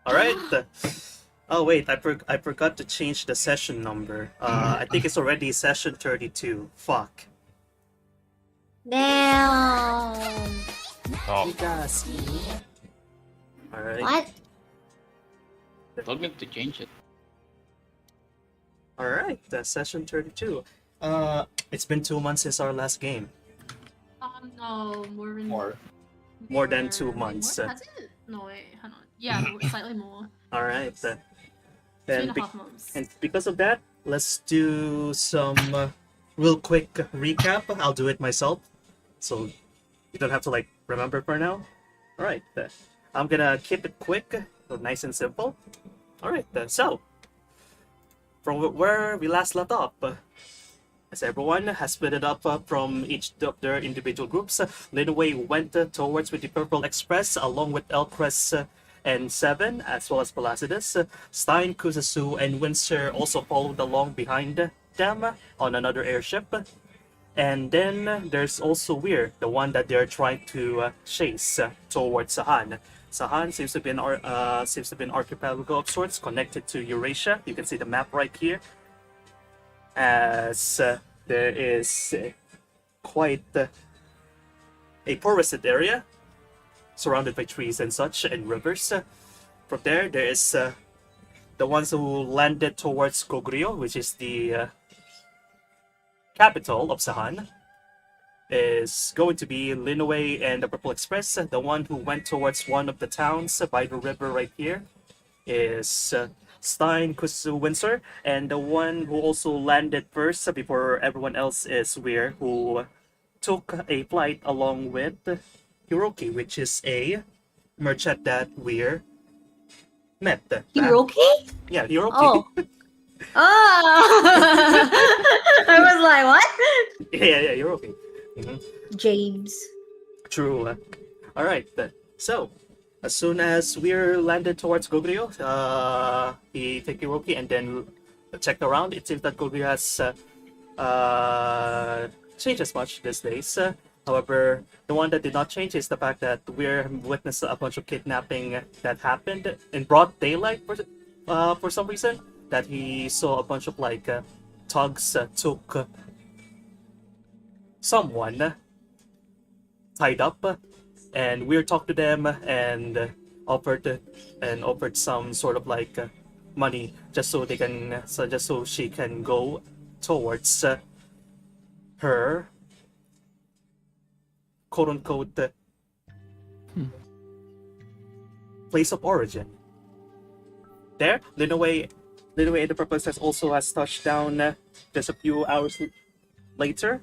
All right. Oh wait, I forgot to change the session number. I think it's already session 32. Fuck. Damn. Oh, You guys. All right. What? told me to change it. All right. Session 32. It's been 2 months since our last game. No, More than 2 months. More? Has it? No, wait, hang on. Yeah, slightly more. All right. Two Then and a half months. and because of that, let's do some real quick recap. I'll do it myself, so you don't have to like remember for now. All right. I'm gonna keep it quick, nice and simple. All right. So from where we last left off. As everyone has split it up from each of their individual groups, Linway went towards with the Purple Express along with Elcrest and Seven, as well as Placidus. Stein, Kuzasu, and Windsor also followed along behind them on another airship. And then there's also Weir, the one that they're trying to chase towards Sahan. Sahan seems to be an archipelago of sorts connected to Eurasia. You can see the map right here. As there is quite a forested area surrounded by trees and such and rivers. From there is the ones who landed towards Kogrio, which is the capital of Sahan, is going to be Linway and the Purple Express. The one who went towards one of the towns by the river right here is Stein, Kusu, Windsor, and the one who also landed first before everyone else is Weir, who took a flight along with Hiroki, which is a merchant that Weir met. Hiroki? Yeah, Hiroki. Oh. Oh. I was like, what? yeah, Hiroki. Mhm. James. True. All right. So, as soon as we're landed towards Gogrio, he took Hiroki and then checked around. It seems that Gogrio has changed as much these days. However, the one that did not change is the fact that we're witnessed a bunch of kidnapping that happened in broad daylight for some reason. That he saw a bunch of like thugs took someone tied up, and we talked to them and offered some sort of like money just so they can just so she can go towards her quote unquote place of origin. There, Linway and the Purpose has touched down just a few hours later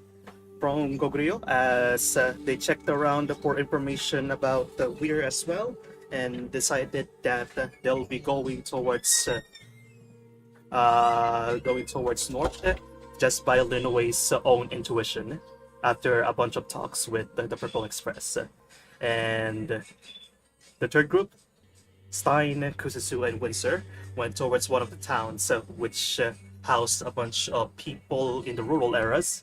from Gogrio as they checked around for information about the Weir as well and decided that they'll be going towards north just by Linway's own intuition after a bunch of talks with the Purple Express. And the third group, Stein, Kususu, and Windsor, went towards one of the towns which housed a bunch of people in the rural areas.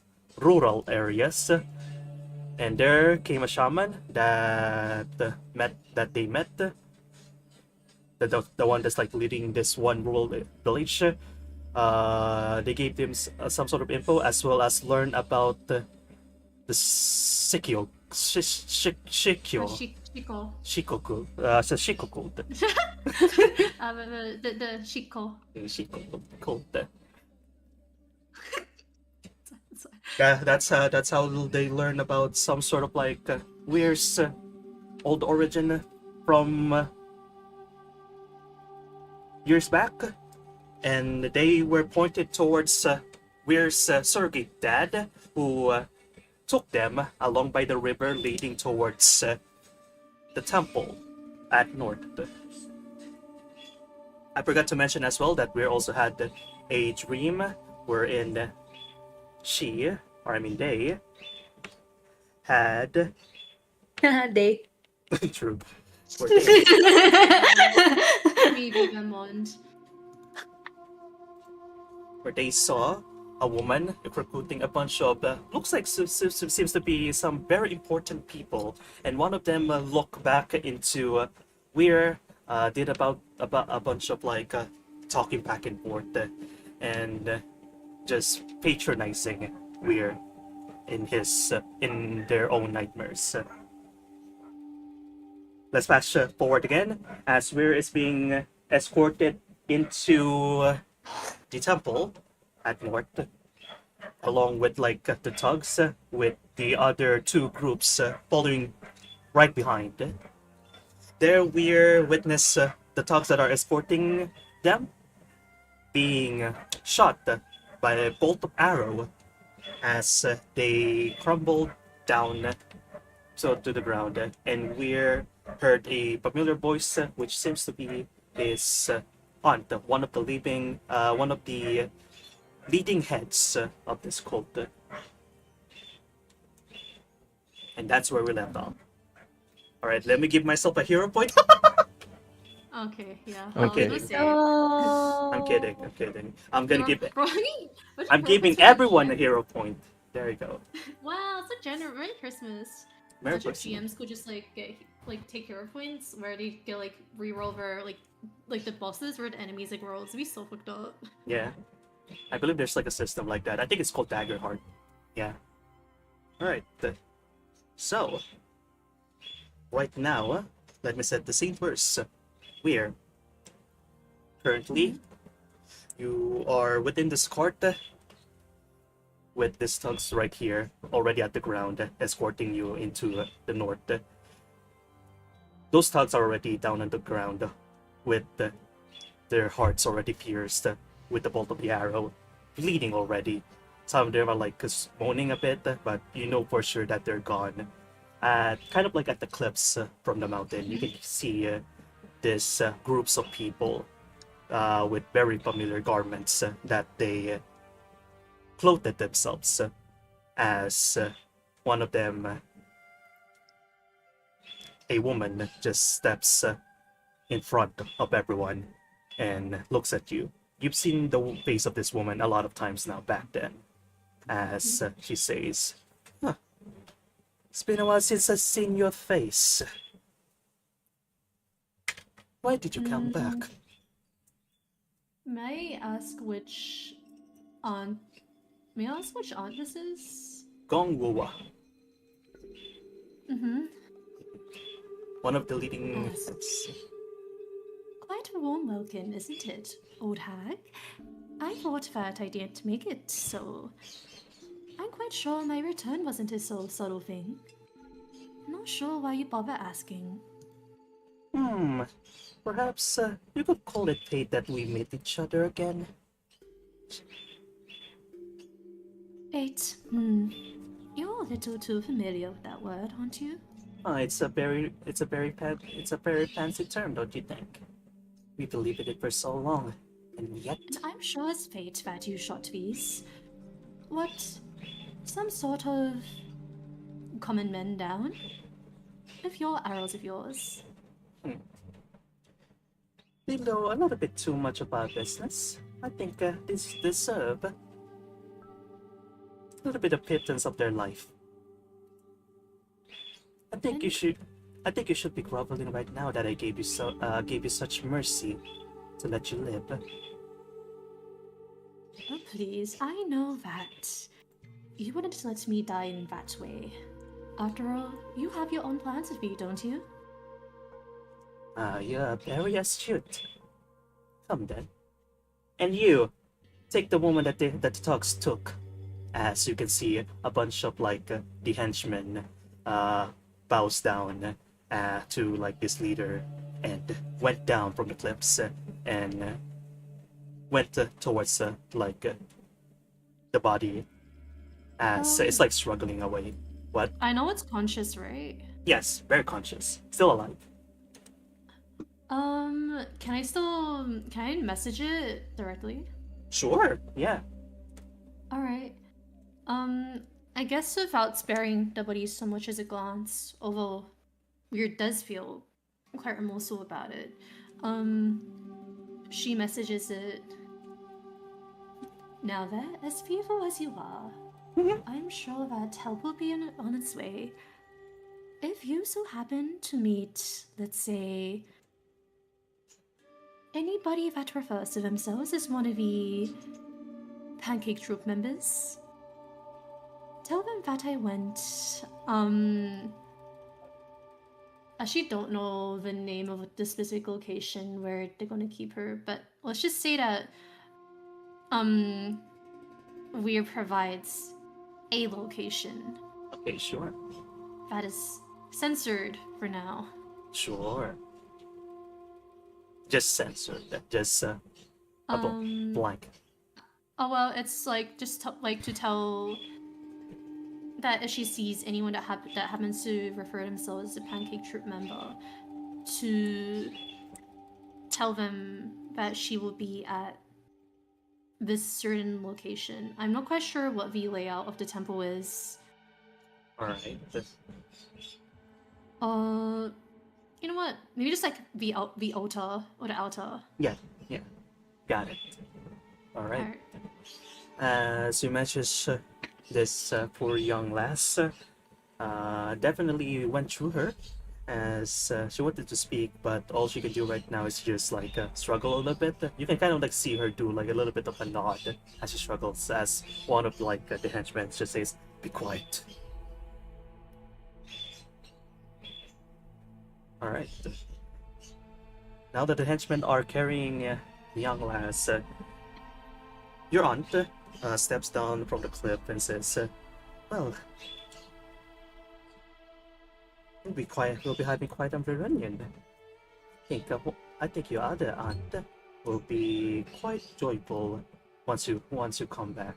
And there came a shaman that they met. The one that's like leading this one rural village. They gave them some sort of info as well as learn about the Shikoku. Shikoku. So Shikoku. The Shiko. Shikoku. Yeah, that's how they learn about some sort of like Weir's old origin from years back, and they were pointed towards Weir's surrogate dad, who took them along by the river leading towards the temple at north. I forgot to mention as well that we also had a dream wherein they had They. true. Where they saw a woman recruiting a bunch of looks like seems to be some very important people, and one of them looked back into Weir did about a bunch of like talking back and forth and just patronizing Weir in their own nightmares. Let's fast forward again as Weir is being escorted into the temple at North, along with like the thugs, with the other two groups following right behind. There we witness the thugs that are escorting them being shot by a bolt of arrow as they crumbled down to the ground, and we heard a familiar voice, which seems to be his aunt, one of the leading heads of this cult, and that's where we left off. All right, let me give myself a hero point. Okay, yeah. Okay. I was gonna say. No. I'm kidding. I'm gonna give. Which I'm giving purpose everyone a was hero point. There you go. it? Wow, so generous. Merry Christmas. Merry Such a Christmas. GMs could just take hero points where they get like reroll for like the bosses where the enemies like rolls. It'd be so fucked up. Yeah, I believe there's like a system like that. I think it's called Dagger Heart. Yeah. All right. So, right now, let me set the scene first. We're currently you are within this court with these thugs right here, already at the ground, escorting you into the north. Those thugs are already down on the ground with their hearts already pierced with the bolt of the arrow, bleeding already. Some of them are like moaning a bit, but you know for sure that they're gone. Kind of like at the cliffs from the mountain, you can see these groups of people with very familiar garments that they clothed themselves as one of them, a woman, just steps in front of everyone and looks at you. You've seen the face of this woman a lot of times now back then, as she says, huh, it's been a while since I've seen your face. Why did you come back? May I ask which aunt? May I ask which aunt this is? Gongwuwa, Mm-hmm. one of the leading Yes. heads. Quite a warm welcome, isn't it, old hag? I thought that I didn't make it, so I'm quite sure my return wasn't a so subtle thing. Not sure why you bother asking. Perhaps you could call it fate that we meet each other again. Fate. You're a little too familiar with that word, aren't you? It's a very fancy term, don't you think? We believed in it for so long, and yet And I'm sure it's fate that you shot these. What? Some sort of common men down? With your arrows of yours. they know a little bit too much about business. I think this deserve a little bit of pittance of their life. I think you should be groveling right now that I gave you such mercy to let you live. Oh, please, I know that. You wouldn't let me die in that way. After all, you have your own plans with me, don't you? You're very astute. Come then. And you, take the woman that the thugs took. As you can see, a bunch of like the henchmen bows down to like this leader and went down from the cliffs and went towards like the body as it's like struggling away. What? I know it's conscious, right? Yes, very conscious, still alive. Can I message it directly? Sure. Yeah. Alright. I guess without sparing the body so much as a glance, although Weird does feel quite remorseful about it. She messages it. Now that, as fearful as you are, I'm sure that help will be on its way. If you so happen to meet, let's say, anybody that refers to themselves as one of the Pancake Troop members, tell them that I went, I actually don't know the name of the specific location where they're gonna keep her, but let's just say that, Weir provides a location Okay, sure. that is censored for now. Sure. Just censored that. Just a blank. Oh well, it's like just like to tell that if she sees anyone that happens to refer themselves as a Pancake Troop member, to tell them that she will be at this certain location. I'm not quite sure what the layout of the temple is. Alright. You know what? Maybe just like the altar or the altar. Yeah. Got it. Alright. Alright. As you mentioned, this poor young lass definitely went through her as she wanted to speak, but all she can do right now is just like struggle a little bit. You can kind of like see her do like a little bit of a nod as she struggles, as one of like the henchmen just says, "Be quiet." Alright. Now that the henchmen are carrying the young lass, your aunt steps down from the cliff and says, "Well, we'll be having quite a reunion. I think your other aunt will be quite joyful once you come back,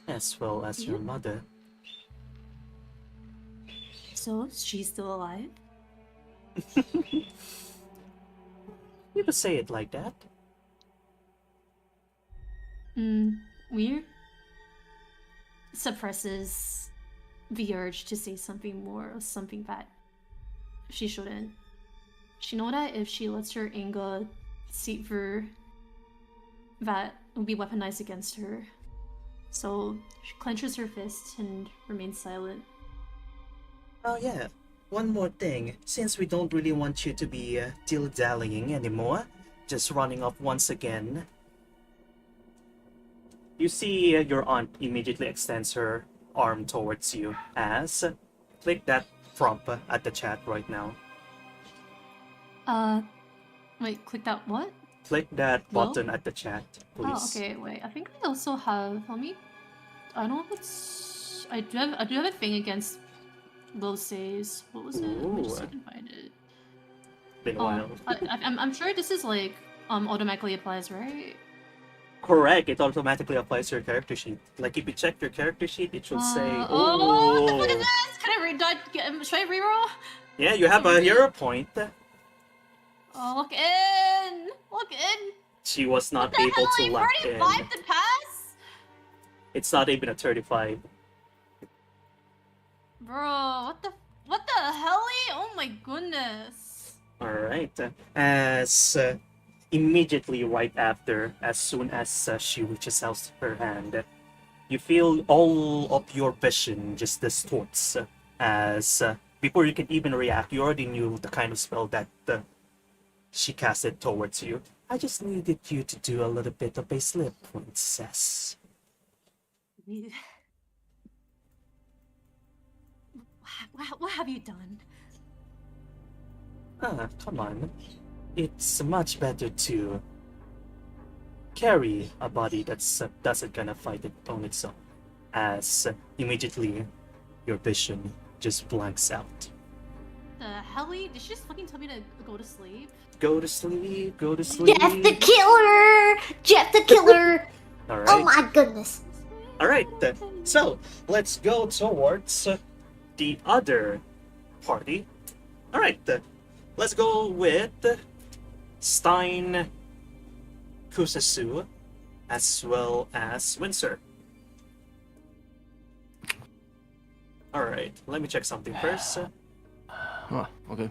as well as your mother." So she's still alive? You could say it like that. Weird. Suppresses the urge to say something more or something that she shouldn't. She know that if she lets her anger seep through, that will be weaponized against her. So she clenches her fist and remains silent. Oh yeah, one more thing. Since we don't really want you to be dilly-dallying anymore, just running off once again. You see your aunt immediately extends her arm towards you as click that prompt at the chat right now. Wait, click that what? Click that Will? button at the chat, please. Oh, okay, wait. I think I also have. Let me. I don't know if it's. I do have a thing against low saves. What was it? Let me just see if I can find it. Been a while. I'm sure this is like automatically applies, right? Correct. It automatically applies to your character sheet. Like if you check your character sheet, it should say, Oh, what the fuck is this? Can I should I reroll? Yeah, you have a hero point. Oh, look in! Look in! She was not What the able hell, to like lock 35 in. to pass? It's not even a 35. Bro, what the hell? Oh my goodness. Alright. As immediately right after, as soon as she reaches out her hand, you feel all of your vision just distorts. As before you can even react, you already knew the kind of spell that she casted towards you. I just needed you to do a little bit of a slip, princess. What have you done? Ah, come on. It's much better to carry a body that's doesn't gonna fight it on its own. As immediately your vision just blanks out. The hell? Did she just fucking tell me to go to sleep? Go to sleep, go to sleep. Jeff the Killer! Jeff the Killer! Alright. Oh my goodness. Alright, so let's go towards the other party. Alright, let's go with Stein, Kusasu, as well as Windsor. Alright, let me check something first. Oh, okay.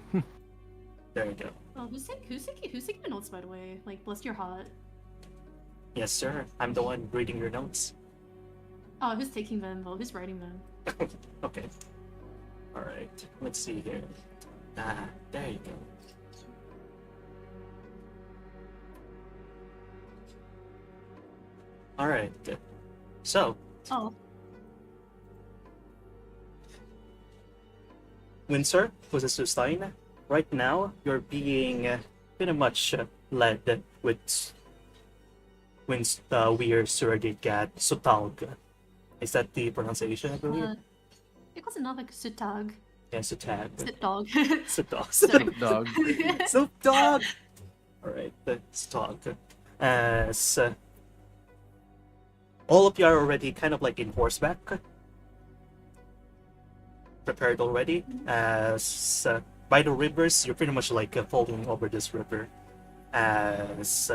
There you go. Oh, who's taking the notes, by the way? Like, bless your heart. Yes, sir. I'm the one reading your notes. Oh, who's taking them? Well, who's writing them? Okay. Alright, let's see here. Ah, there you go. All right. So, Oh, Windsor, Stein, right now you're being pretty much led with weird surrogate cat Sutalg. Is that the pronunciation, I believe? it was another Sutag. Yeah, Sutag. Sit dog. Sutag. Sorry. Dog. Snoop Dogg! Alright, let's talk. As all of you are already kind of like in horseback, prepared already. As by the rivers, you're pretty much like following over this river. As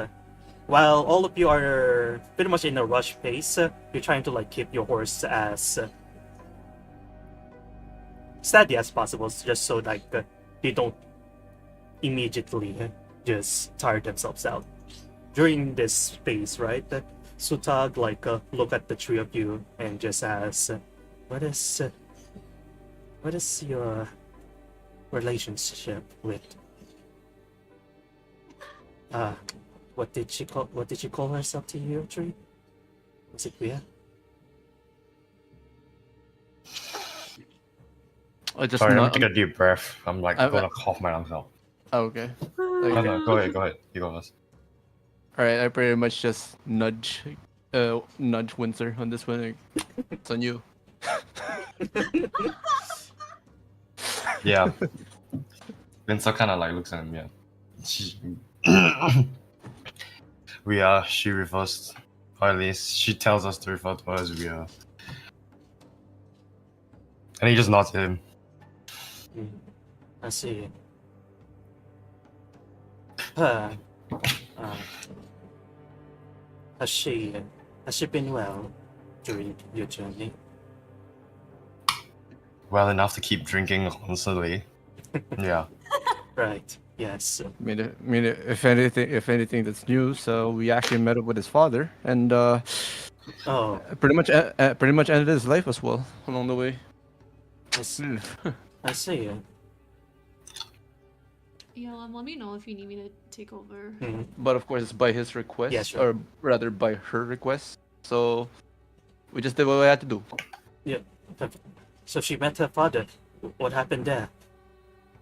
while all of you are pretty much in a rush pace, you're trying to like keep your horse as steady as possible, just so like they don't immediately just tire themselves out. During this phase, right? Sutag like look at the three of you and just asks, what is your relationship with what did she call herself to you, Tree? Was it weird? I just Sorry, I'm not. gonna take a deep breath. I'm like I'm- gonna cough my lungs out. Oh, okay. No, Okay. no, go ahead. You go first. All right. I pretty much just nudge Windsor on this one. Like, it's on you. Yeah. Vincent kind of like looks at me. She, she refers, or at least she tells us to refer to her as we are. And he just nods at him. I see. Has she been well during your journey? Well enough to keep drinking constantly. Yeah. Right. Yes. I mean, if anything, that's new. So we actually met up with his father, and Oh, pretty much ended his life as well along the way. I see. I see. Yeah, let me know if you need me to take over. But of course, it's by his request, Yeah, sure. or rather by her request. So we just did what we had to do. Yeah. So she met her father. What happened there?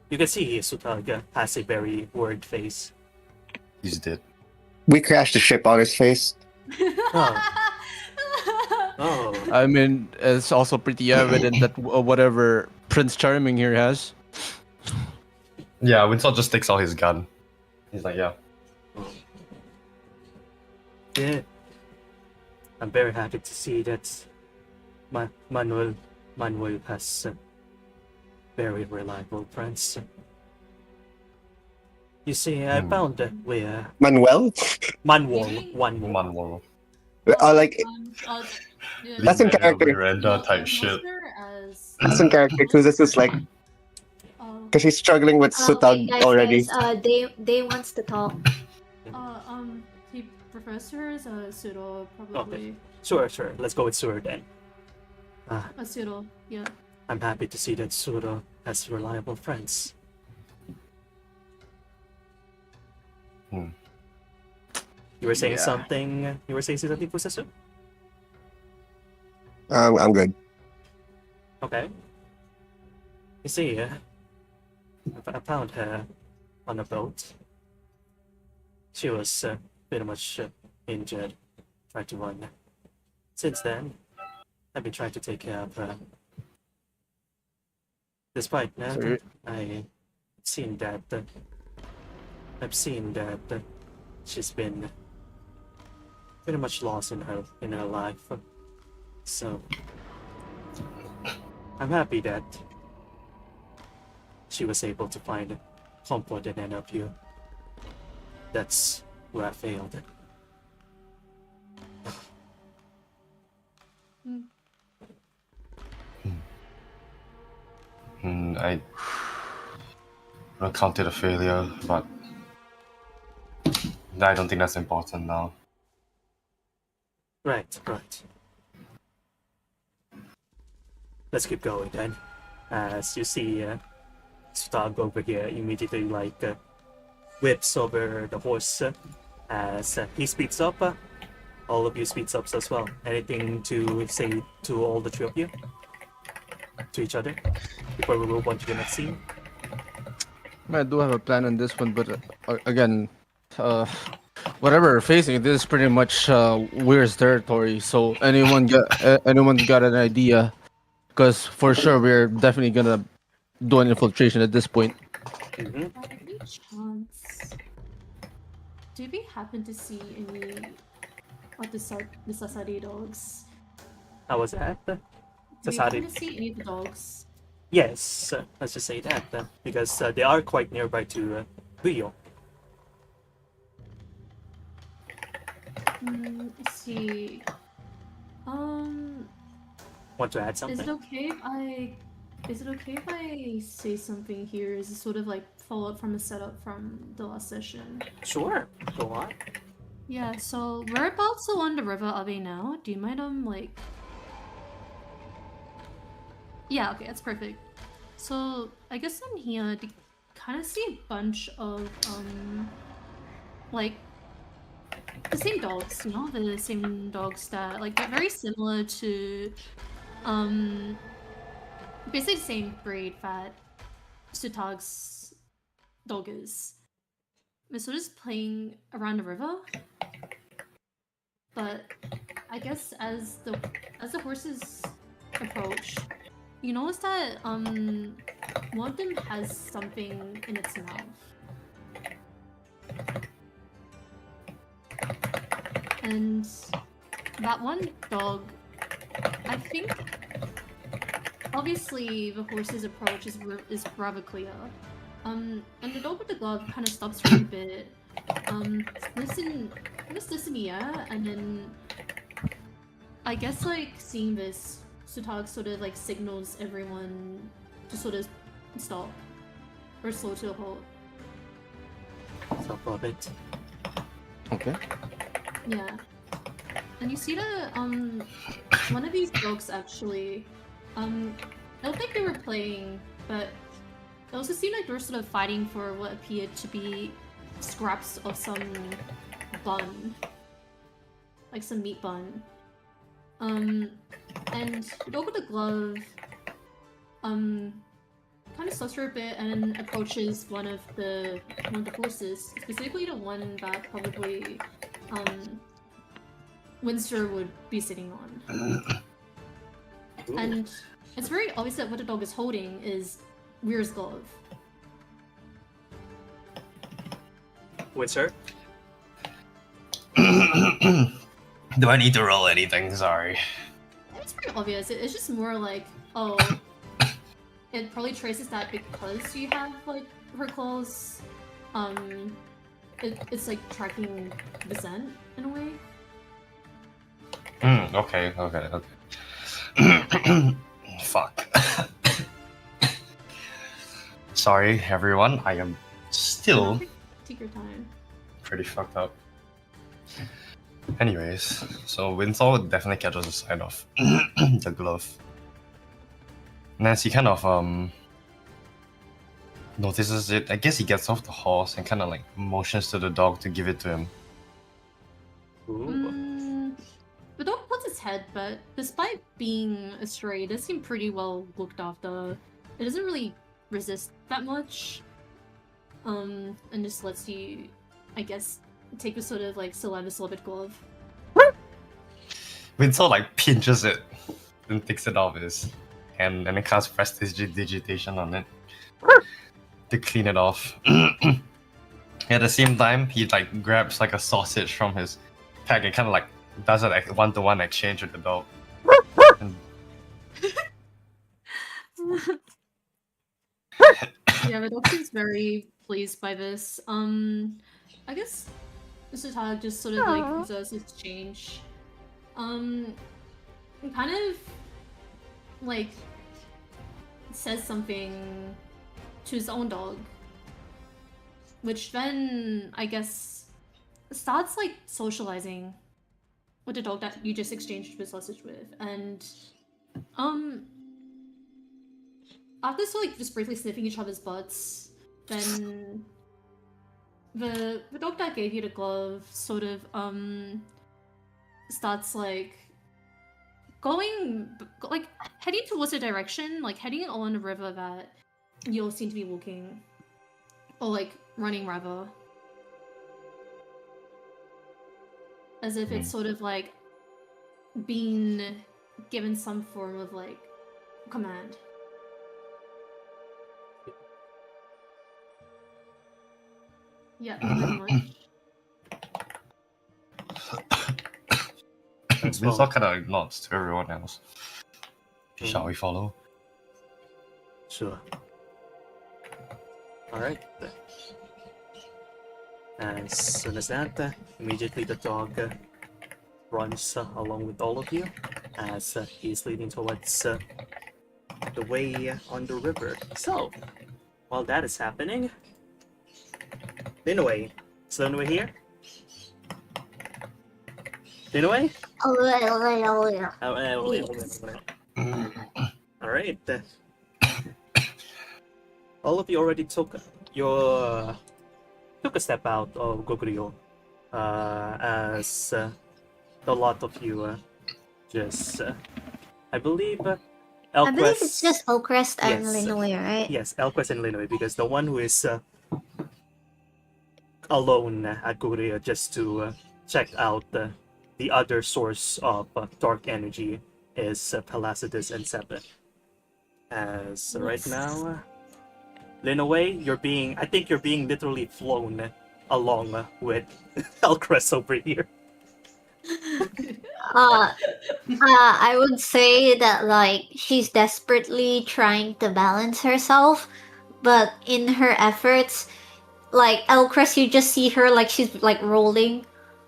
You can see Sutaga has a very worried face. He's dead. We crashed the ship on his face. Oh. Oh. I mean, it's also pretty evident that whatever Prince Charming here has. Yeah, Vincent just takes out his gun. He's like, yeah. Yeah. I'm very happy to see that Manuel has very reliable friends. You see, I found where Manuel? Manuel. Manwol. Like, Yeah, That's in character. Miranda type shit. As, that's in character too. This is like, because he's struggling with Sutag already. They wants to talk. he prefers her as a pseudo, probably. Sure. Let's go with Sur then. A pseudo, yeah. I'm happy to see that Suro has reliable friends. Hmm. You were saying Yeah. something? You were saying something, Fusasu? I'm good. Okay. You see, I found her on a boat. She was pretty much injured, tried to run. Since then, I've been trying to take care of her. Despite that, So I've seen that she's been pretty much lost in her life. So I'm happy that she was able to find comfort in any of you. That's where I failed. I don't count it a failure, but I don't think that's important now. Right. Let's keep going then. As you see, Stag over here immediately whips over the horse as he speeds up. all of you speed subs as well. Anything to say to all the three of you? To each other? Before we move on to the next scene? I do have a plan on this one, but again, whatever we're facing, this is pretty much Weir's territory. So anyone got an idea? Because for sure we're definitely gonna do an infiltration at this point. Mm-hmm. By any chance, did we happen to see any of the Sasari dogs? How was that? Did we happen Sasari. to see any of the dogs? Yes, let's just say that, because they are quite nearby to Buyo. Let's see. Want to add something? Is it okay if I say something here? Is it sort of like follow up from a setup from the last session? Sure, go on. Yeah, so we're about to on the River Abe now. Do you mind like yeah, okay, that's perfect. So I guess I'm here to kind of see a bunch of like the same dogs, you know, the same dogs that like they're very similar to basically the same breed that Sutag's dog is. We're sort of just playing around the river. But I guess as the horses approach, you notice that one of them has something in its mouth. And that one dog, I think, obviously the horse's approach is rather clear. And the dog with the glove kind of stops for a bit. Listen here, and then I guess like seeing this, Sutag sort of like signals everyone to sort of stop or slow to a halt. Stop for a bit. Okay. Yeah. And you see that one of these dogs actually I don't think they were playing, but it also seemed like they were sort of fighting for what appeared to be scraps of some bun. Like some meat bun. And the dog with the glove kind of stops for a bit and then approaches one of the horses, specifically the one that probably Windsor would be sitting on. And it's very obvious that what the dog is holding is Weir's glove. Windsor? Do I need to roll anything? Sorry. It's pretty obvious. It's just more like, oh, it probably traces that because you have like her claws. It's like tracking the scent in a way. Okay. Fuck. Sorry, everyone. I am still Take your time. pretty fucked up. Anyways, so Winslow definitely catches a sight of the glove. And as he kind of notices it, I guess he gets off the horse and kind of like motions to the dog to give it to him. Ooh. The dog puts its head, but despite being a stray, it does seem pretty well looked after. It doesn't really resist that much. And just lets you, I guess, take a sort of like saliva sorbet glove. Winslow like pinches it and takes it off his hand and then casts prestidigitation on it to clean it off. At the same time, he like grabs like a sausage from his pack and kind of like does a like, one-to-one exchange with the dog. And Yeah, the dog seems very pleased by this. I guess Mr. Tag just sort of like observes this change. And kind of like says something to his own dog, which then I guess starts like socializing with the dog that you just exchanged the sausage with, and after sort of like just briefly sniffing each other's butts, then the dog that gave you the glove sort of starts like going like heading towards a direction, like heading along the river that you'll seem to be walking, or like running rather, as if it's sort of like been given some form of like command. Yeah, pretty much. That's This well. all kind of nods to everyone else. Shall we follow? Sure. Alright. As soon as that, immediately the dog runs along with all of you as he's leading towards the way on the river. So, while that is happening, Linaway. Is Linaway here? Linaway? Alright. All of you already took a step out of Goguryeo, as a lot of you just, I believe, I believe Elquest. it's just Oakrest and Yes. Linoy, right? Yes, Elquest and Linaway, because the one who is alone at Goguryeo just to check out the other source of dark energy is Palacidus and Seven. As right now, Linaway, I think you're being literally flown along with Elcrest over here. I would say that like she's desperately trying to balance herself, but in her efforts, like Elcrest, you just see her like she's like rolling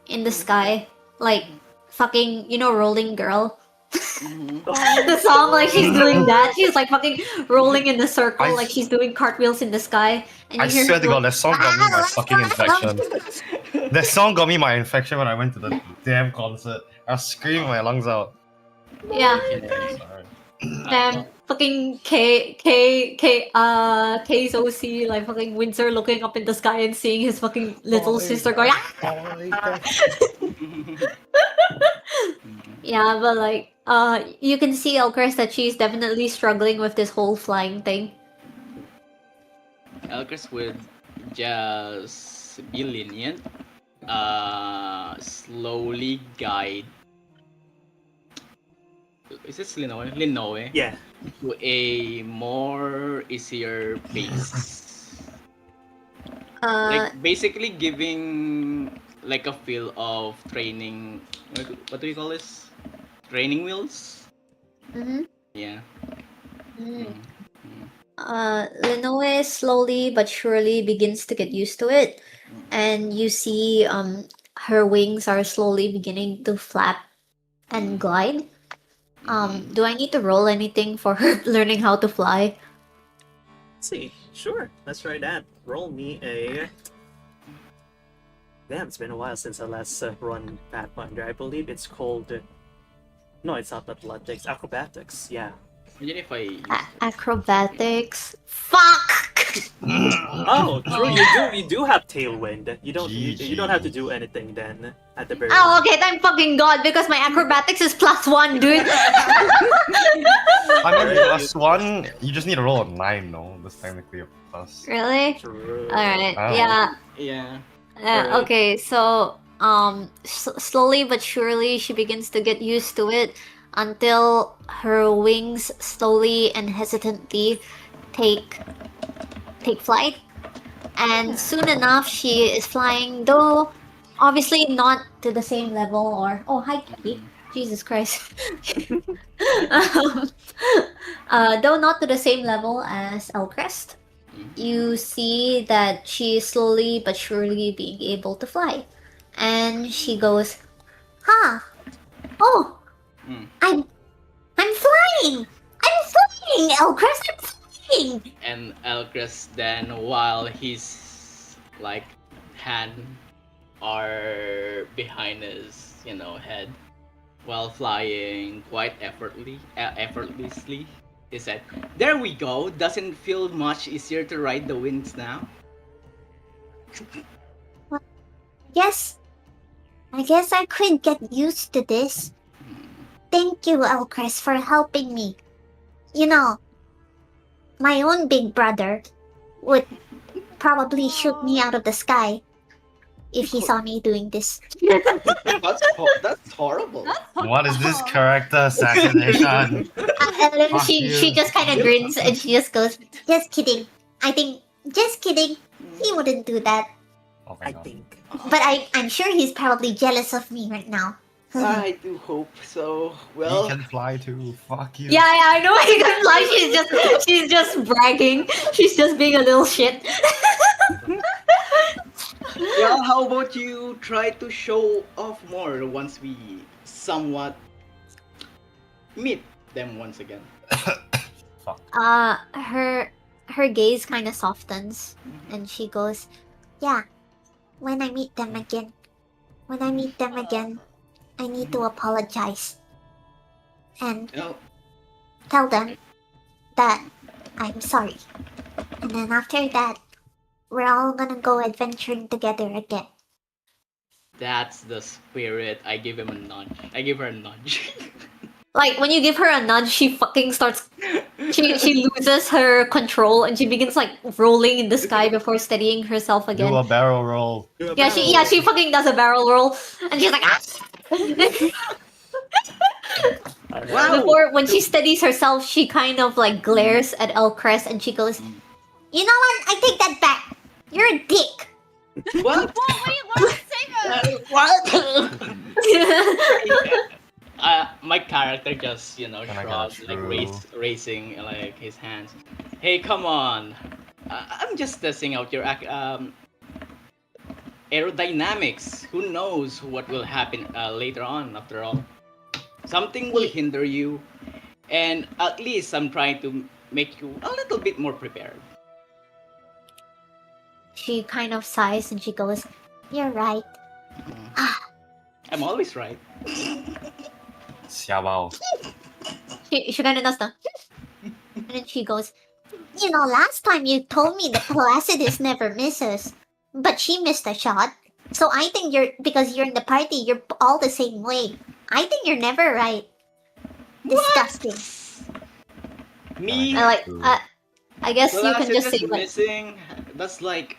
in the sky, like fucking rolling girl. The song, like she's doing that. She's like fucking rolling in the circle, like she's doing cartwheels in the sky. And I you hear swear her to go, God, that song got me my fucking infection. That song got me my infection when I went to the damn concert. I was screaming my lungs out. yeah, Sorry. damn, fucking K's OC, like fucking Windsor looking up in the sky and seeing his fucking little sister going, "Ah!" Yeah, but like, you can see Elcrest that she's definitely struggling with this whole flying thing. Elcris would just be lenient, slowly guide. Is this Linoe? Linoe Yeah. to a more easier pace. Like basically giving like a feel of training. What do you call this? Training wheels. Mm-hmm. Yeah. Linoe slowly but surely begins to get used to it, and you see her wings are slowly beginning to flap and glide. Do I need to roll anything for her learning how to fly? Let's see. Sure. Let's try that. Roll me a. Damn, it's been a while since I last run Pathfinder. I believe it's called. No, it's not athletics. Acrobatics. Yeah. Imagine if I Acrobatics. Fuck! Oh, true. You do have Tailwind. You don't have to do anything then at the very. Oh, okay, thank fucking god, because my acrobatics is +1, dude. I mean, +1, you just need to roll a 9, no? That's technically a plus. Really? True. Alright, Oh. yeah. yeah. Alright. Okay, so slowly but surely she begins to get used to it until her wings slowly and hesitantly take flight, and soon enough she is flying, though obviously not to the same level or hi Kitty. Jesus Christ. Though not to the same level as Elcrest, you see that she is slowly but surely being able to fly. And she goes, "Huh. Oh, I'm flying! I'm flying, Elcrest, I'm flying!" And Elcris then, while his like hand are behind his head, while flying quite effortlessly, he said, "There we go. Doesn't feel much easier to ride the winds now." Yes. I guess I could get used to this. Thank you, Elcris, for helping me. You know, my own big brother would probably shoot me out of the sky if he saw me doing this. That's horrible. What is this character assassination? And then Fuck she you. just kind of grins and she just goes, "Just kidding. I think, just kidding. He wouldn't do that. Oh my I god. think. But I'm sure he's probably jealous of me right now." I do hope so. He Well, can fly too. Fuck you. Yeah, I know. He can fly. She's just bragging. She's just being a little shit. well, how about you try to show off more once we somewhat meet them once again? Her gaze kind of softens, and she goes, "Yeah, when I meet them again, I need to apologize and You know, tell them that I'm sorry. And then after that, we're all gonna go adventuring together again." that's the spirit. I give him a nudge. I give her a nudge. Like when you give her a nudge, she fucking starts. She loses her control and she begins like rolling in the sky before steadying herself again. Do a barrel roll. Yeah, she fucking does a barrel roll, and she's like, "Ah!" Wow. Before, when she steadies herself, she kind of like glares at Elcrest and she goes, "You know what? I take that back. You're a dick." What? Wait, what? Say that. What? My character just, I got shrugged, like true. raising like his hands. Hey, come on! I'm just testing out your aerodynamics. Who knows what will happen later on? After all, something will hinder you, and at least I'm trying to make you a little bit more prepared. She kind of sighs and she goes, "You're right." I'm always right. Xiaobao. She kind of does the, and then she goes, "You know, last time you told me that Placidus never misses, but she missed a shot. So I think because you're in the party, you're all the same way. I think you're never right." Disgusting. Me? I guess you can just say Placidus like, missing. That's like.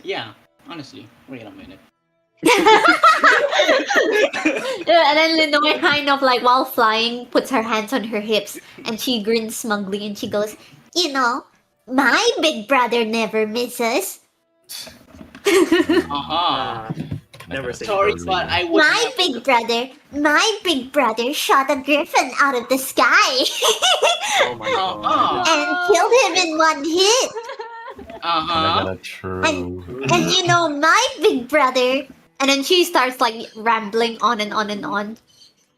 Yeah, honestly. Wait a minute. and then Linoy kind of like while flying puts her hands on her hips and she grins smugly and she goes, "You know, my big brother never misses. Uh-huh. Never say Sorry, never. but I would My big brother shot a griffin out of the sky Oh my god. and killed him in one hit. I Uh-huh. got a true. And you know, my big brother." And then she starts like rambling on and on and on.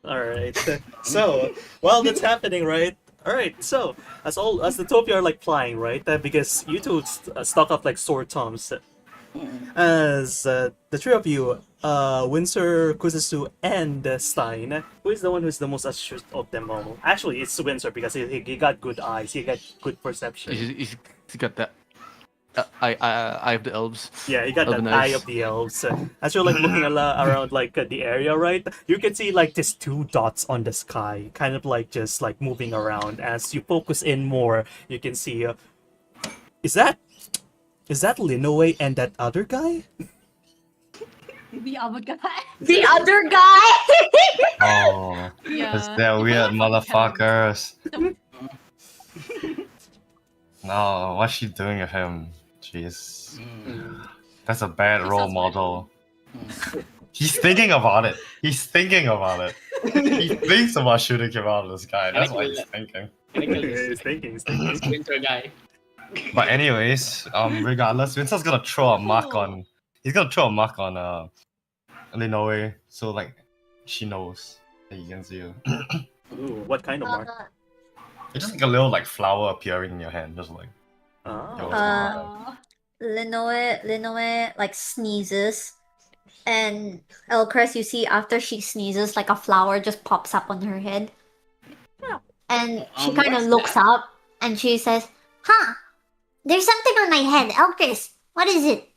Alright. So, while that's happening, right? Alright, so, as the two of you are like flying, right? Because you two stock up like sword toms. As the three of you, Windsor, Kuzusu, and Stein, who is the one who's the most astute of them all? Actually, it's Windsor because he got good eyes, he got good perception. He's got that eye of the elves. Yeah, he got Oh, that nice. eye of the elves. As you're like looking around like the area, right? You can see like these two dots on the sky, kind of like just like moving around. As you focus in more, you can see. Is that Linoe and that other guy? The other guy. The other guy. Oh, Yeah. it's that weird motherfuckers. No, what's she doing with him? Jeez. That's a bad He role sounds model. He's thinking about it. He's thinking about it. He thinks about shooting him out of the sky. That's what he's thinking. He's thinking. Winter guy. But anyways, regardless, Vincent's gonna throw a mark on. He's gonna throw a mark on Linoe, so like she knows that he can see you. Ooh, what kind of mark? It's just like a little like flower appearing in your hand, just like. Oh. Yo. Linoe like sneezes, and Elcrest, you see after she sneezes, like a flower just pops up on her head, and she kind of what's looks that? up and she says, "Huh, there's something on my head, Elcrest. What is it?"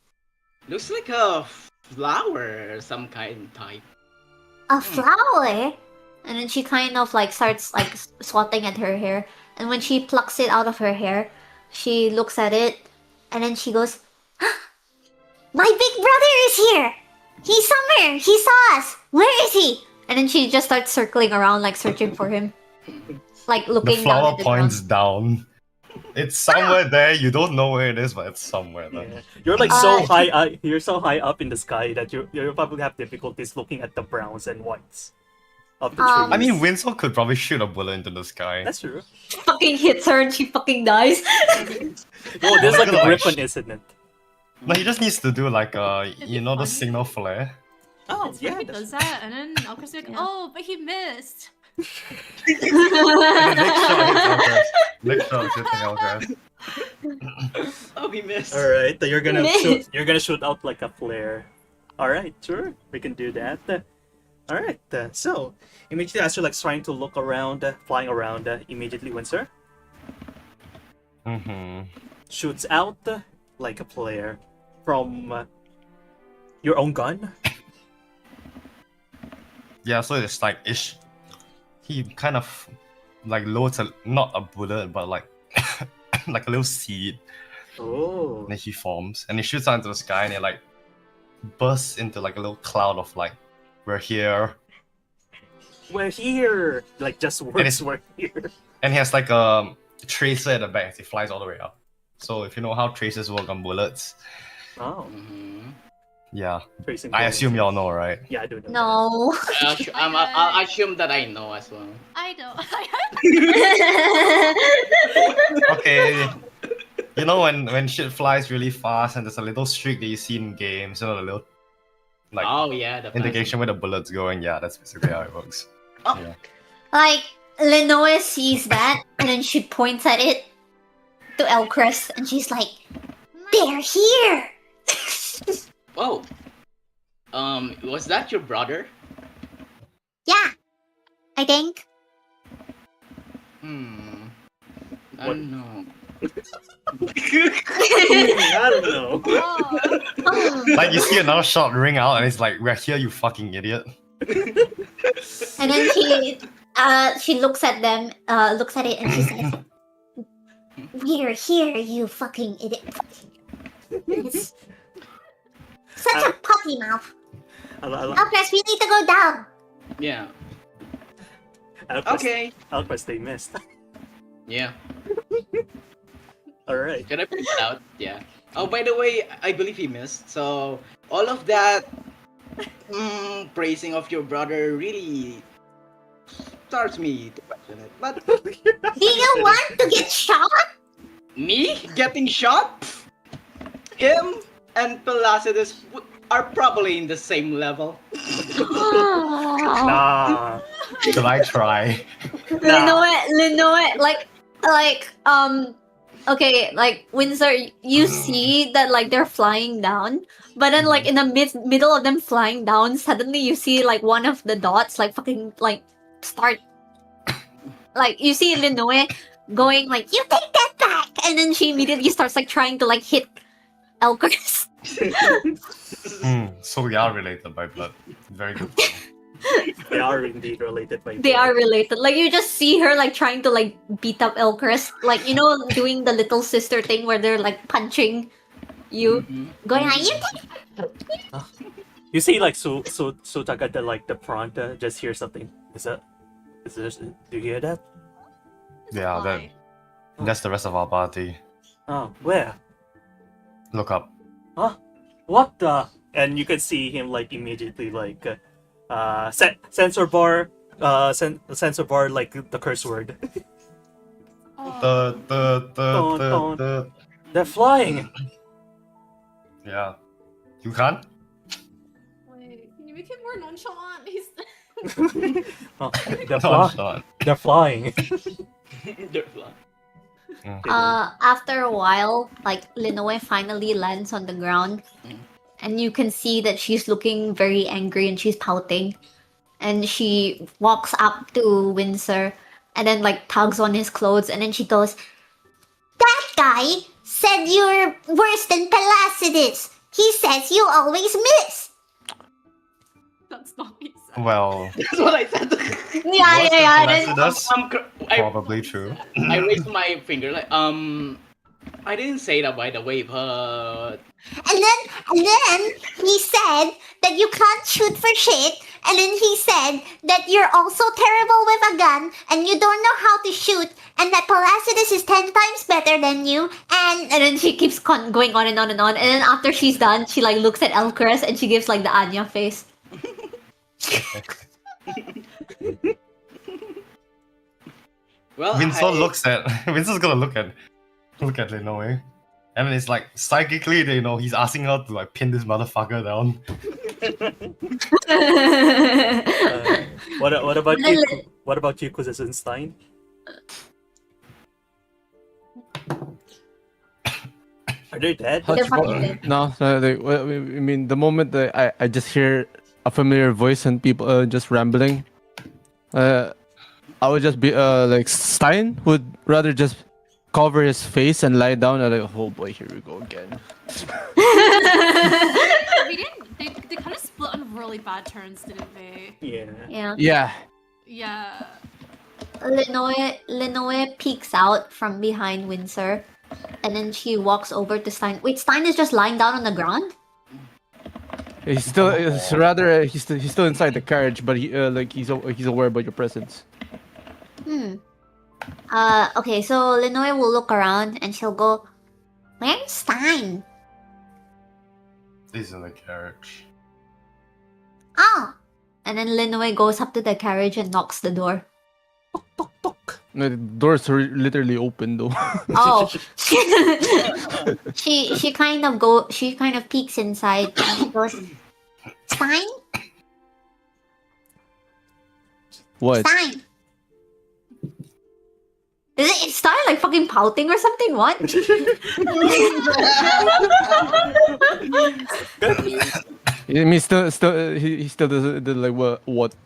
Looks like a flower, some kind type. A flower? And then she kind of like starts like swatting at her hair. And when she plucks it out of her hair, she looks at it and then she goes, "My big brother is here! He's somewhere! He saw us! Where is he?" And then she just starts circling around like searching for him. Like The looking down flower at the points ground. down. It's somewhere there. You don't know where it is, but it's somewhere there. Yeah. You're like so Uh, high. You're so high up in the sky that you probably have difficulties looking at the browns and whites of the trees. Um, I mean, Winslow could probably shoot a bullet into the sky. that's true. Fucking hits her and she fucking dies. Oh, there's like a Like- griffin, isn't it? No, he just needs to do like you know, the funny. signal flare. Oh, It's yeah, he that's- does that, and then Alcra's like, Yeah. "Oh, but he missed." And the next shot hits Elcrest. Next shot is hitting Elcrest. Oh, we missed. All right, you're gonna Miss. shoot. You're gonna shoot out like a flare. All right, sure, we can do that. All right, so immediately as you're like trying to look around, flying around, immediately Windsor shoots out like a flare from your own gun. Yeah, so it's like he kind of like loads not a bullet, but like like a little seed. Oh, And then he forms, and he shoots out into the sky, and it like bursts into like a little cloud of like, "We're here." we're here. Like just words, it's- we're here. And he has like a tracer at the back as he flies all the way up. So if you know how tracers work on bullets, Oh, Mhm. yeah, tracing. I bullets. assume y'all know, right? Yeah, I do know. No. I'll assume that I know as well. I don't. Okay. You know when shit flies really fast and there's a little streak that you see in games, you know, the little like Oh yeah, the indication where the bullet's going. Yeah, that's basically how it works. Oh. Yeah. Like, Lenoa sees that, and then she points at it to Elcrest, and she's like, "They're here!" Oh. Was that your brother? Yeah, I think. I don't know. I don't know. Oh, Like you see another shot ring out and it's like, "We're here, you fucking idiot." And then she looks at them, looks at it, and she says, "We're here, you fucking idiot." It's such a puppy mouth. Elcrest, we need to go down. Yeah. Alcrest, Okay. Alcrest, they missed. Yeah. All right. Can I point it out? Yeah. Oh, by the way, I believe he missed. So all of that praising of your brother really starts me to question it. But Do you want to get shot? me getting shot, him and Placidus are probably in the same level. Nah. Should I try? Lenoa, okay, like Windsor, you see that like they're flying down, but then like in the middle of them flying down, suddenly you see like one of the dots like fucking like start, like you see Lenoa going like, "You take that back," and then she immediately starts like trying to like hit Elcrest. So we are related by blood. Very good. They are indeed related by They are related. Like you just see her like trying to like beat up Elcrest, like, you know, doing the little sister thing where they're like punching you, going like, "You take You see, like Sutaga, the front, just hear something. Is this? Do you hear that? Yeah, that's the rest of our party. Oh, where? Look up. Huh? What the? And you can see him like immediately like, sensor bar, sensor bar like the curse word. The They're flying. Yeah. You can't? wait, can you make it more nonchalant? He's Oh, No, shot. they're flying. They're flying. After a while, like Lenoe finally lands on the ground, and you can see that she's looking very angry and she's pouting. And she walks up to Windsor and then like tugs on his clothes, and then she goes, "That guy said you're worse than Placidus. He says you always miss." That's not what he said. Well, That's what I said. Yeah, was yeah, yeah. the Then, Placidus? I, Probably true. I raised my finger like I didn't say that by the way, but and then he said that you can't shoot for shit. And then he said that you're also terrible with a gun and you don't know how to shoot. And that Placidus is 10 times better than you. And then she keeps going on and on and on. And then after she's done, she like looks at Elcrest and she gives like the Anya face. well, Vincent's gonna look at Linoe. And then it's like psychically, he's asking her to like pin this motherfucker down. What about you? What about you, Kuzenstein? Are they dead? They're fucking dead. No, I mean, the moment that I just hear a familiar voice and people just rambling, I would just be like Stein would rather just cover his face and lie down and like, oh boy, here we go again. We didn't. They kind of split on really bad turns, didn't they? Yeah. Yeah. Yeah. Yeah. Linoe peeks out from behind Windsor, and then she walks over to Stein. Wait, Stein is just lying down on the ground? He's still he's still inside the carriage, but he's aware about your presence. Okay, so Linoe will look around and she'll go, "Where's Stein?" He's in the carriage. Oh! And then Linoe goes up to the carriage and knocks the door. No, the doors are literally open though. Oh. she kind of peeks inside and she goes, "Stein? What? Stein!" Is it Stein like fucking pouting or something? What? I mean, he still doesn't like what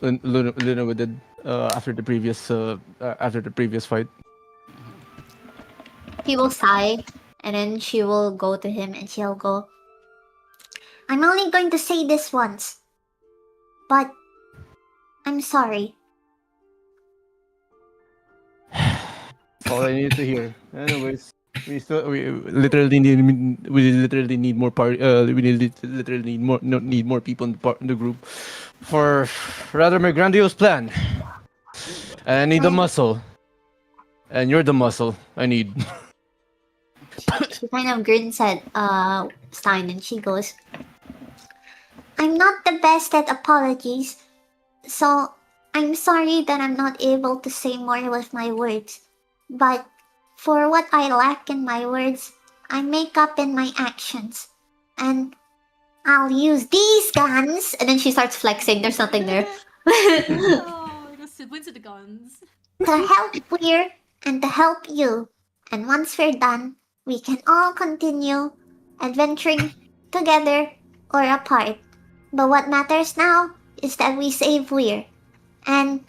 Luna did after the previous fight. He will sigh and then she will go to him and she'll go, "I'm only going to say this once, but I'm sorry." That's all I need to hear. Anyways, we literally need more party. Literally need more people in the group for rather my grandiose plan. And I need the muscle, and you're the muscle I need. She kind of grins at Stein and she goes, "I'm not the best at apologies, so I'm sorry that I'm not able to say more with my words. But for what I lack in my words, I make up in my actions. And I'll use these guns." And then she starts flexing. There's nothing there. Oh, the siblings of the guns. "To help Weir and to help you. And once we're done, we can all continue adventuring together or apart. But what matters now is that we save Weir. And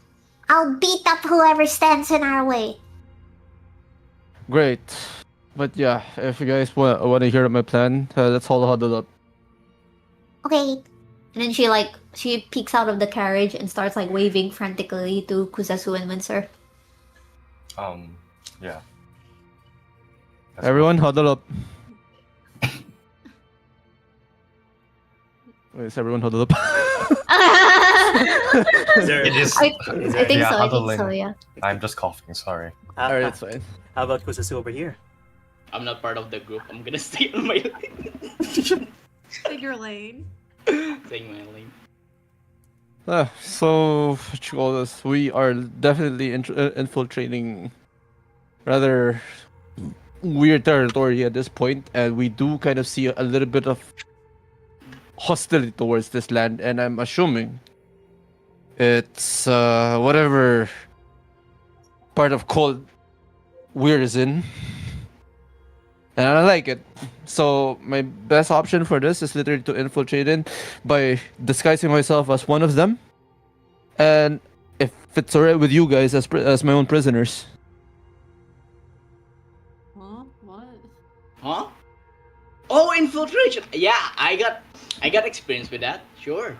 I'll beat up whoever stands in our way." Great, but yeah, if you guys want to hear my plan, let's all huddle up. Okay. And then she peeks out of the carriage and starts like waving frantically to Kuzasu and Windsor. Yeah. Everyone, huddle up. Wait, is everyone huddle up? It is. I think yeah, so. I think huddling. so. Yeah. I'm just coughing. Sorry. Alright, it's fine. How about Kuzasu over here? I'm not part of the group. I'm gonna stay on my lane. Figure lane. Staying my lane. So what you call this? We are definitely infiltrating rather weird territory at this point, and we do kind of see a little bit of hostility towards this land, and I'm assuming it's whatever part of cold Weir is in, and I like it. So my best option for this is literally to infiltrate in by disguising myself as one of them, and if it's alright with you guys, as my own prisoners. Huh? What? Huh? Oh, infiltration! Yeah, I got I got experience with that. Sure.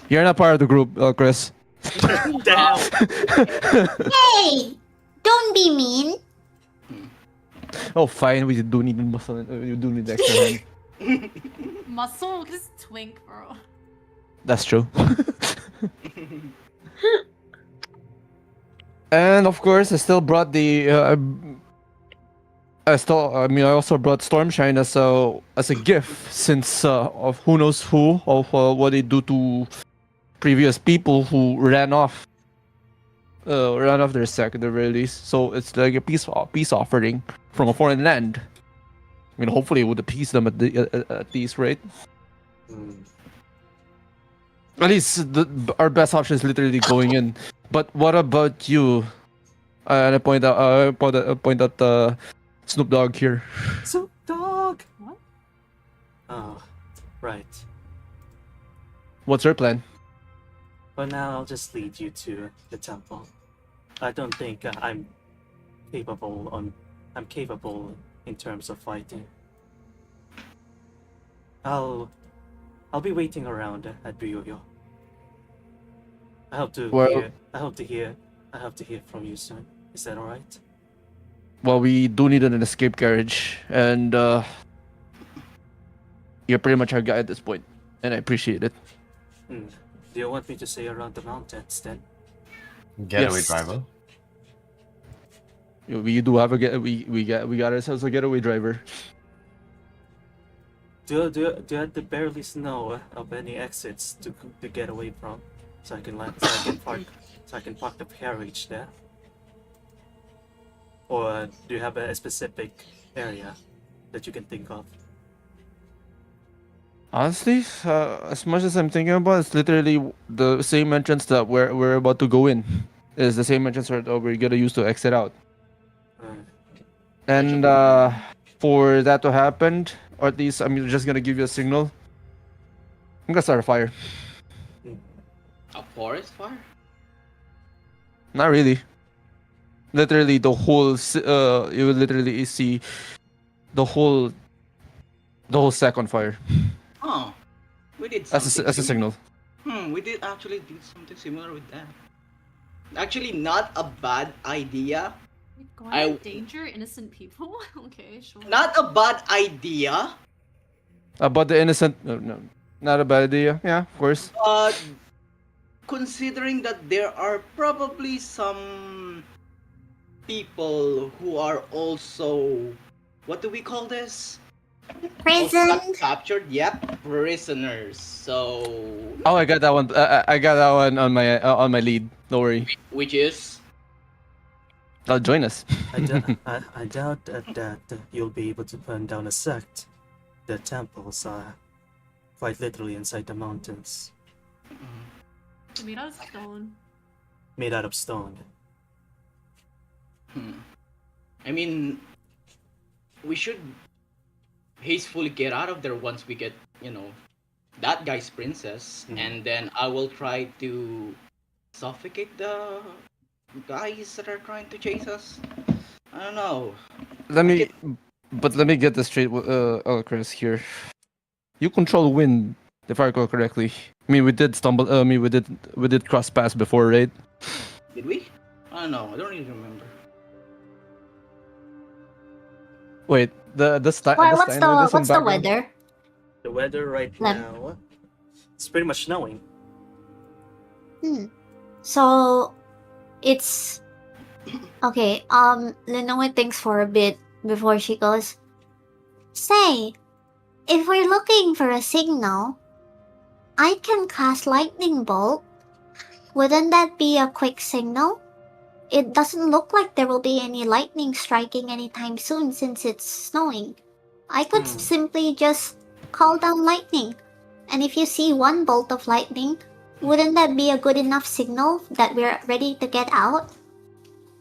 You're not part of the group, Chris. Damn. Hey, don't be mean. Oh, fine. We do need muscle. You do need extra hand. Muscle, just twink, bro. That's true. And of course, I still brought the. I also brought Stormshine as a gift, since of who knows who of what they do to previous people who ran off their sect at the very least. So it's like a peace offering from a foreign land. I mean, hopefully it would appease them at least, right? Mm. At least our best option is literally going in. But what about you? And I point out Snoop Dogg here. Snoop Dogg. What? Oh, right. What's your plan? For now, I'll just lead you to the temple. I don't think I'm capable in terms of fighting. I'll be waiting around at Ryuyo. I hope to hear from you soon. Is that alright? Well, we do need an escape carriage, and you're pretty much our guy at this point, and I appreciate it. Do you want me to stay around the mountains then? Getaway Yes. driver. We do have we got ourselves a getaway driver. Do you at the bare least know of any exits to get away from, so I can park the carriage there? Or do you have a specific area that you can think of? Honestly, as much as I'm thinking about, it's literally the same entrance that we're about to go in. It's the same entrance that we're gonna use to exit out. And for that to happen, or at least I'm just gonna give you a signal. I'm gonna start a fire. A forest fire? Not really. Literally, the whole you will literally see the whole sack on fire. Oh, we did As something a signal. We did actually do something similar with that. Actually, not a bad idea. You're going I- to endanger innocent people? Okay, sure. Not a bad idea. About the innocent, no, not a bad idea. Yeah, of course. But considering that there are probably some people who are also, what do we call this? Also Prison. got captured. Yep, prisoners. So, Oh, I got that one. I got that one on my lead. Don't worry. which is I'll join us. I doubt that you'll be able to burn down a sect. The temples are quite literally inside the mountains, Made out of stone. made out of stone. I mean, we should hastily get out of there once we get, that guy's princess, and then I will try to suffocate the guys that are trying to chase us. I don't know. Let me get this straight, Chris here. You control wind, if I recall correctly. I mean, we did stumble. We did cross paths before, right? Did we? I don't know. I don't even remember. Wait, What's the weather? The weather right Lem- now, it's pretty much snowing. So it's okay. Linoe thinks for a bit before she goes. Say, if we're looking for a signal, I can cast lightning bolt. Wouldn't that be a quick signal? It doesn't look like there will be any lightning striking anytime soon since it's snowing. I could simply just call down lightning. And if you see one bolt of lightning, wouldn't that be a good enough signal that we're ready to get out?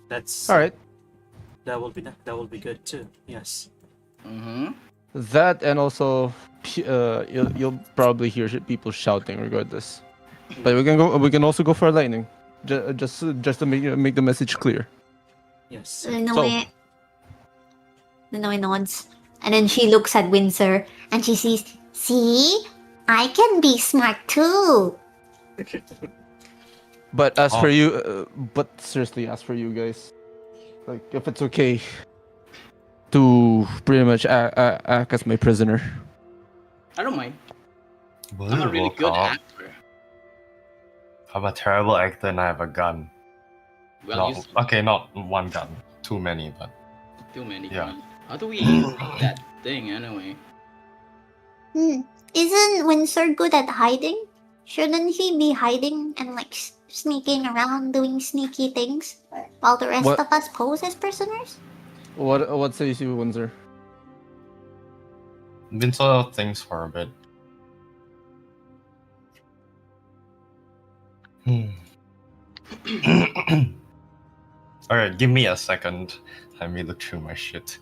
That's All right. That will be good too. Yes. That, and also, you'll probably hear people shouting regardless. But we can also go for lightning, just to make the message clear. Yes. Linoe nods. And then she looks at Windsor and she sees, see, I can be smart too. But as Oh. for you, but seriously, as for you guys, like if it's okay to pretty much act as my prisoner. I don't mind. I'm a Believable really good cop. actor. I'm a terrible actor and I have a gun. Well, No, okay, not one gun. Too many, but too many Yeah. guns. How do we beat that thing anyway? Isn't Windsor good at hiding? Shouldn't he be hiding and like sneaking around doing sneaky things while the rest What- of us pose as prisoners? What says you, Windsor? been sort of things for a bit. Alright, give me a second. Let me look through my shit.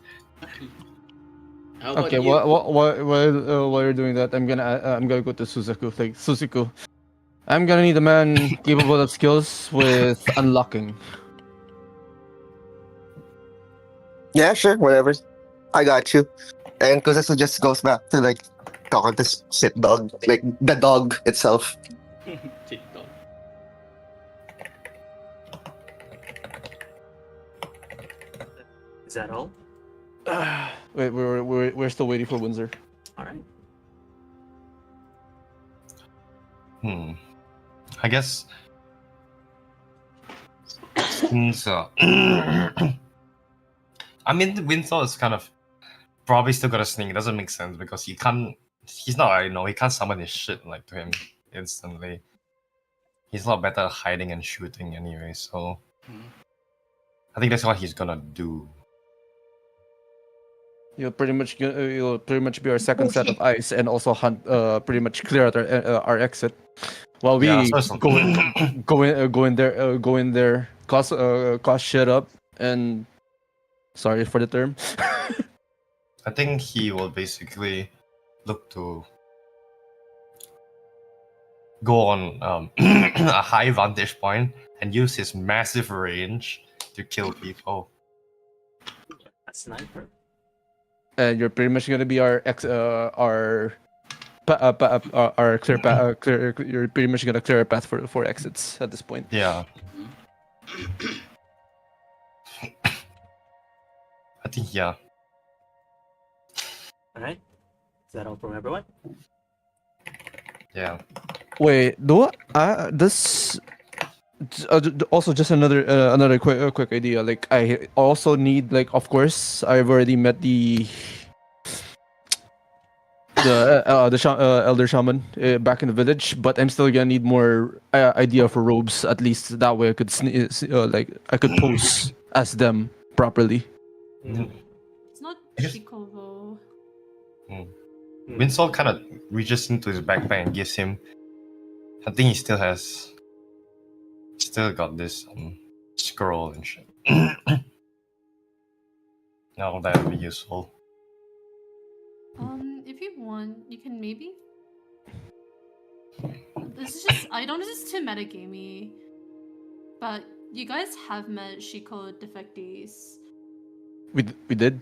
How about Okay, you? while you're doing that, I'm gonna go to Suzaku. Like Suzuku, I'm gonna need a man capable of skills with unlocking. Yeah, sure, whatever. I got you. And Kuzetsu just goes back to like talking to sit dog, like the dog itself. TikTok. Is that all? Wait, we're still waiting for Windsor. All right. I guess since I mean Windsor is kind of probably still gonna sneak. It doesn't make sense because he can't. He's not. I know he can't summon his shit like to him instantly. He's a lot better at hiding and shooting anyway. So I think that's what he's gonna do. You'll pretty much be our second set of eyes and also hunt. Pretty much clear out our exit, while we Yeah, so it's- go in there, cause shit up, and sorry for the term. I think he will basically look to go on a high vantage point and use his massive range to kill people. A sniper. And you're pretty much gonna be our clear clear. You're pretty much gonna clear a path for exits at this point. Yeah. I think yeah. All right. Is that all from everyone? Yeah. Wait, this also just another quick idea. Like I also need, like, of course I've already met the elder shaman back in the village, but I'm still gonna need more idea for robes. At least that way I could I could pose as them properly. It's not Yes. Chico though. Winslow kind of reaches into his backpack and gives him. I think he still got this scroll and shit. Now that would be useful. If you want, you can maybe. I know this is too metagamey, but you guys have met Shiko defectees. We did.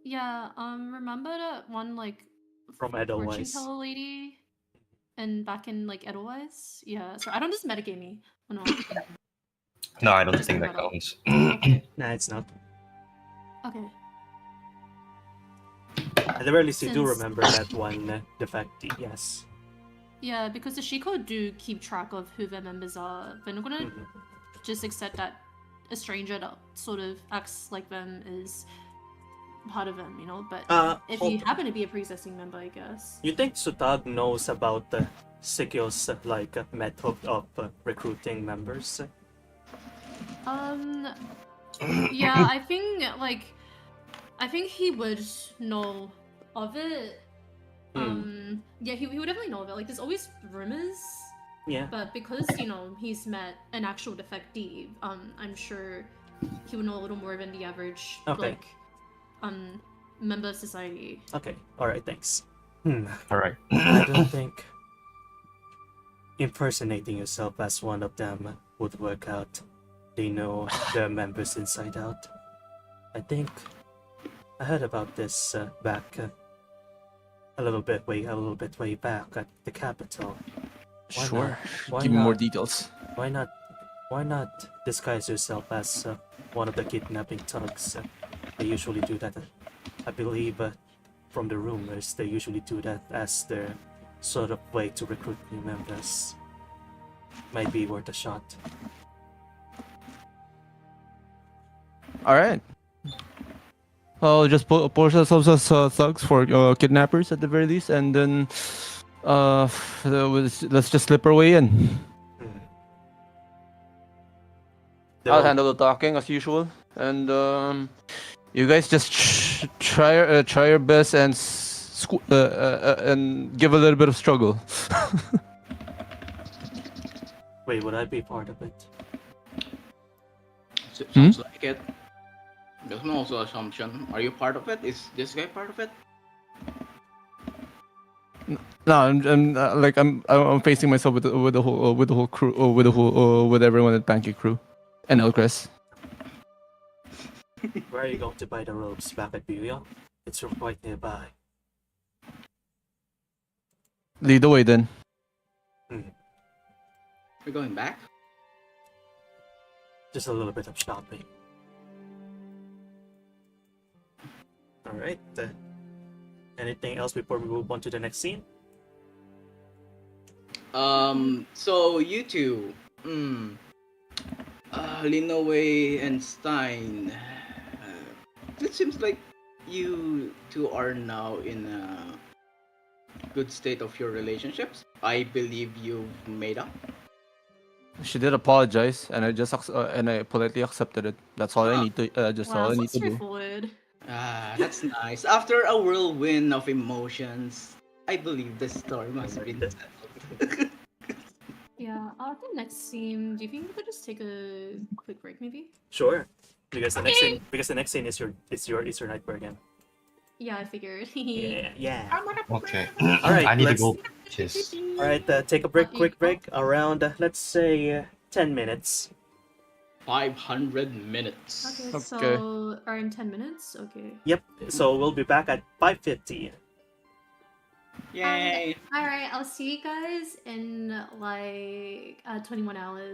Yeah. Remember that one like From fortune Edelweiss. teller lady, and back in like Edelweiss. Yeah. So I don't just metagame. Oh no. No, I don't Just think bring that that up. counts. Okay. Nah, it's not. Okay. At the very least, you do Since- remember that one defectee. Yes. Yeah, because the Shiko do keep track of who their members are. They're not gonna Mhm. just accept that a stranger that sort of acts like them is part of them, you know? But if you hold- happen to be a pre-existing member, I guess. You think Sutag knows about Sikyo's method of recruiting members? Yeah, I think he would know of it. Yeah, he would definitely know of it. Like, there's always rumors, Yeah. but because, you know, he's met an actual defectee, I'm sure he would know a little more than the average, Okay. like, member of society. Okay. All right. Thanks. All right. I don't think impersonating yourself as one of them would work out. They know their members inside out. I think I heard about this back a little bit way back at the capital. Why Sure. not? Why Give me more not? details. Why not? Why not disguise yourself as one of the kidnapping thugs? They usually do that. I believe from the rumors, they usually do that as their sort of way to recruit new members. Might be worth a shot. All right. I'll just push ourselves as thugs for kidnappers at the very least, and then let's just slip our way in. Hmm. I'll They'll- handle the talking as usual, and you guys just try your best and and give a little bit of struggle. Wait, would I be part of it? Sounds like it. There's no also assumption. Are you part of it? Is this guy part of it? No, I'm facing myself with the whole crew, with everyone at Pancake Crew, and Elcrest. Where are you going to buy the robes? Back at Burial? It's from quite nearby. Lead the way then. We're going back? Just a little bit of shopping. Alright. Anything else before we move on to the next scene? So you two, Linoway and Stein, it seems like you two are now in a good state of your relationships. I believe you've made up. She did apologize, and I politely accepted it. That's all I need to all Wow, I so need to do. straightforward. Ah, that's nice. After a whirlwind of emotions, I believe the story must be settled. Yeah, I think next scene. Do you think we could just take a quick break, maybe? Sure. Because the next scene is your Nightmare again. Yeah, I figured. Yeah. Okay. Alright, I need to let's- go piss. Alright, take a break, you- quick break, around, let's say, 10 minutes. 500 minutes. Okay, Okay. so are in 10 minutes? Okay. Yep, so we'll be back at 5:50. Yay! Alright, I'll see you guys in like 21 hours.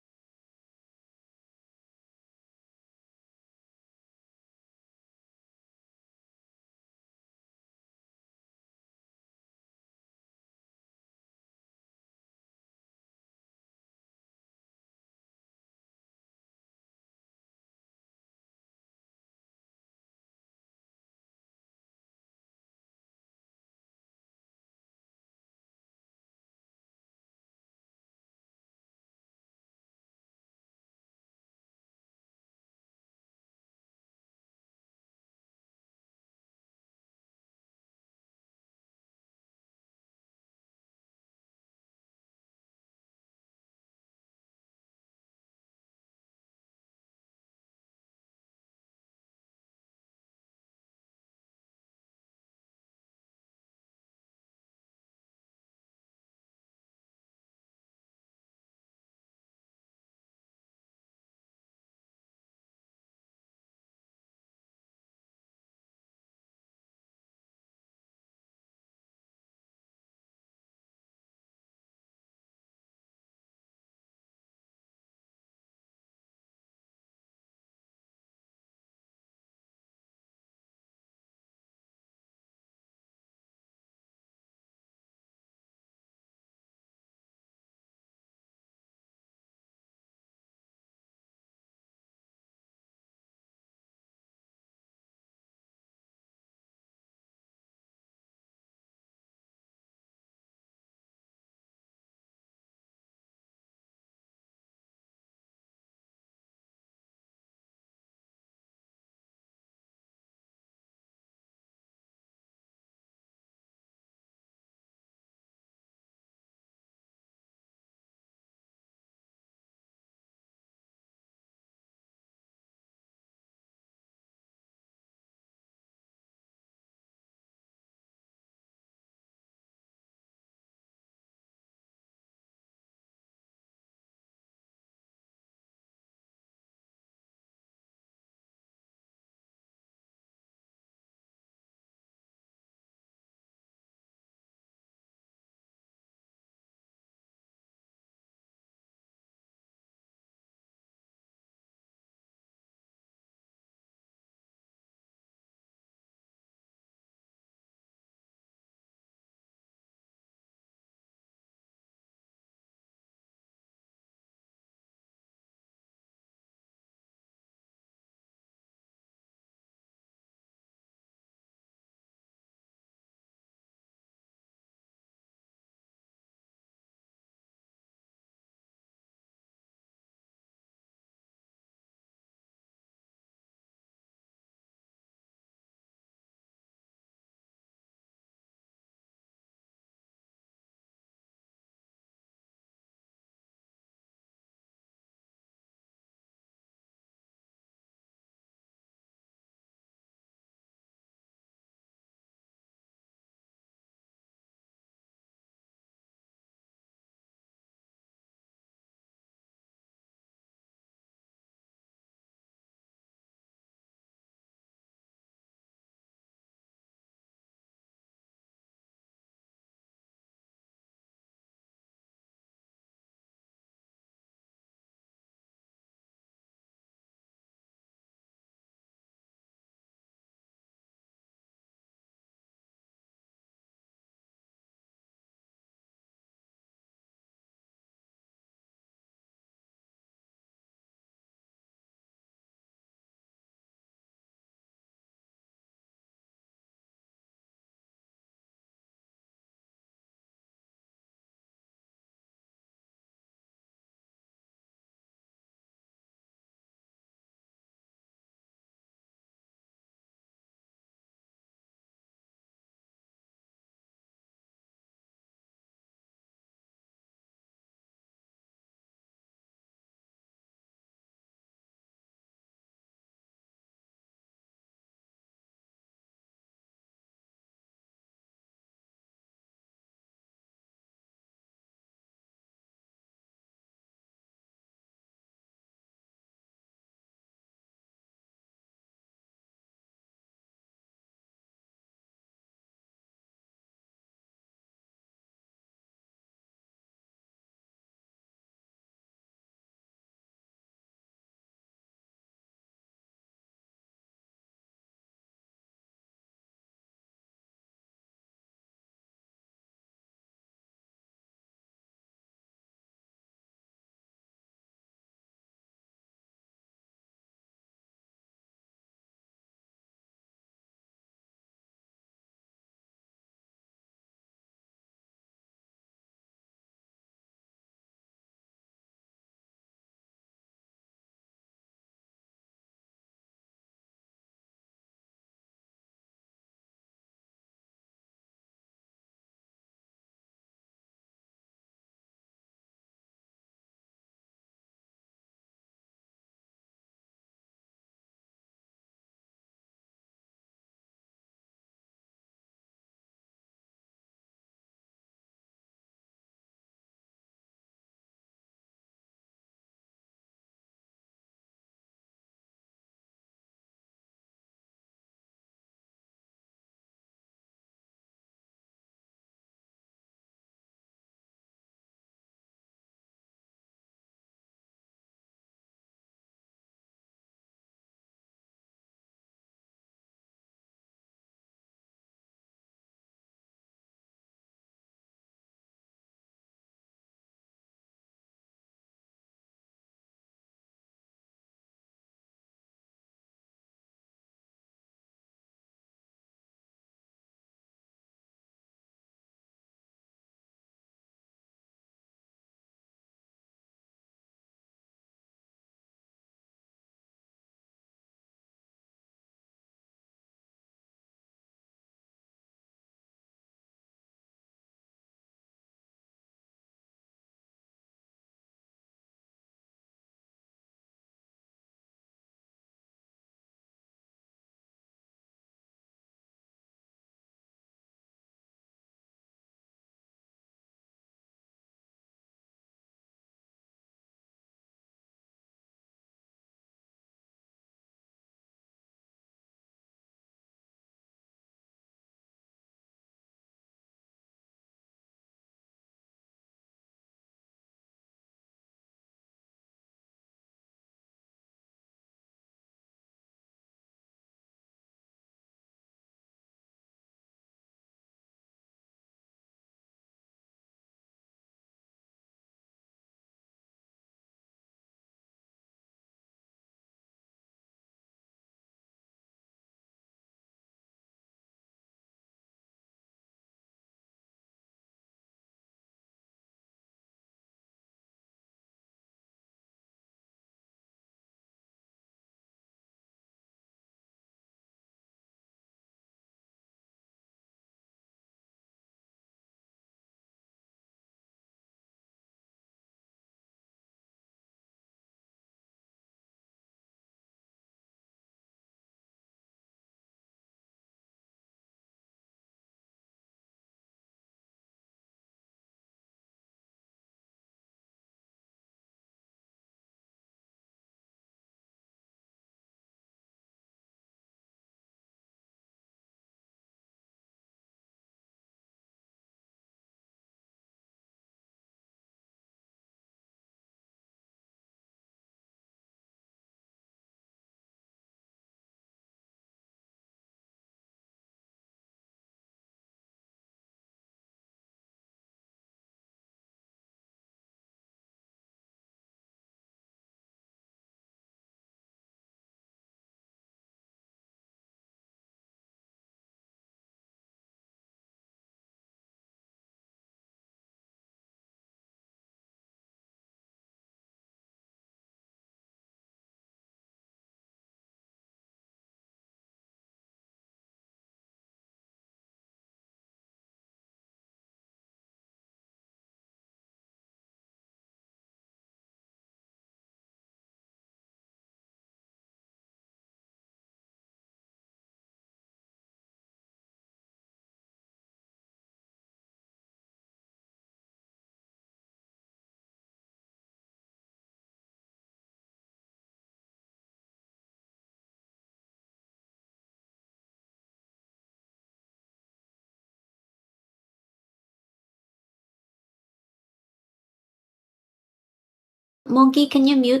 Monkey, can you mute?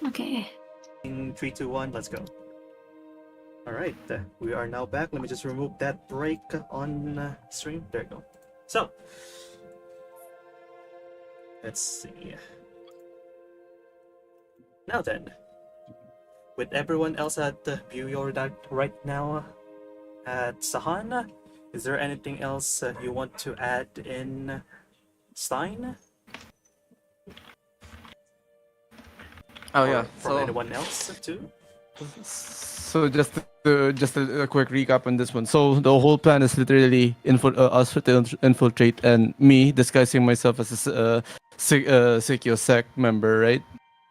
Okay. In 3, 2, 1, let's go. Alright, we are now back. Let me just remove that break on stream. There you go. So, let's see. Now then, with everyone else at the Bureau right now at Sahan, is there anything else you want to add in Stein? Oh Or yeah. from So anyone else too? just a quick recap on this one. So the whole plan is literally us to infiltrate, and me disguising myself as a Sikyo sect member, right?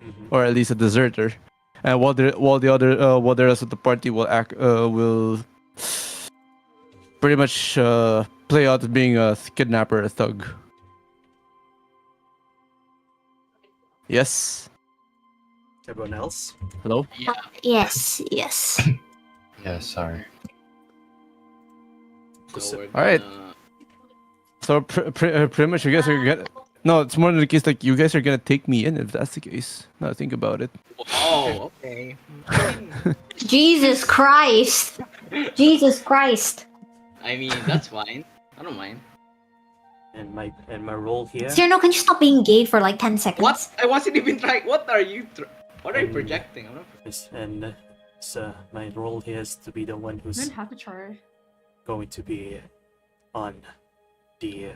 Mhm. Or at least a deserter. And while the rest of the party will pretty much play out as being a kidnapper, a thug. Yes. Everyone else? Hello. Yeah. Yes, yes. Yeah, sorry. So we're Alright. gonna. So pretty much, you guys are gonna. No, it's more than the case. Like you guys are gonna take me in if that's the case. Now think about it. Oh, okay. Jesus Christ! Jesus Christ! I mean, that's fine. I don't mind. And my role here. Cyrano, can you stop being gay for like 10 seconds? What? I wasn't even trying. What are you? What are you And- projecting? I'm not. Yes, and so my role here is to be the one You who's don't have to try. going to be on the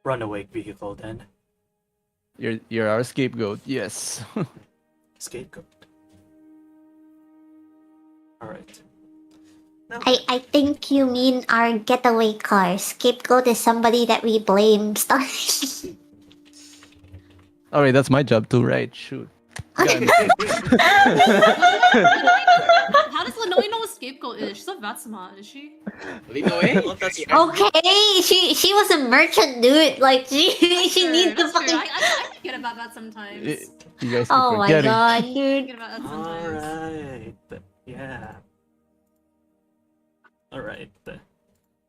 runaway vehicle then. You're our scapegoat. Yes. Scapegoat. Alright. I think you mean our getaway car. Scapegoat is somebody that we blame. Alright, that's my job too, right? Shoot. Got me. How does Linoy know what scapegoat is? She's not that smart, is she? Linoy? Well, that's Okay, she was a merchant, dude. Like she Sure, needs to that's true. fucking. I forget about that sometimes. You guys keep Oh my forgetting. god, I dude. forget about that sometimes. Alright. Yeah. Alright.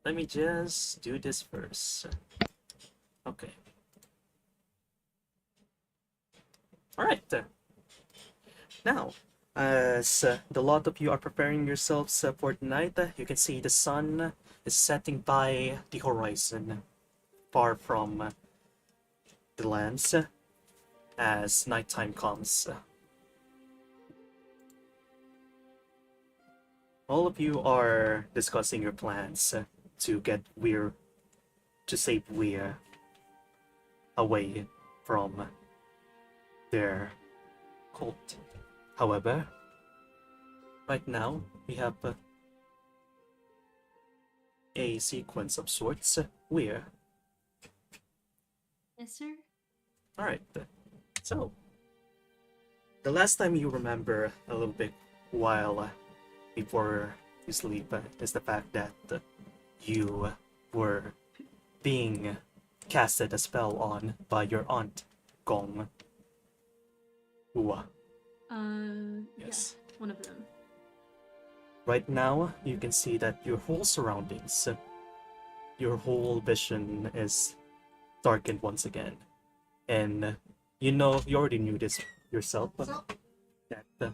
Let me just do this first. Okay. Alright. Now, as the lot of you are preparing yourselves for tonight, you can see the sun is setting by the horizon, far from the lands, as nighttime comes. All of you are discussing your plans to get Weir, to save Weir away from their cult. However, right now we have a sequence of sorts. Weir. Yes, sir. Alright, so the last time you remember a little bit while before you sleep is the fact that you were being casted a spell on by your aunt, Gong. Ua. Yes, one of them. Right now, you can see that your whole surroundings, your whole vision is darkened once again. And you already knew this yourself, that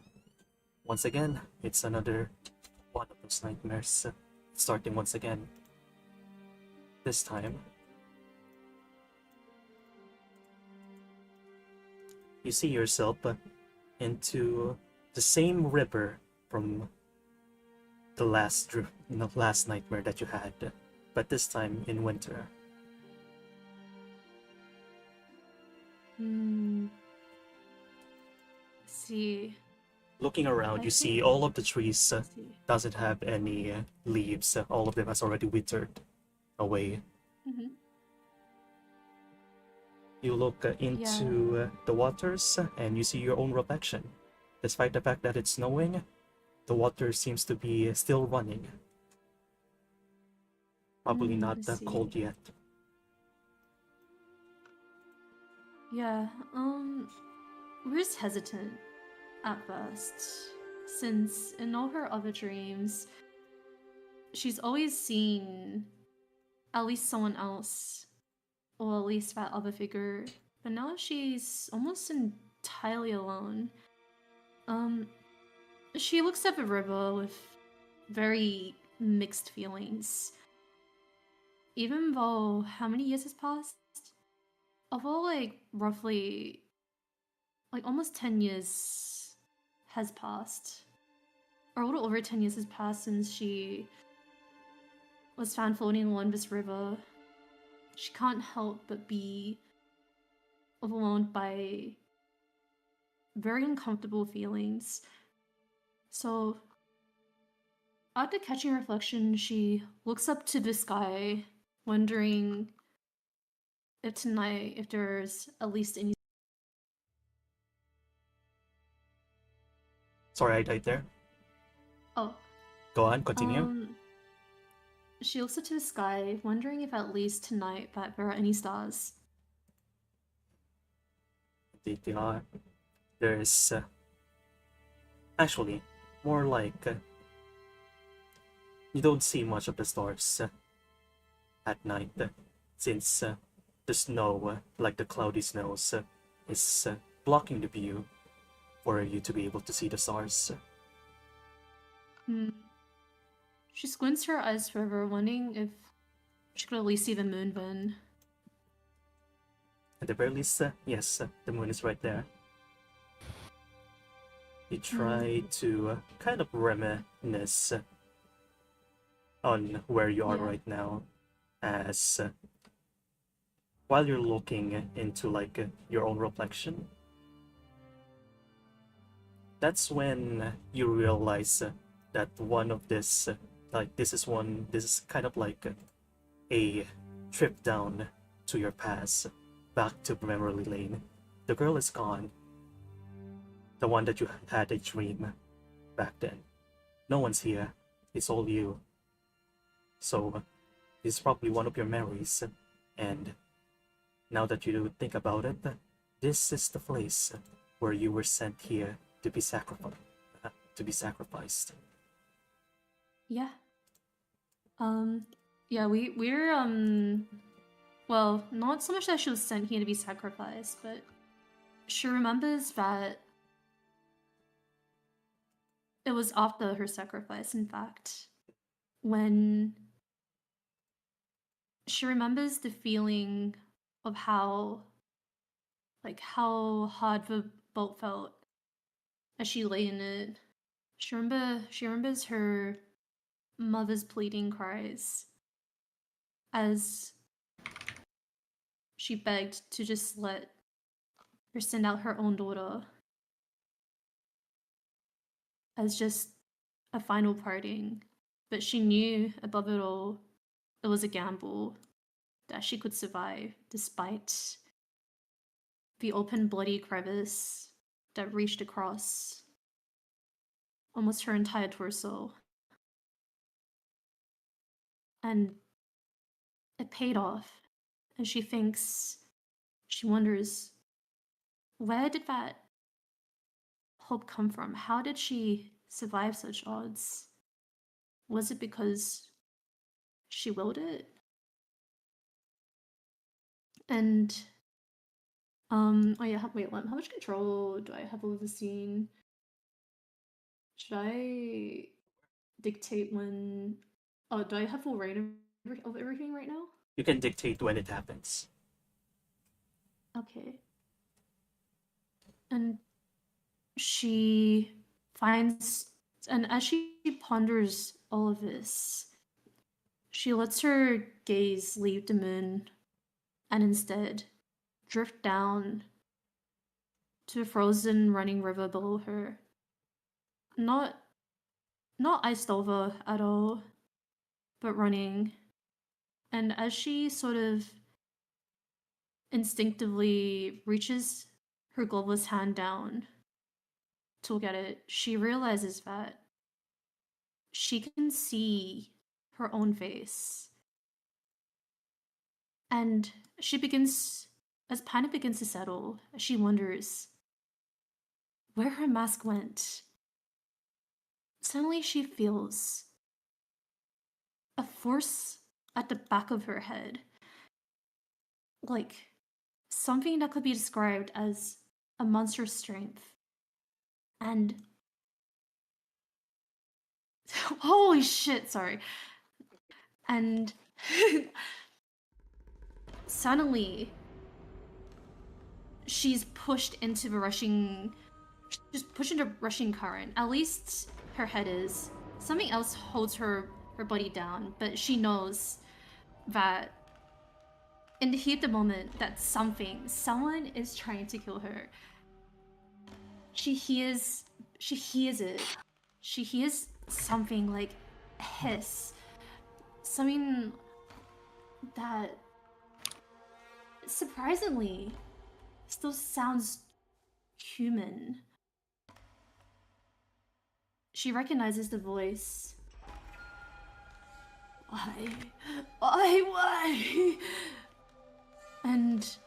once again, it's another one of those nightmares starting once again. This time, you see yourself into the same river from the last nightmare that you had, but this time in winter. See. Looking around, you see all of the trees doesn't have any leaves. All of them has already withered away. Mhm. You look into the waters and you see your own reflection. Despite the fact that it's snowing, the water seems to be still running. Probably not I see. cold yet. Yeah, Rue's hesitant at first, since in all her other dreams, she's always seen at least someone else, or at least that other figure, but now she's almost entirely alone. She looks at the river with very mixed feelings. Even though how many years has passed? Although like roughly like almost 10 years has passed. Or a little over 10 years has passed since she was found floating along this river. She can't help but be overwhelmed by very uncomfortable feelings. So, after catching reflection, she looks up to the sky, wondering if tonight, if there's at least any. Sorry, I died there. Oh, Go on, continue. she looks up to the sky, wondering if at least tonight that there are any stars. TTR. There's actually more like you don't see much of the stars at night since the snow, like the cloudy snows, is blocking the view for you to be able to see the stars. She squints her eyes further, wondering if she could at least see the moon then. At the very least, yes, the moon is right there. You try to kind of reminisce on where you are Yeah. right now, as while you're looking into like your own reflection. That's when you realize that one of this, this is kind of like a trip down to your past, back to memory lane. The girl is gone. The one that you had a dream back then. No one's here. It's all you. So, this is probably one of your memories. And now that you think about it, this is the place where you were sent here to be sacrificed. Yeah. Yeah, we're well, not so much that she was sent here to be sacrificed, but she remembers that it was after her sacrifice, in fact, when she remembers the feeling of how hard the boat felt as she lay in it. She remembers her mother's pleading cries as she begged to just let her send out her own daughter as just a final parting. But she knew above it all, it was a gamble that she could survive despite the open bloody crevice that reached across almost her entire torso. And it paid off. And she wonders, where did that hope come from? How did she survive such odds? Was it because she willed it? And oh yeah, wait, how much control do I have over the scene? Should I dictate when? Oh, do I have full reign of everything right now? You can dictate when it happens. Okay. And she finds, and as she ponders all of this, she lets her gaze leave the moon and instead drift down to a frozen running river below her. Not iced over at all, but running. And as she sort of instinctively reaches her gloveless hand down to look at it, she realizes that she can see her own face. And she begins, as panic begins to settle, she wonders where her mask went. Suddenly she feels a force at the back of her head. Like something that could be described as a monstrous strength. And holy shit, sorry. And suddenly she's pushed into the rushing current. At least her head is. Something else holds her body down, but she knows that in the heat of the moment that someone is trying to kill her. She hears it. She hears something like a hiss. Something that surprisingly still sounds human. She recognizes the voice. Why? And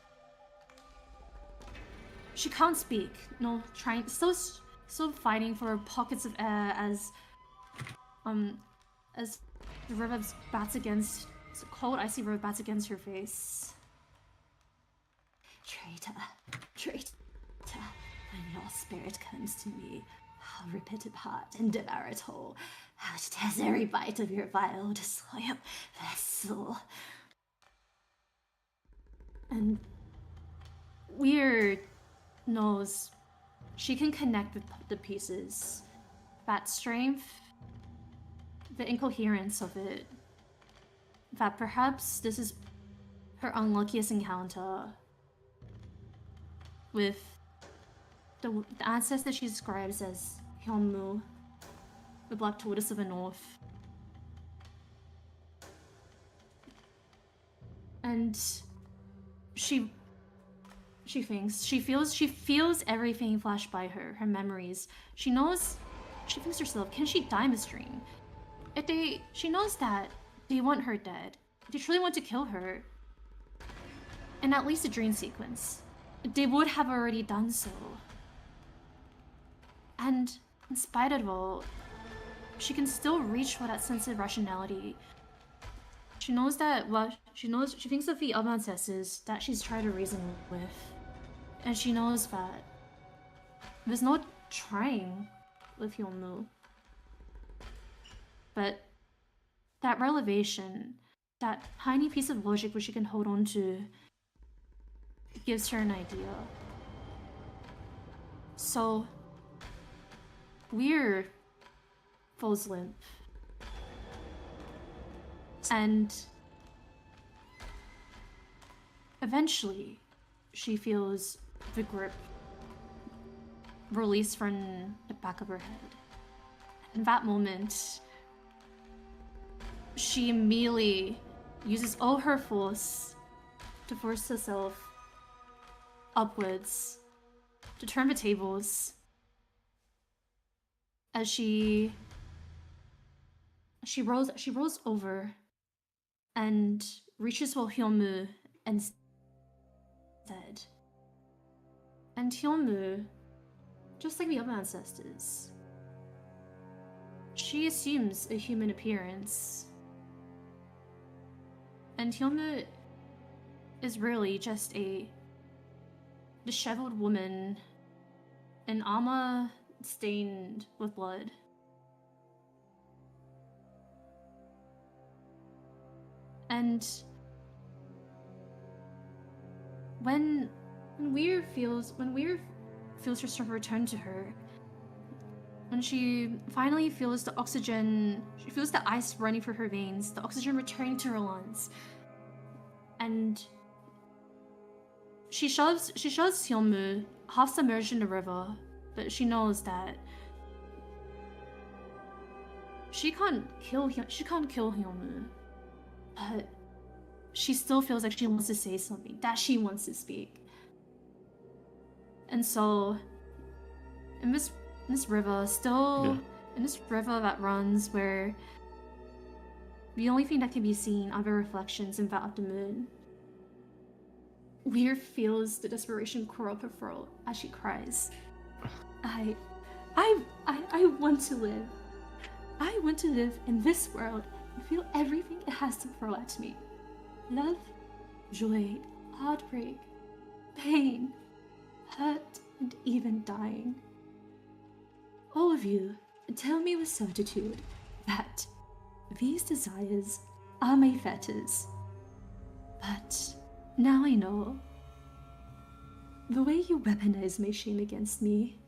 she can't speak. No, still fighting for pockets of air as the river bats against the cold, icy river bats against her face. Traitor, when your spirit comes to me, I'll rip it apart and devour it whole. I'll test every bite of your vile, disloyal vessel. And Weird knows she can connect the pieces. That strength, the incoherence of it, that perhaps this is her unluckiest encounter with the ancestor she describes as Hyunmu, the Black Tortoise of the North. And she feels everything flash by her memories. She thinks to herself, can she die in this dream? She knows that they want her dead. They truly want to kill her. In at least a dream sequence. They would have already done so. And in spite of it all, she can still reach for that sense of rationality. She knows that, she thinks of the other ancestors that she's tried to reason with. And she knows that there's no trying with Hyunmu. But that revelation, that tiny piece of logic which she can hold on to, gives her an idea. So, Weir falls limp. And eventually, she feels the grip release from the back of her head. In that moment, she immediately uses all her force to force herself upwards, to turn the tables, as she rolls over and reaches for Hyunmu instead. And Hyunmu, just like the other ancestors, she assumes a human appearance. And Hyunmu is really just a disheveled woman in armor stained with blood. And when Weir feels her strength return to her, when she finally feels the oxygen, she feels the ice running through her veins, the oxygen returning to her lungs, and she shoves Hyunmu half submerged in the river, but she knows that she can't kill Hyunmu, but she still feels like she wants to say something, that she wants to speak. And so, in this river, in this river that runs where the only thing that can be seen are the reflections in that of the moon, Weir feels the desperation crawl up her throat as she cries. I want to live. I want to live in this world feel everything it has to throw at me. Love, joy, heartbreak, pain, hurt, and even dying. All of you tell me with certitude that these desires are my fetters. But now I know. The way you weaponize my shame against me,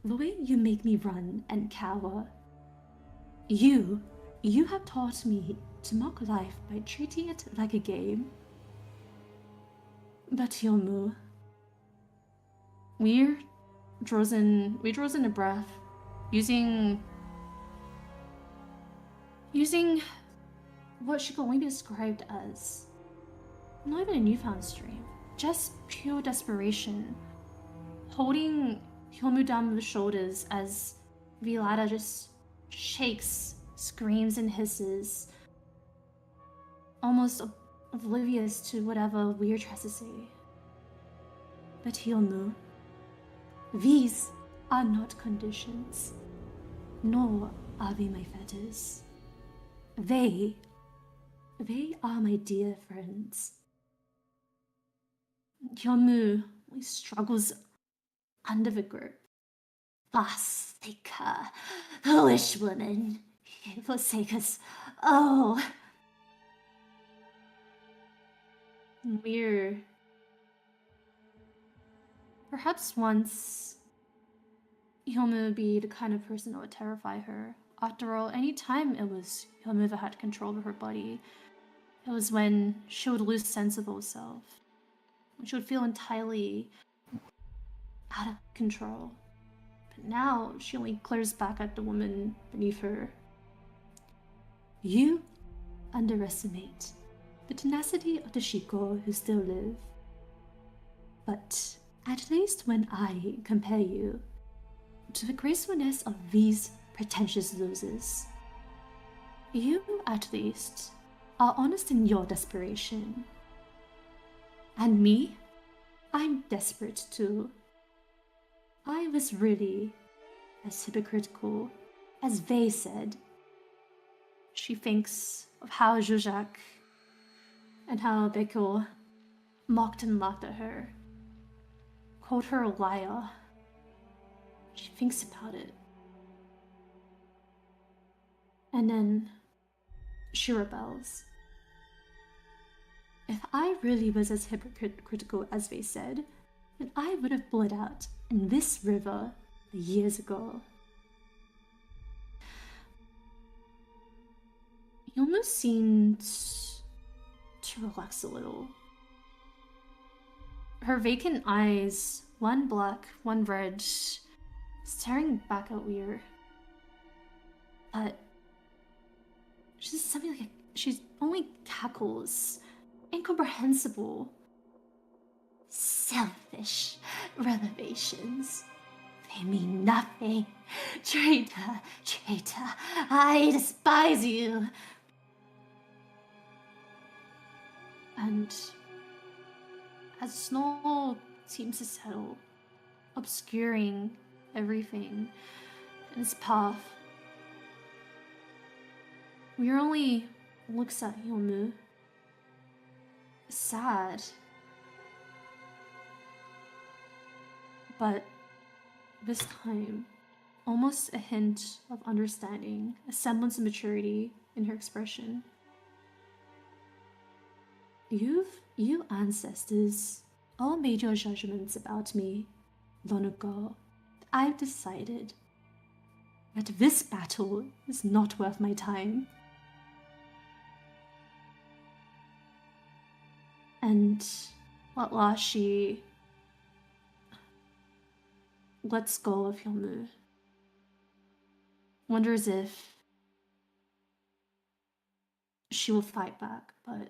the way you make me run and cower, you have taught me to mock life by treating it like a game. But Hyomu, we draws in a breath, using what she could only be described as not even a newfound strength, just pure desperation, holding Hyomu down with the shoulders as Vilada just shakes, screams, and hisses, almost oblivious to whatever Weir tries to say. But Hyomu, these are not conditions, nor are they my fetters. They are my dear friends. Hyomu struggles under the grip. Forsake her, foolish woman. Forsake us. Oh. We're perhaps once Hyomu would be the kind of person that would terrify her. After all, any time it was Hyomu that had control of her body, it was when she would lose sense of herself. When she would feel entirely out of control. But now she only glares back at the woman beneath her. You underestimate the tenacity of the Shiko who still live. But at least when I compare you to the gracefulness of these pretentious losers, you at least are honest in your desperation. And me, I'm desperate too. I was really as hypocritical as they said. She thinks of how Zuzak and how Beko mocked and laughed at her, called her a liar. She thinks about it. And then she rebels. If I really was as hypocritical as they said, then I would have bled out in this river years ago. He almost seemed to relax a little. Her vacant eyes, one black, one red, staring back at Weir. But she's something like she's only cackles. Incomprehensible. Selfish revelations. They mean nothing. Traitor, traitor, I despise you. And as snow seems to settle, obscuring everything in its path, Weir only looks at Hyomu, sad. But this time, almost a hint of understanding, a semblance of maturity in her expression. You ancestors all made your judgments about me long ago. I've decided that this battle is not worth my time. And at last she lets go of Hyomu. Wonders if she will fight back, but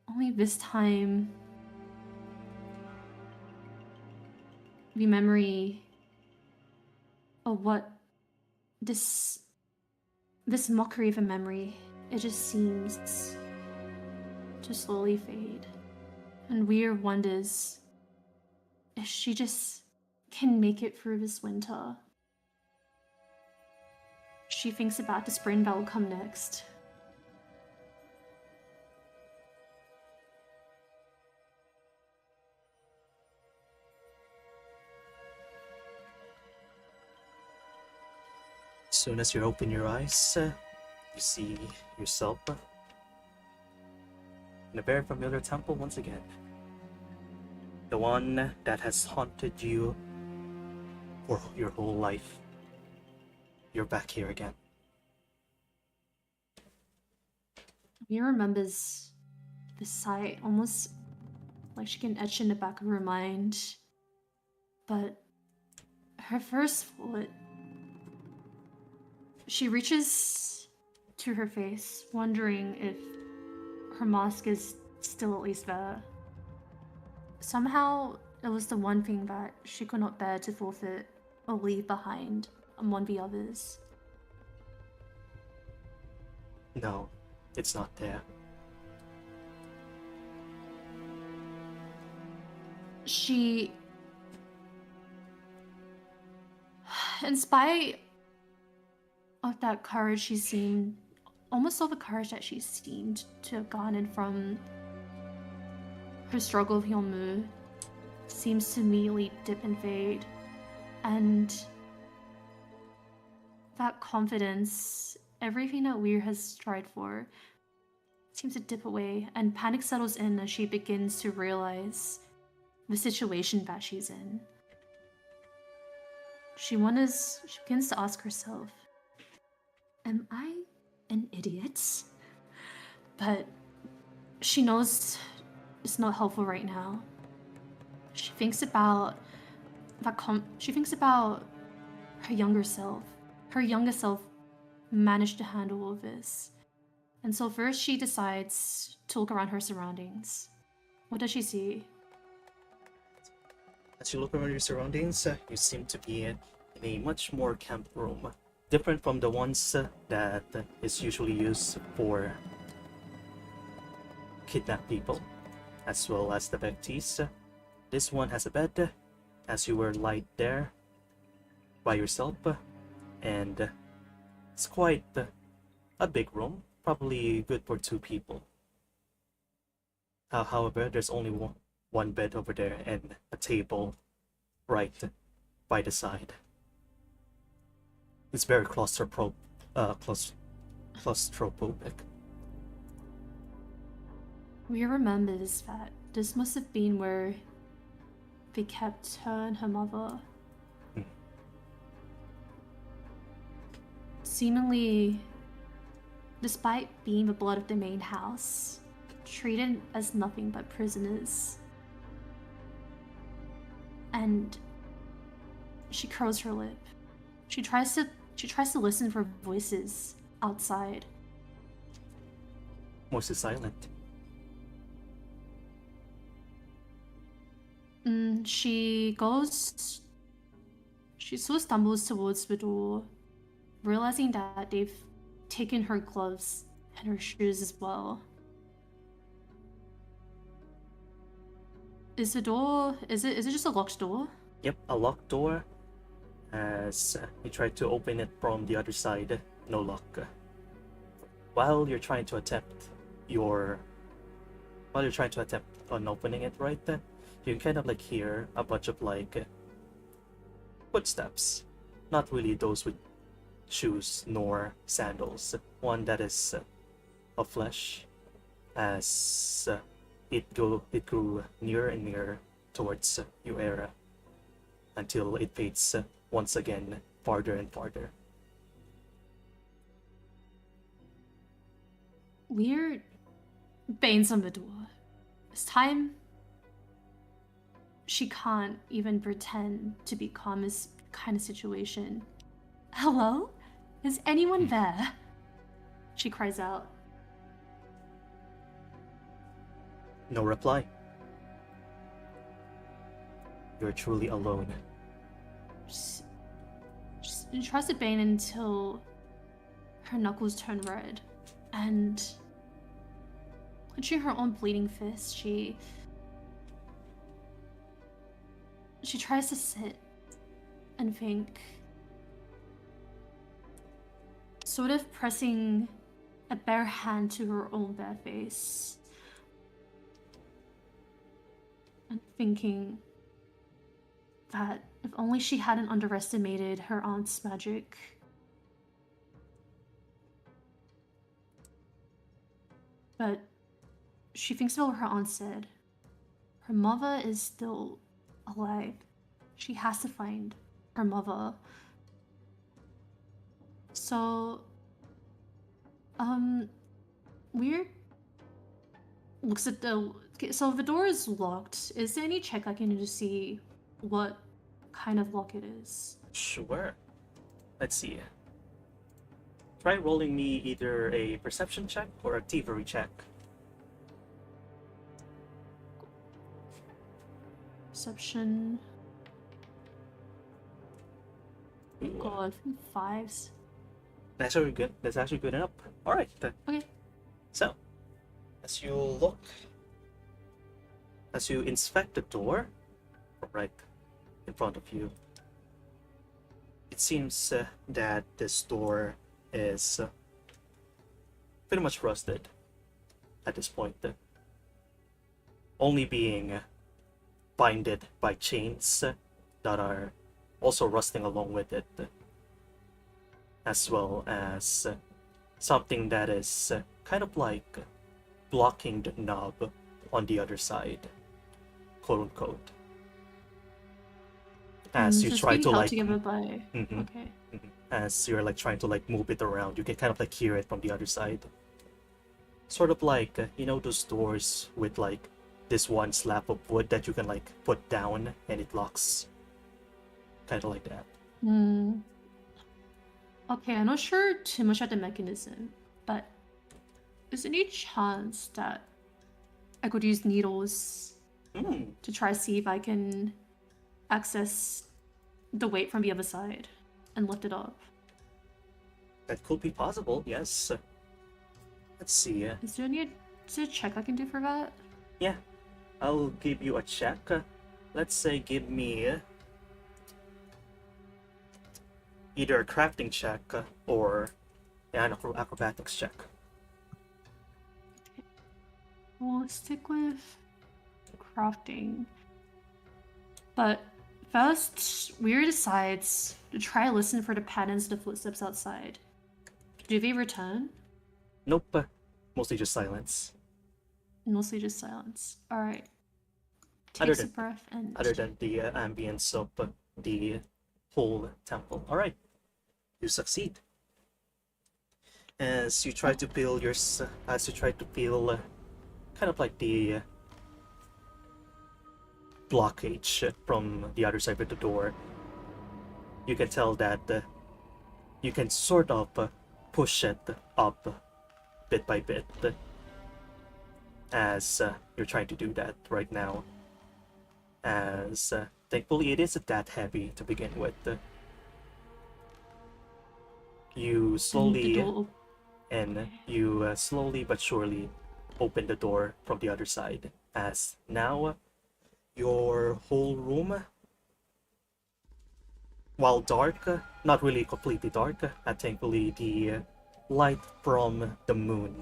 only this time the memory of what this mockery of a memory, it just seems to slowly fade. And Weir wonders if she just can make it through this winter. She thinks about the sprint that will come next. As soon as you open your eyes, you see yourself in a very familiar temple once again. The one that has haunted you for your whole life. You're back here again. Mia remembers the sight almost like she can etch in the back of her mind. But her first thought, she reaches to her face, wondering if her mask is still at least there. Somehow, it was the one thing that she could not bear to forfeit or leave behind among the others. No, it's not there. She, in spite of that courage she seemed, almost all the courage that she seemed to have garnered from her struggle with Hyunmoo, seems to immediately dip and fade. And that confidence, everything that Weir has strived for, seems to dip away, and panic settles in as she begins to realize the situation that she's in. She begins to ask herself, am I an idiot? But she knows it's not helpful right now. She thinks about her younger self. Her younger self managed to handle all of this. And so first she decides to look around her surroundings. What does she see? As you look around your surroundings, you seem to be in a much more camp room. Different from the ones that is usually used for kidnap people, as well as the Vectis. This one has a bed, as you were light there by yourself, and it's quite a big room, probably good for 2 people. However, there's only one bed over there and a table right by the side. It's very claustrophobic. We remembers that this must have been where they kept her and her mother. Seemingly, despite being the blood of the main house, treated as nothing but prisoners. And she curls her lip. She tries to listen for voices outside. Most silent. She sort of stumbles towards the door, realizing that they've taken her gloves and her shoes as well. Is it just a locked door? Yep, a locked door. As you try to open it from the other side, no luck. While you're trying to attempt on opening it, right, you can kind of like hear a bunch of like footsteps. Not really those with shoes nor sandals. One that is of flesh, as it grew nearer and nearer towards your area until it fades once again farther and farther. Weird bangs on the door. This time, she can't even pretend to be calm in this kind of situation. Hello? Is anyone there? She cries out. No reply. You're truly alone. She tries to bang until her knuckles turn red, and clenching her own bleeding fist, she tries to sit and think. sort of pressing a bare hand to her own bare face. And thinking that if only she hadn't underestimated her aunt's magic. But she thinks about what her aunt said. Her mother is still alive. She has to find her mother. So, Weird looks at the... Okay, so the door is locked. Is there any check I can do to see what kind of lock it is? Sure. Let's see. Try rolling me either a perception check or a thievery check. Perception. God, 5s. That's actually good. That's actually good enough. Alright. Okay. So, as you inspect the door right in front of you, it seems that this door is pretty much rusted at this point, only being binded by chains that are also rusting along with it, as well as something that is kind of like blocking the knob on the other side, quote unquote. As you Just try being to held like, together by... Mhm. Okay. as you're like trying to like move it around, you can kind of like hear it from the other side. Sort of like, you know, those doors with like this one slab of wood that you can like put down and it locks. Kind of like that. Hmm. Okay, I'm not sure too much about the mechanism, but is there any chance that I could use needles to try to see if I can access the weight from the other side and lift it up? That could be possible, yes. Let's see. Is there a check I can do for that? Yeah, I'll give you a check. Let's say give me either a crafting check or an acrobatics check. We'll stick with crafting. But first, Weir decides to try to listen for the patterns of the footsteps outside. Do they return? Nope, mostly just silence. Mostly just silence. Alright. Other Takes a than- breath and... Other than the ambience of the whole temple. Alright, you succeed. As you try to peel kind of like the blockage from the other side of the door, you can tell that you can sort of push it up bit by bit as you're trying to do that right now. As thankfully it isn't that heavy to begin with. You slowly slowly but surely open the door from the other side, as now your whole room, while dark, not really completely dark, thankfully the light from the moon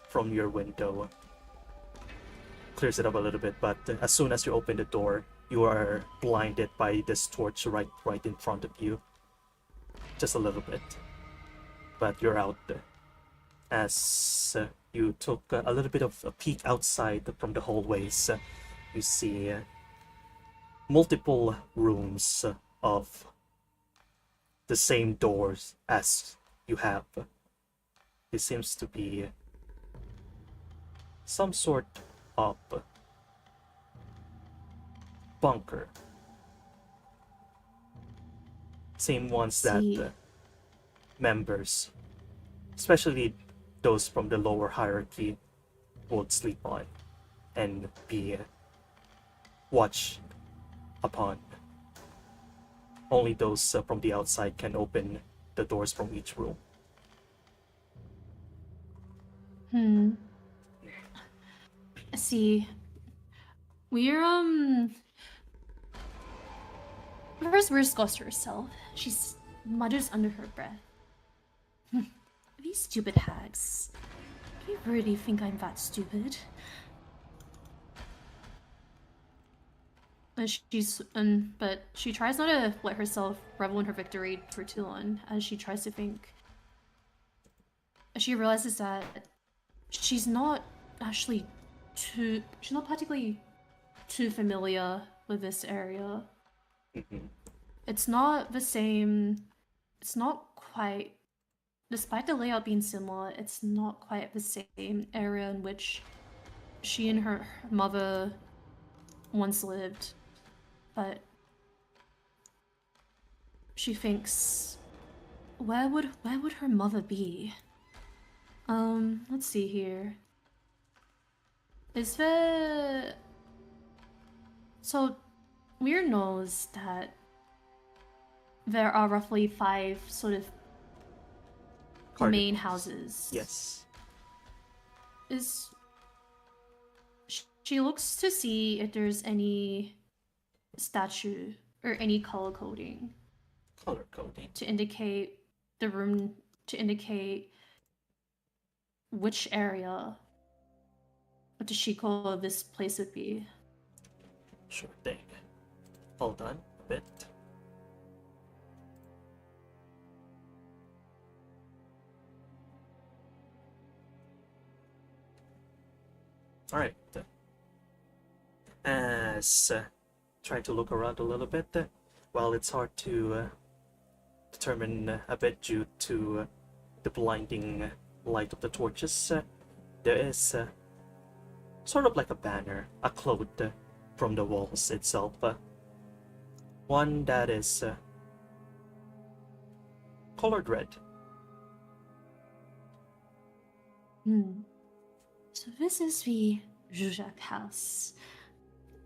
from your window clears it up a little bit, but as soon as you open the door, you are blinded by this torch right in front of you. Just a little bit. But you're out. As you took a little bit of a peek outside from the hallways, you see multiple rooms of the same doors as you have. This seems to be some sort of bunker. Same ones that members, especially those from the lower hierarchy, would sleep on and be watched upon. Only those from the outside can open the doors from each room. See, we're first we're to herself. She mutters under her breath. These stupid hags. Do you really think I'm that stupid? But she tries not to let herself revel in her victory for too long, as she tries to think. She realizes that she's not actually she's not particularly too familiar with this area. It's not the same, it's not quite, despite the layout being similar, it's not quite the same area in which she and her mother once lived. But she thinks, where would her mother be? Let's see here. Is there... So, Weir knows that there are roughly 5 sort of main houses. Yes. She looks to see if there's any statue or any color coding Color coding. to indicate the room, to indicate which area what does she call this place would be. Sure thing. Hold on a bit. Alright. As trying to look around a little bit, while it's hard to determine a bit due to the blinding light of the torches, there is sort of like a banner, a cloth from the walls itself. One that is colored red. So this is the Zuzak house.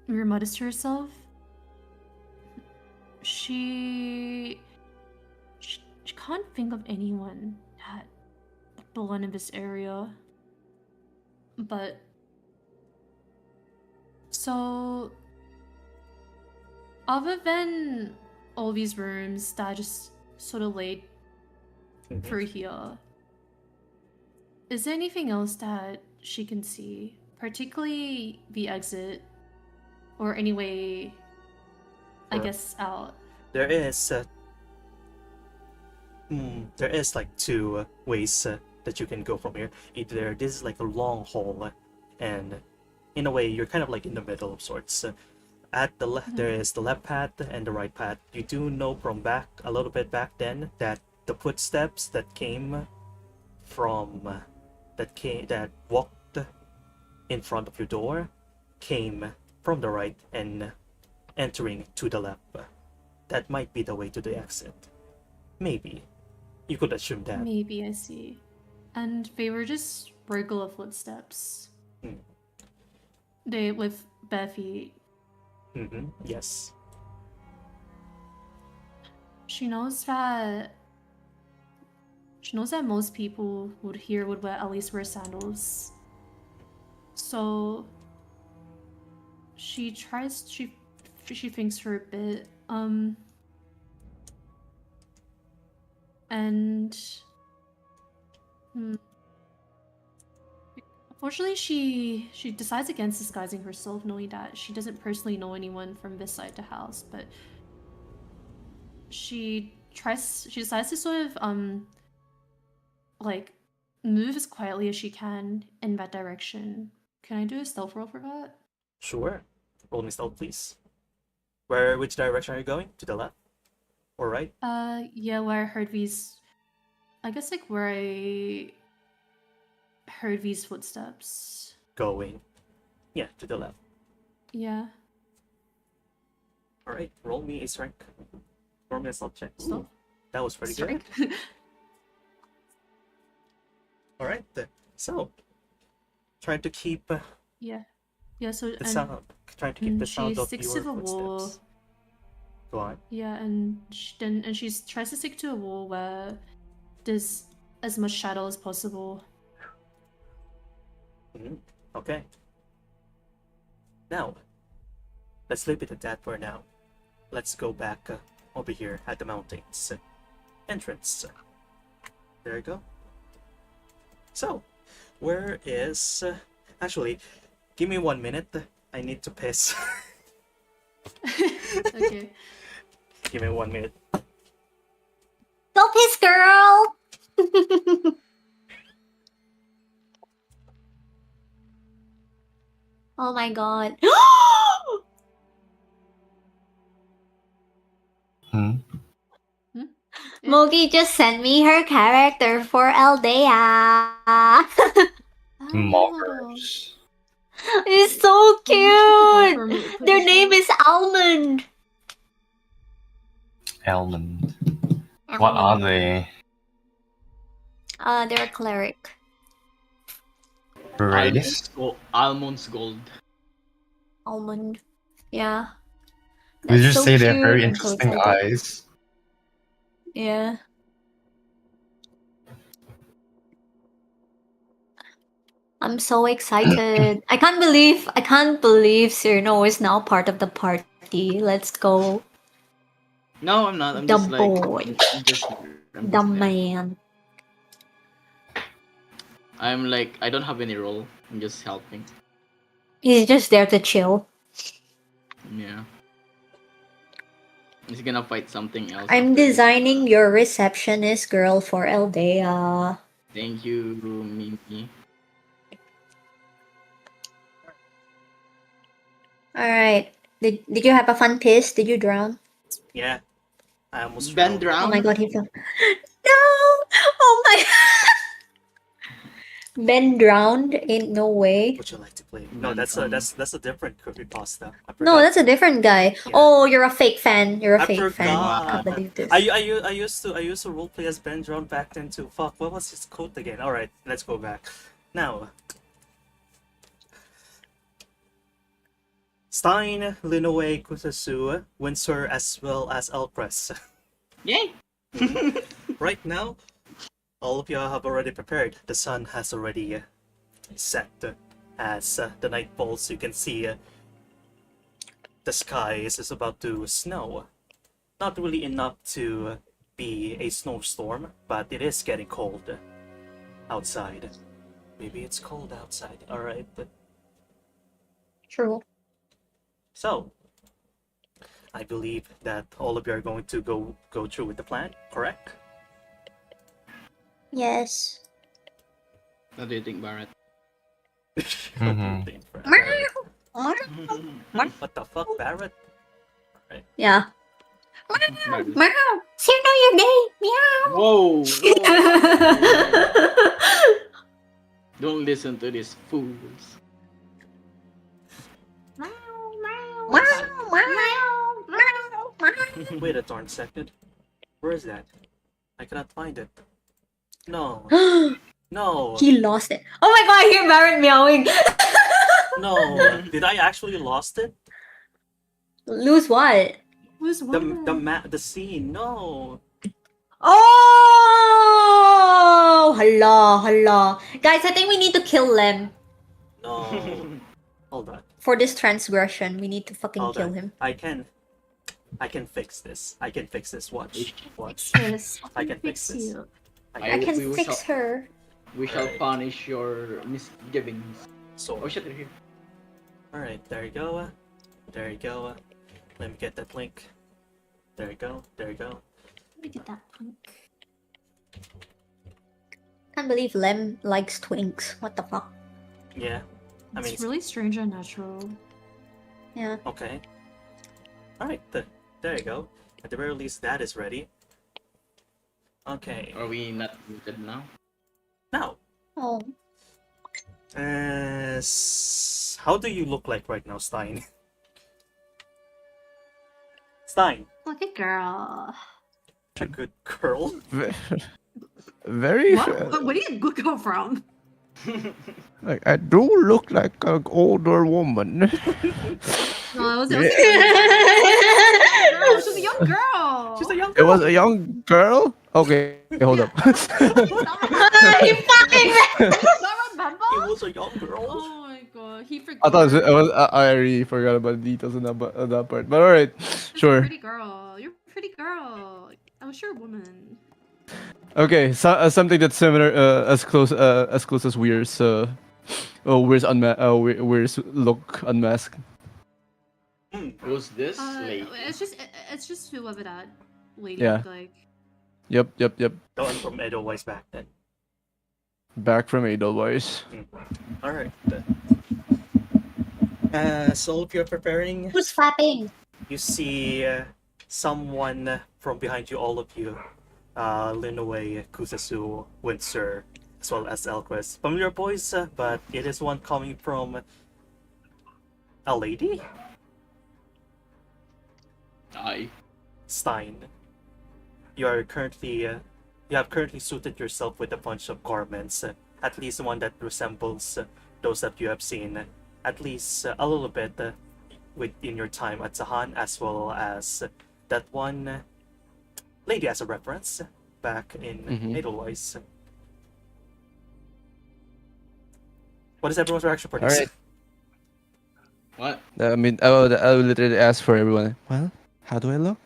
Mira mutters to herself. She can't think of anyone that belonged in this area. But so other than all these rooms that are just sort of laid through here, is there anything else that she can see? Particularly the exit, or any way, I Sure. guess, out. There is like 2 ways that you can go from here. Either this is like a long hall, and in a way you're kind of like in the middle of sorts. At the left, there is the left path and the right path. You do know from back a little bit back then that the footsteps that came from that walked in front of your door came from the right and entering to the left. That might be the way to the exit. Maybe. You could assume that. Maybe, I see. And they were just regular footsteps. They with bare feet. Yes. She knows that most people would wear at least wear sandals. So she thinks for a bit. And unfortunately she decides against disguising herself, knowing that she doesn't personally know anyone from this side of the house, but she decides to sort of like move as quietly as she can in that direction. Can I do a stealth roll for that? Sure. Roll me stealth, please. Which direction are you going? To the left? Or right? Yeah, where I heard these, I guess like where I heard these footsteps. Going. Yeah, to the left. Yeah. Alright, roll me a strength. Roll me a stealth check. Stealth? That was pretty good. Alright, so trying to keep Yeah. Yeah, so the sound, trying to keep the sound she of sticks your to the wall. footsteps. Go on. Yeah, and she tries to stick to a wall where there's as much shadow as possible. Okay. Now, let's leave it at that for now. Let's go back over here at the mountains entrance. There you go. So, where is... actually, give me 1 minute. I need to piss. Okay. Give me 1 minute. Go piss, girl! Oh my god. Hmm? Mogi just sent me her character for Aldea. Mockers. It's so Oh, we should cute. confirm Their it, name is Almond. Almond. What are they? They're a cleric. Race? Almond's gold. Almond. Yeah. Would you That's so say they have cute. very I'm so interesting excited. eyes? Yeah. I'm so excited. I can't believe Cyrano is now part of the party. Let's go. No, I'm not. I'm The just like boy. I'm The just there. man. I'm like I don't have any role. I'm just helping. He's just there to chill. Yeah. He's gonna fight something else. I'm after this. designing your receptionist girl for Aldea. Thank you, Mimi. Alright. Did you have a fun piss? Did you drown? Yeah. I almost Ben drowned. Oh my drowned. god, he fell. No! Oh my Ben drowned? Ain't no way. Would you like to play? No, Ben that's drowned. a different creepypasta. I No, forgot. that's a different guy. Yeah. Oh, you're a fake fan. You're a I fake fan. I forgot. can't believe this. I used to roleplay as Ben Drown back then too. Fuck, what was his quote again? All right, let's go back. Now, Stein, Linoe, Kutasu, Windsor, as well as Elpress. Yay! Right now, all of you have already prepared. The sun has already set. As the night falls, you can see the sky is about to snow. Not really enough to be a snowstorm, but it is getting cold outside. Maybe it's cold outside. Alright. True. So, I believe that all of you are going to go through with the plan, correct? Yes. What do you think, Barrett? Mhm. What the fuck, Barrett? Yeah. Barrett. Meow. Cyrano, you're gay. Meow. Whoa! Don't listen to these fools. Wait a darn second. Where is that? I cannot find it. No. No. He lost it. Oh my god, I hear Baron meowing. No. Did I actually lost it? Lose what? Who's one? The scene. No. Oh! Hala. Guys, I think we need to kill Lem. No. Hold on. For this transgression, we need to fucking Hold kill on. him. I can fix this. I can fix this. Watch. Yes. I can fix this. you. I we can fix shall, her. We shall Alright. punish your misgivings. So, Oh shit, they're here. alright, there you go. There you go. Let me get that link. There you go. There you go. Let me get that punk. Can't believe Lem likes twinks. What the fuck? Yeah. I mean, It's really strange and natural. Yeah. okay. Alright, there you go. At the very least, that is ready. Okay. Are we not muted now? Now, Oh. how do you look like right now, Stein? Stein, Look at girl. a good girl. Very What? Where do you go from? like I do look like an older woman. No, it was girl. She's a young girl. She's a young It girl. was a young girl. Okay, hold up. He fucking Don't remember? It was a young girl. Oh my god, he forgot. I thought it was. I really forgot about the details in that part. But alright, She's a sure. pretty girl. You're a pretty girl. I'm sure a woman. Okay, so, something that's similar, as close as Weir's Weir's look unmasked. Who's this lady? It's just whoever that lady Yeah. looked like. Yep. No one from Edelweiss back then. Back from Edelweiss. Alright. So if you're preparing, Who's flapping? you see someone from behind you, all of you. Linway, Kusasu, Windsor, as well as Elquist. Familiar voice, but it is one coming from a lady? Aye. Stein. You have currently suited yourself with a bunch of garments, at least one that resembles those that you have seen, at least a little bit within your time at Sahan, as well as that one lady as a reference back in Edelweiss. What is everyone's reaction for this? Alright. What? I mean, I would literally ask for everyone. Well, how do I look?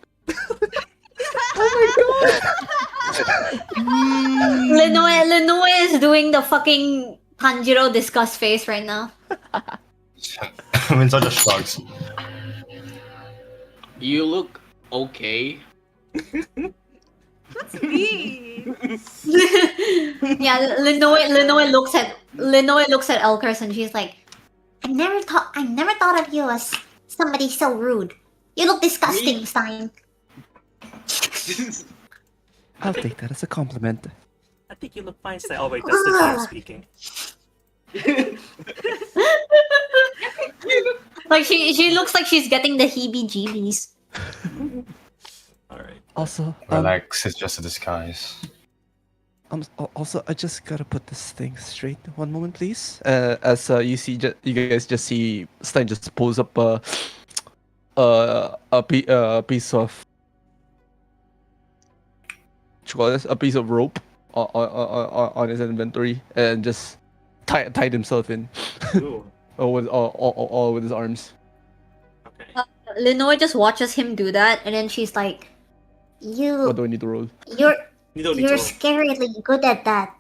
Linoe is doing the fucking Tanjiro disgust face right now. I mean, such a shrugs. You look okay. What's me? Yeah, Linoe looks at Elkers and she's like, I never thought of you as somebody so rude. You look disgusting, Me? Stein. I'll take that as a compliment. I think you look fine, Stein. Oh wait, that's the DM speaking. Like she looks like she's getting the heebie-jeebies. Alright. Also, Relax, it's just a disguise. also, I just gotta put this thing straight. One moment, please. As you see, you guys just see Stein just pulls up a piece of what you call this? A piece of rope on his inventory and just tied himself in. Ooh. all with his arms. Okay. Linoe just watches him do that, and then she's like, What do I need to roll? You're You don't need you're to roll. scarily good at that.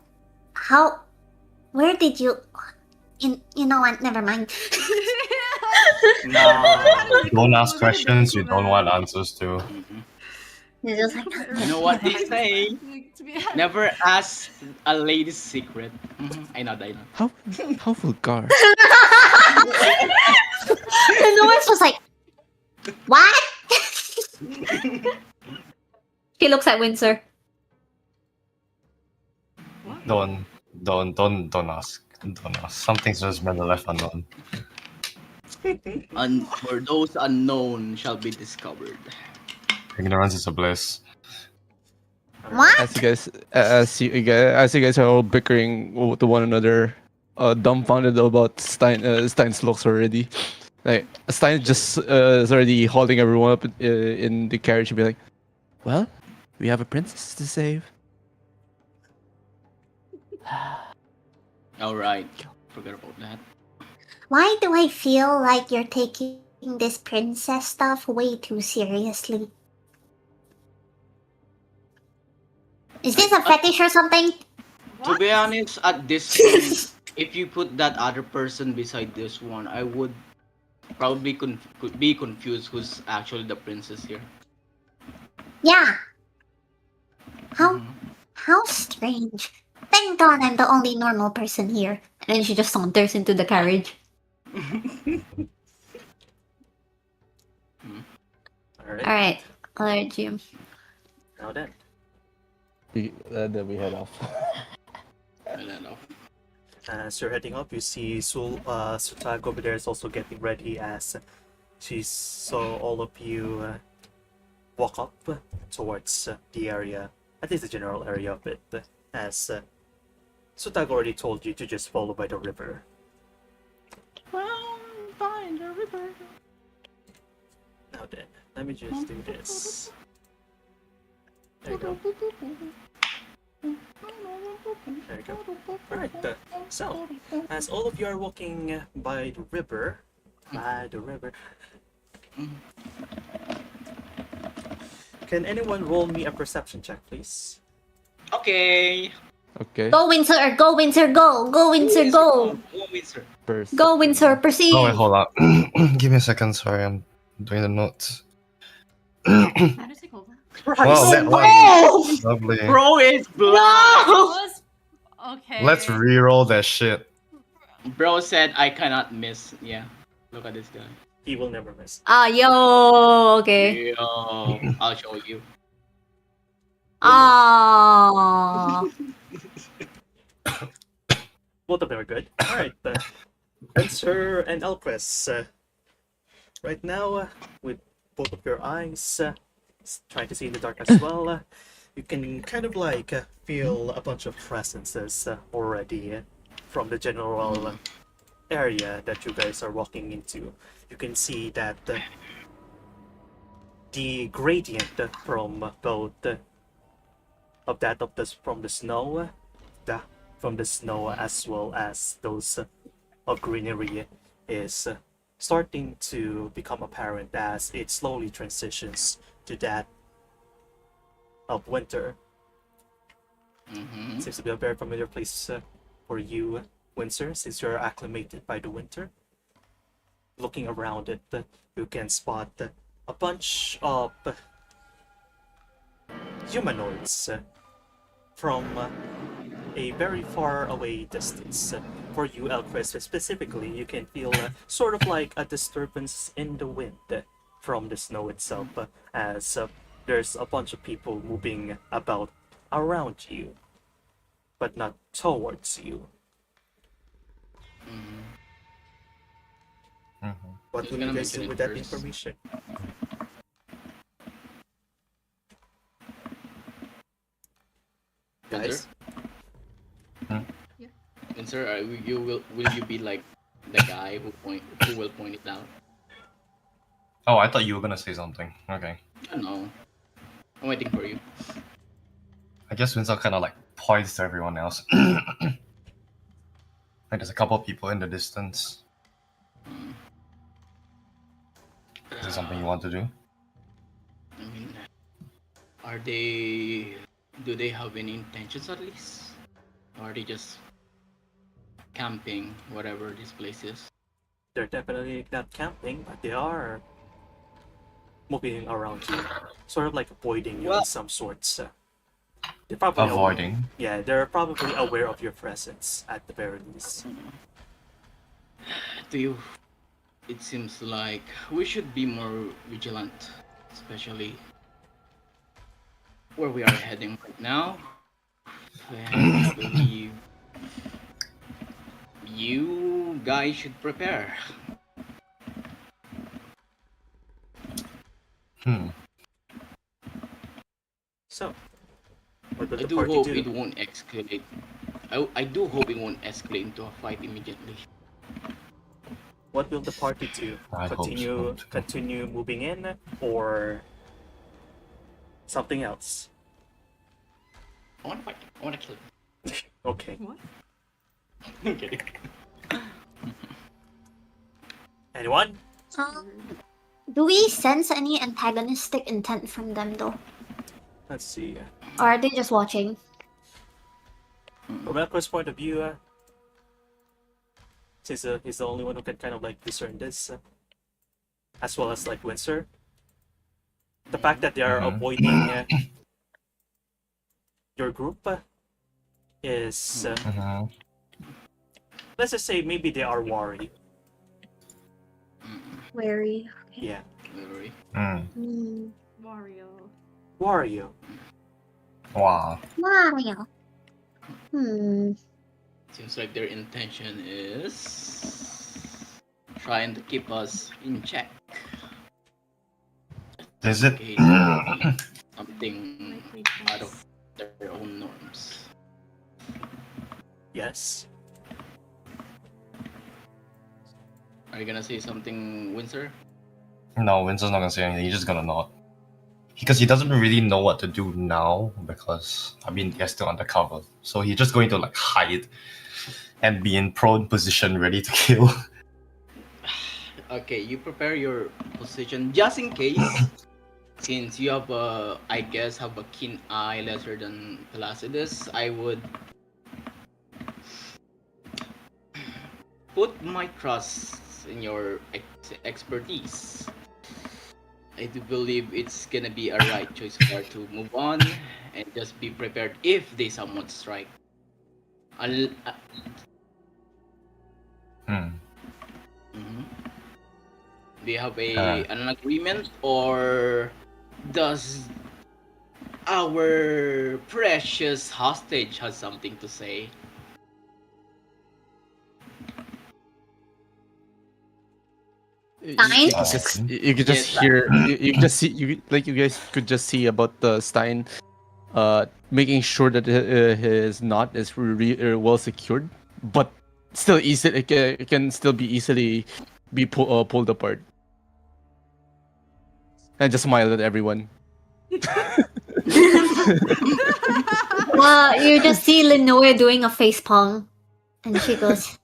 Where did you... You know what, never mind. No. Don't ask questions you don't want answers to. He's just like, You know what they say? Like, to be Never ask a lady's secret. I know. How vulgar. Linoe's just like, what? She looks at Windsor. Don't ask. Don't ask. Something's just been left unknown. For those unknown shall be discovered. Ignorance is a bliss. What? As you guys are all bickering to one another, dumbfounded about Stein's looks already. Like Stein just is already holding everyone up in the carriage and be like, "Well, we have a princess to save." Alright. Forgot about that. Why do I feel like you're taking this princess stuff way too seriously? Is this a fetish or something? To be honest, at this point, if you put that other person beside this one, I would probably could be confused who's actually the princess here. Yeah. How strange. Thank God I'm the only normal person here. And then she just saunters into the carriage. Alright. Alright, Jim. Now then. Then we head off. I don't know. As you're heading up, you see Sutag over there is also getting ready as she saw all of you walk up towards the area, at least the general area of it, as Sutag already told you to just follow by the river. Well, fine, the river. Now then, let me just do this. There you go. There you go. Alright, so, as all of you are walking by the river, can anyone roll me a perception check, please? Okay. Okay. Go, Windsor! Go, Windsor! Go! Go, Windsor! Go! Go, Windsor. First. Go, Windsor! Proceed! Oh wait, hold up. Give me a second. Sorry, I'm doing the notes. How to take over? Wow, that one. No! Lovely. Bro is blind. No! Okay. Let's re-roll that shit. Bro said I cannot miss. Yeah. Look at this guy. He will never miss. Yo, okay. Yo, I'll show you. Ah. Both of them are good. Alright, Spencer and Elquist. Right now, with both of your eyes trying to see in the dark as well, you can kind of like feel a bunch of presences already from the general area that you guys are walking into. You can see that the gradient from both of that of this from the snow, from the snow as well as those of greenery is starting to become apparent as it slowly transitions to that of winter. Mm-hmm. Seems to be a very familiar place for you, Windsor, since you're acclimated by the winter. Looking around it, you can spot a bunch of humanoids from a very far away distance. For you, Elquist, specifically, you can feel sort of like a disturbance in the wind from the snow itself, as there's a bunch of people moving about around you, but not towards you. What Who's will you gonna guys mention do it with that first? information? Guys? Windsor, will you be like the guy who will point it out? Oh, I thought you were gonna say something. Okay. I don't know. I'm waiting for you. I guess Winsor kind of like points to everyone else. Like there's a couple of people in the distance. Is there something you want to do? I mean, are they? Do they have any intentions at least? Or are they just camping, whatever this place is? They're definitely not camping, but they are moving around you, sort of like avoiding you in Well- some sorts. They're probably Avoiding. Yeah, they're probably aware of your presence at the very least. Do you? It seems like we should be more vigilant, especially where we are heading right now. And I believe you guys should prepare. So, what will I the do party hope do? it won't escalate. I do hope it won't escalate into a fight immediately. What will the party do? I hope so. Continue moving in, or something else? I wanna fight. I wanna kill him. Okay. What? I'm kidding. Anyone? Do we sense any antagonistic intent from them though? Let's see. Or are they just watching? From Elco's point of view, since he's the only one who can kind of like discern this, as well as like Windsor, the fact that they are avoiding your group is, let's just say maybe they are worried. Wary. Yeah, Literally. Wario. Wario. Wow. Mario. Seems like their intention is trying to keep us in check. Is it? Okay, there will be something out of their own norms. Yes. Are you gonna say something, Windsor? No, Windsor's not gonna say anything. He's just gonna nod. Because he doesn't really know what to do now because, I mean, they're still undercover. So he's just going to like hide and be in prone position ready to kill. Okay, you prepare your position just in case Since you have I guess have a keen eye lesser than Placidus, I would put my trust in your expertise. I do believe it's gonna be a right choice for her to move on and just be prepared if they somewhat strike. I'll, mhm. Do you have an agreement, or does our precious hostage has something to say? Stein? You could just Yes, hear you could just see you guys could just see about the Stein making sure that his knot is well secured, but still easy it can still be easily be pulled apart, and just smile at everyone. You just see Lenoe doing a face palm, and she goes,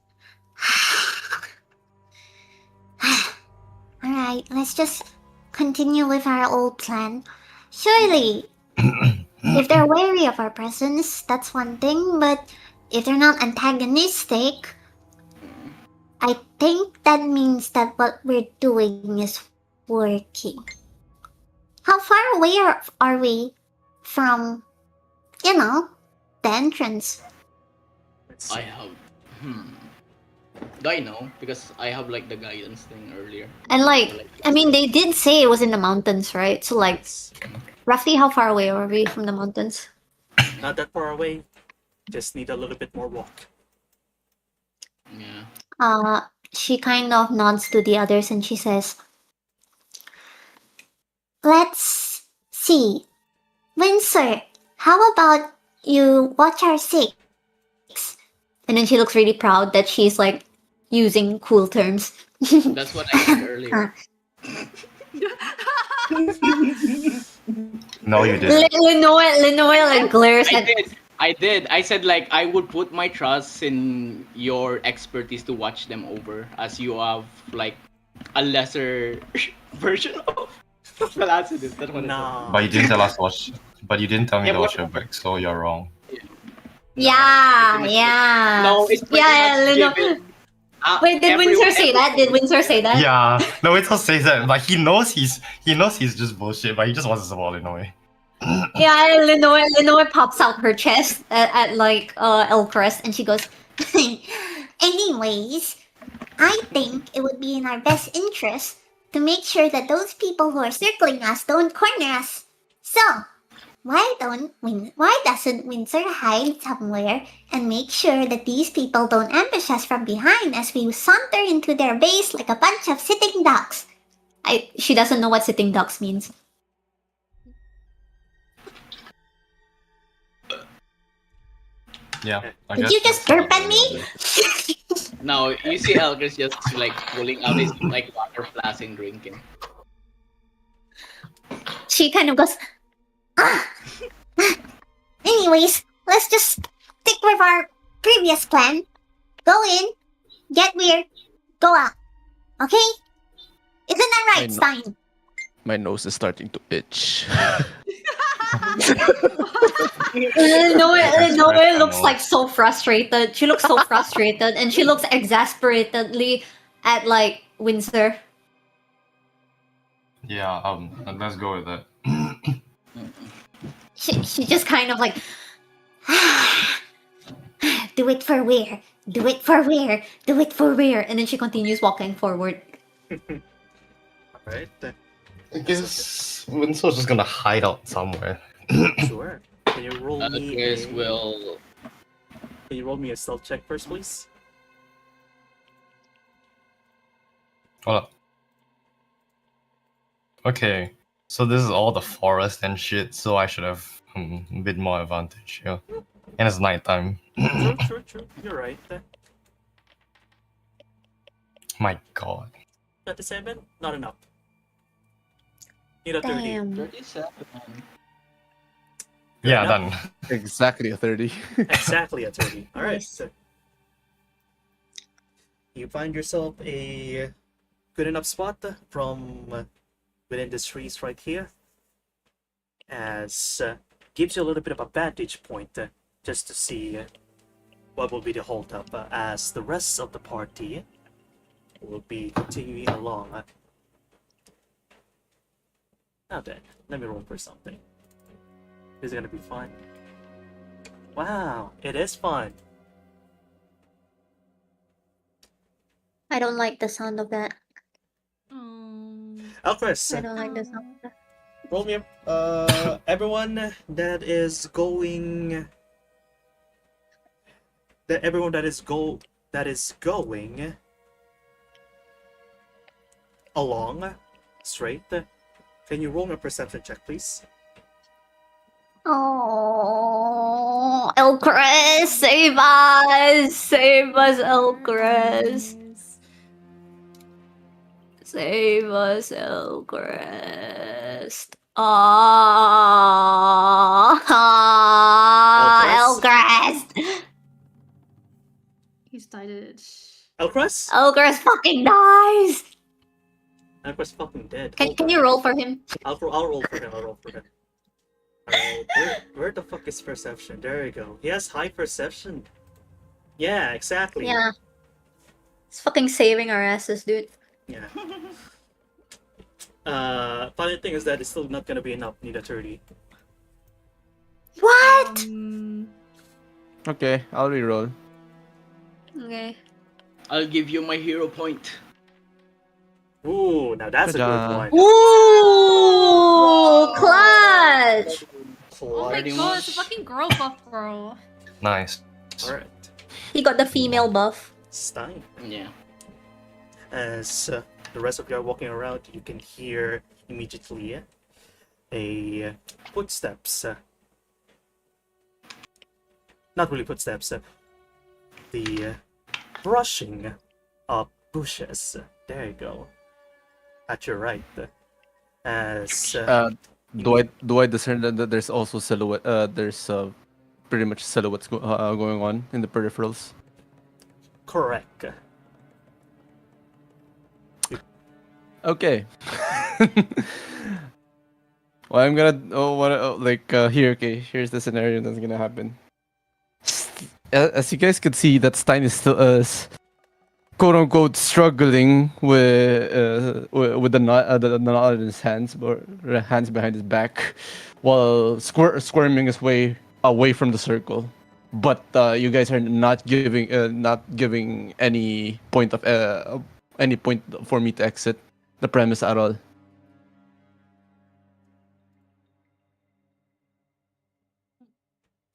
"Alright, let's just continue with our old plan. Surely, if they're wary of our presence, that's one thing, but if they're not antagonistic, I think that means that what we're doing is working. How far away are we from, the entrance?" Let's I see. have. Do I know? Because I have like the guidance thing earlier. And they did say it was in the mountains, right? So It's roughly how far away are we from the mountains? not that far away. Just need a little bit more walk. Yeah. She kind of nods to the others and she says, "Let's see. Windsor, how about you watch our six?" And then she looks really proud that she's like using cool terms. That's what I said earlier. No, you didn't. Lenoe like glares I at. did. I did. I said like I would put my trust in your expertise to watch them over, as you have like a lesser version of Placidus. That's what I Nah. But you didn't tell us what. But you didn't tell me Yeah, to watch your but- back, so you're wrong. said. Yeah, pretty much- yeah. No, it's pretty yeah, much Lenoe. given. Wait, did Windsor say that? Did Windsor say that? Yeah, no, it just says that. Like he knows he's just bullshit, but he just wants to support in a way. Yeah, Lenoe pops out her chest at Elcrest and she goes, "Anyways, I think it would be in our best interest to make sure that those people who are circling us don't corner us. So, why doesn't Windsor hide somewhere and make sure that these people don't ambush us from behind as we saunter into their base like a bunch of sitting ducks?" She doesn't know what sitting ducks means. Yeah. I Did guess you just that's burp at me? Now you see Elgris just like pulling out his like water flask and drinking. She kind of goes, "Ah. Anyways, let's just stick with our previous plan. Go in, get weird, go out. Okay? Isn't that right, I know. Stein?" My nose is starting to itch. Noe looks like so frustrated. She looks so frustrated and she looks exasperatedly at like Windsor. Yeah. Let's go with that. She just kind of like, "Do it for where? Do it for where? Do it for where?" And then she continues walking forward. Alright. I guess Windsor's just gonna hide out somewhere. Sure. Can you roll me Elgris a... will. Can you roll me a stealth check first, please? Hold up. Okay, so this is all the forest and shit, so I should have a bit more advantage. Yeah, and it's nighttime. True. You're right. My God. 37? Not enough. Need a 30. Damn. 37. Yeah, enough. done. Exactly a 30. Exactly a 30. Alright. Nice. So you find yourself a good enough spot from within these trees right here. as gives you a little bit of a vantage point just to see what will be the hold-up as the rest of the party will be continuing along. Now then, let me roll for something. This is gonna be fun. Wow, it is fun. I don't like the sound of that. Chris, I don't like the sound of that. roll me everyone that is going everyone that is going along straight. Can you roll me a perception check, please? Oh, Elcris, save us! Save us, Elcris! Save us, Elcris! Elcris! He's died. Elcris? Elcris fucking dies! Elcris fucking dead. Can you roll for him? I'll roll for him. Alright, where the fuck is perception? There you go. He has high perception. Yeah, exactly. Yeah. It's fucking saving our asses, dude. Yeah. Funny thing is that it's still not gonna be enough. Need a 30. What? Okay, I'll reroll. Okay. I'll give you my hero point. Ooh, now that's a good Ta-da. one. Ooh, clutch! Oh my Pretty god, it's a much. fucking girl buff, bro. Nice. Alright. He got the female buff. Stein. Yeah. As the rest of you are walking around, you can hear immediately a footsteps. Not really footsteps. The brushing of bushes. There you go. At your right. As Do I discern that there's also silhouette? There's pretty much silhouettes going on in the peripherals. correct. Okay. Well, I'm gonna. Here. Okay, here's the scenario that's gonna happen. As you guys could see, that Stein is still quote unquote struggling with the knot in his hands, or hands behind his back, while squirming his way away from the circle. But you guys are not giving any point for me to exit the premise at all.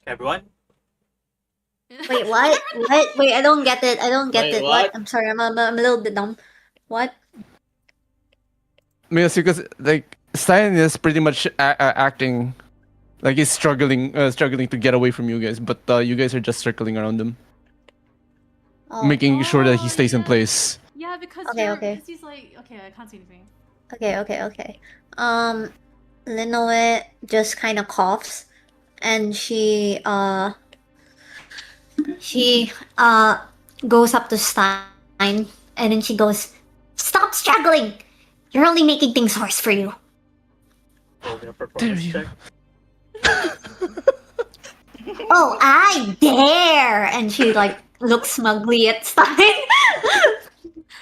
Everyone? Wait, what? What? Wait, I don't get it. I don't get Wait, it. What? what? I'm sorry. I'm a little bit dumb. What? Because like Stein is pretty much acting like he's struggling to get away from you guys, but you guys are just circling around him, Oh. making sure that he Oh, stays in yeah. place. Yeah, because Okay, okay. because he's like, okay, I can't see anything. Okay. Linoe just kind of coughs, and she goes up to Stein, and then she goes, "Stop struggling! You're only making things worse for you." Roll me a performance you check. Oh, I dare! And she like looks smugly at Stein.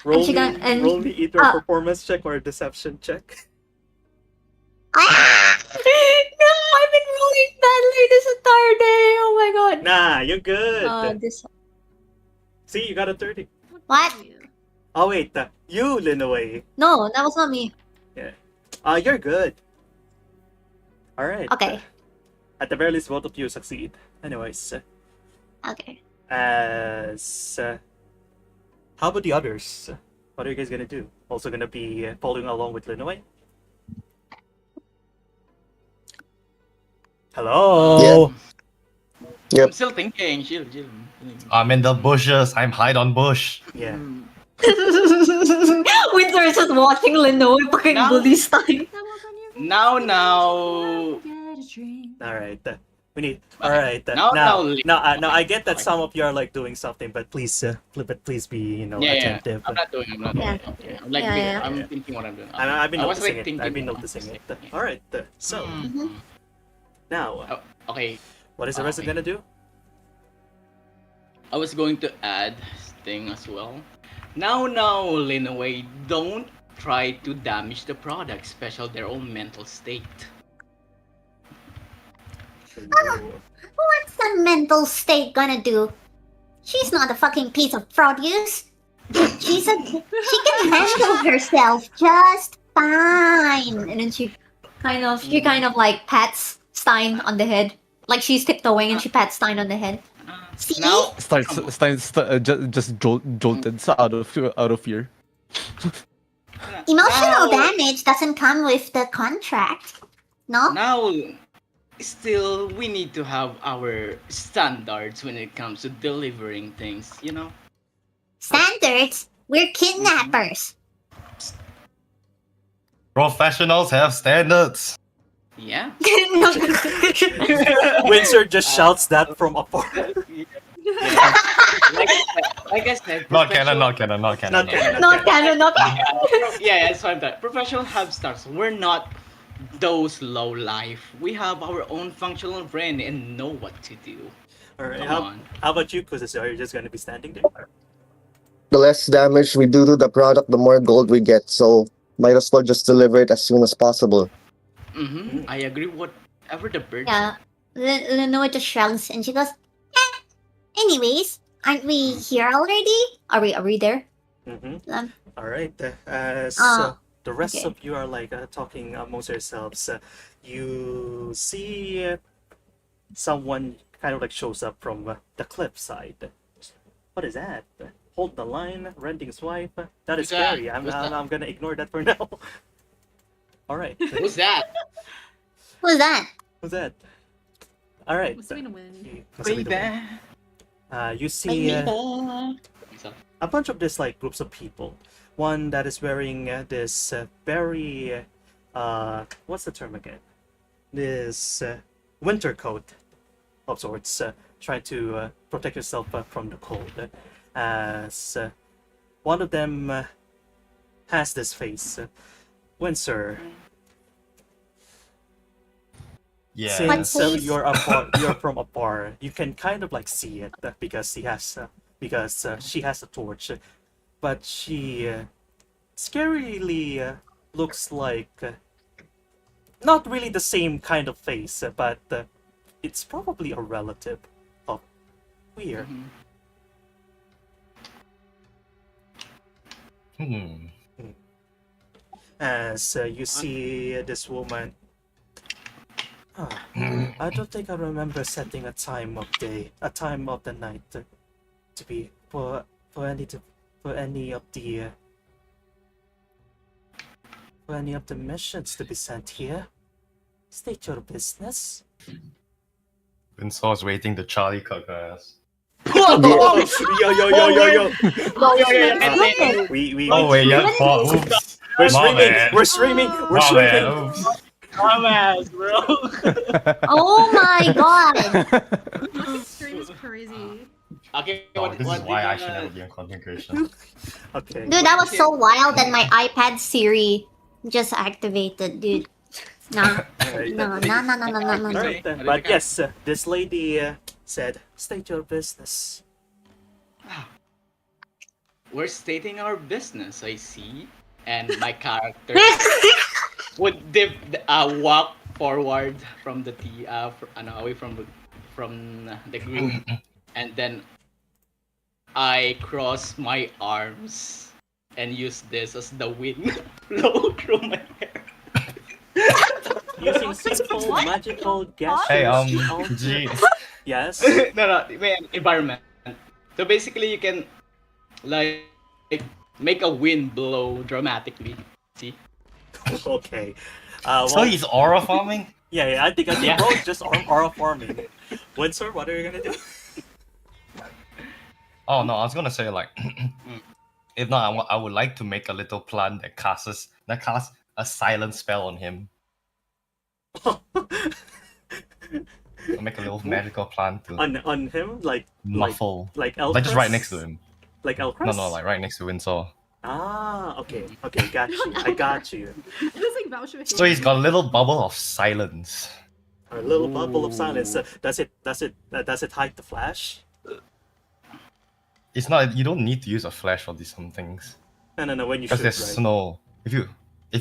Roll she me, got- and- roll me either a performance check or a deception check. Ah! No, I've been rolling badly this entire day. Oh my god. Nah, you're good. This. See, you got a 30. What? Oh wait, you Linaway. No, that was not me. You're good. Alright. Okay. At the very least, both of you succeed. Anyways, Okay. as how about the others? What are you guys gonna do? Also gonna be following along with Linaway? Hello. Yep. I'm still thinking. Chill. I'm in the bushes. I'm hide on bush. Yeah. Winter is just watching Linoe fucking Now- bully Stein. Now. Get a drink. All right. We need. All right. Now, Now, I get that some of you are like doing something, but please be Yeah. attentive. I'm not doing. Yeah. Okay. I'm like, Yeah. I'm thinking what I'm doing. I've been I was, noticing like, it. I've been thinking, noticing it. thinking. All right. So, Mhm. Now, Oh, okay, what is the rest okay. gonna do? I was going to add thing as well. Now, Linaway, don't try to damage the product, especially their own mental state. What's the mental state gonna do? She's not a fucking piece of produce. She can handle herself just fine. And then she kind of like pats Stein on the head. Like she's tiptoeing and she pats Stein on the head. See? Now, Just jolted out of fear. Emotional now, damage doesn't come with the contract. No? now, still, we need to have our standards when it comes to delivering things, you know? Standards? We're kidnappers. Professionals have standards. Yeah. Windsor just shouts that from afar. Yeah. Like I said, Not canon, not canon, not canon. Not canon. Not canon, not canon. Yeah, that's what I'm talking. Professional have stars. We're not those low life. We have our own functional brain and know what to do. Alright, Come how on. about you, Kuzusu? Are you just gonna be standing there? The less damage we do to the product, the more gold we get. So might as well just deliver it as soon as possible. I agree. Whatever the bird. Yeah. Lenoa just shrugs and she goes, anyways, aren't we here already? Are we there? Mm-hmm. Um, Alright, as the rest okay. of you are like talking amongst yourselves, you see someone kind of like shows up from the cliffside. What is that? Hold the line, Rending's wife. That is Who's that? scary. Who's that? I'm gonna ignore that for now. Alright. Who's that? Who's that? Who's that? Alright. Must have been a win. You see a bunch of this like groups of people. One that is wearing this very what's the term again? This winter coat of sorts, trying to protect yourself from the cold. As one of them has this face. Windsor, Yeah. since face? you're from afar, you can kind of like see it because she has a torch, but she scarily looks like not really the same kind of face, but it's probably a relative of Weird. As you see this woman. Ah, I don't think I remember setting a time of the night to be for any of the missions to be sent here. State your business. Windsor's waiting to Charlie cook her ass. Yo. We Oh wait, yeah. Oops. we're My streaming. bad. We're streaming. We're My bad, streaming. oops. Dumbass, bro. Oh my god! This stream is crazy. Okay, Oh, what, this what is why did, I should never be on content creation. Okay. Dude, that was so wild that my iPad Siri just activated, dude. Nah. Alright, No. Alright then. But yes, this lady said, "State your business." We're stating our business, I see. And my character would walk forward from the away from the group, and then I cross my arms and use this as the wind flow through my hair. Using simple magical gestures. Hey, to alter- G. Yes. no, man, environment. So basically, you can like make a wind blow dramatically. See? Okay. So Well, he's aura farming? yeah, I think Yeah. bro, just aura farming. Windsor, what are you gonna do? Oh no, I was gonna say like, if not, I would like to make a little plant that casts a silent spell on him. I'll make a little magical plant to on him, like muffle, like like just right next to him. Like Elcrest? No, like right next to Windsor. Ah, okay, got you. I got you. It was like voucher. So he's got a little bubble of silence. Our little bubble of silence. Ooh. Does it hide the flash? It's not. You don't need to use a flash for some things No. When you because shoot, there's right? snow. If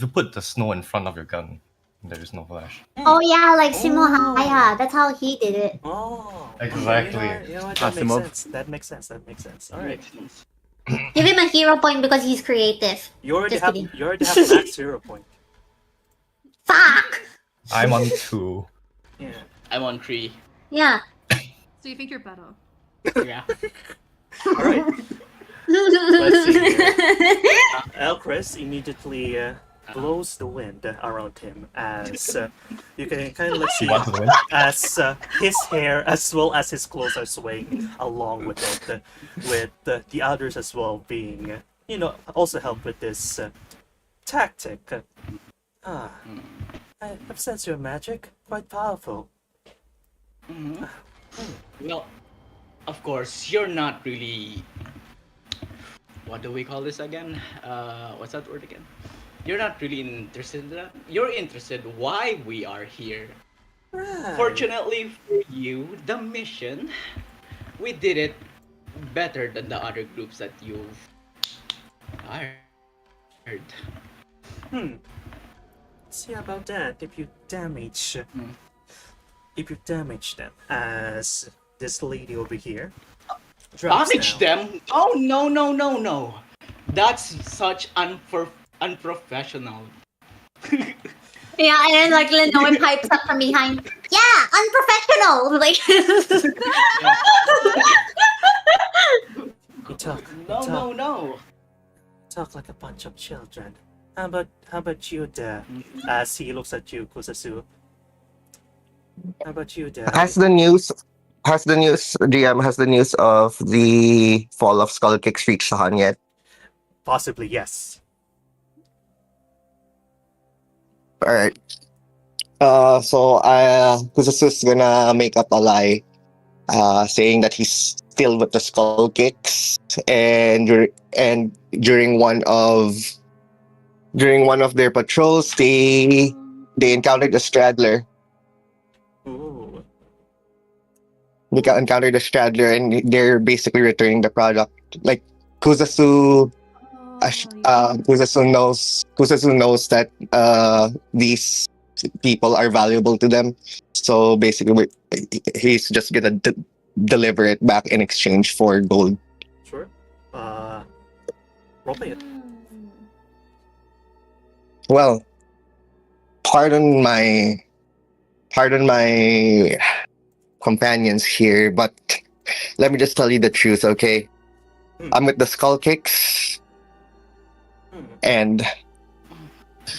you put the snow in front of your gun, there is no flash. Oh yeah, like Simo Oh. Haya. That's how he did it. Oh, Exactly. You know what? That makes Asimov. sense. That makes sense. That makes sense. All right. Makes sense. Give him a hero point because he's creative. You already Just have kidding. max 0 point. Fuck. I'm on 2. Yeah. I'm on 3. Yeah. So you think you're better? Yeah. All right. Let's see here. Elchris immediately blows the wind around him as you can kind of like see What's the win? as his hair as well as his clothes are swaying along with it, with the others as well being, also help with this tactic. I have sensed your magic, quite powerful. Well, of course, you're not really. What do we call this again? What's that word again? You're not really interested in that. You're interested why we are here. Right. Fortunately for you, the mission, we did it better than the other groups that you've hired. See about that. If you damage them, as this lady over here drops Damage down. them? Oh no! That's such unprofessional. Yeah, and then like Lenoe pipes up from behind. Yeah, unprofessional. Like. You talk. No. Talk like a bunch of children. How about you there? As he looks at you, Kusasu. How about you there? Has the news GM has the news of the fall of Skull Kicks reached Sahan yet? Possibly yes. Alright. So Kusasu's gonna make up a lie, saying that he's still with the Skull Kicks, and during one of their patrols, they encountered a straggler. Ooh. They encountered a straggler, and they're basically returning the product. Like Kusasu, Kusasu knows that these people are valuable to them. So basically, he's just gonna deliver it back in exchange for gold. Sure. Roleplay it. Well, pardon my companions here, but let me just tell you the truth, okay? I'm with the Skull Kicks, and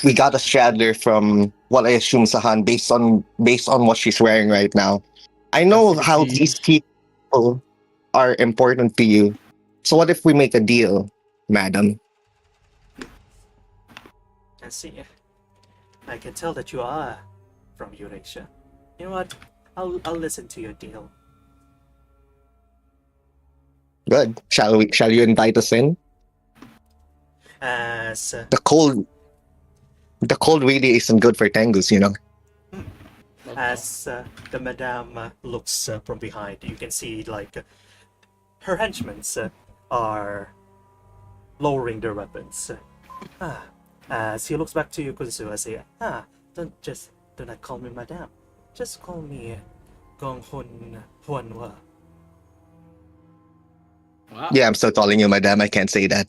we got a straddler from what I assume Sahan, based on what she's wearing right now. I know how these people are important to you. So what if we make a deal, madam? I see. I can tell that you are from Eurasia. You know what? I'll listen to your deal. Good. Shall you invite us in? As The cold really isn't good for Tengus, you know. as the madame looks from behind, you can see like her henchmen are lowering their weapons. As he looks back to you, Kuzu, I say, do not call me madame. Just call me Gong Hun Huanwa. Wow. Yeah, I'm still calling you madam. I can't say that.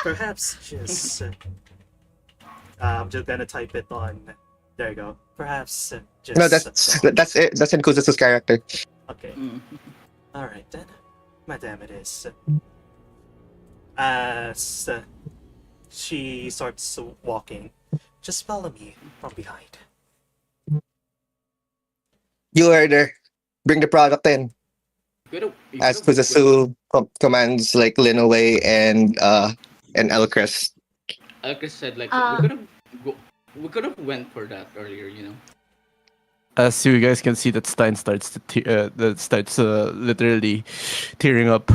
Perhaps just I'm just gonna type it on. There you go. Perhaps just No, that's it. That's in Kuzu's character. okay. Mm. All right then, madame it is. As she starts walking, just follow me from behind. You heard her. Bring the product in. You As could've- Kuzasu commands like Linaway and Elcrest. Like I said, like Uh, we could have went for that earlier, you know. As you guys can see, that Stein starts literally tearing up.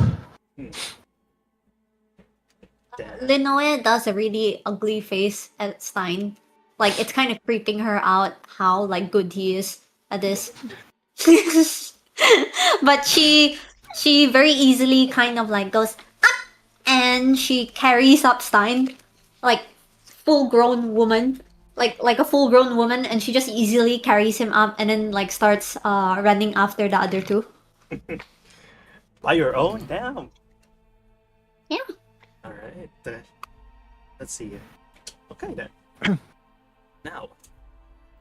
Damn. Lenoe does a really ugly face at Stein. Like it's kind of creeping her out how like good he is at this. But she very easily kind of like goes up and she carries up Stein like full grown woman. Like a full grown woman, and she just easily carries him up and then like starts running after the other two. By your own? Damn. Yeah. Alright. Let's see. Okay then. Now,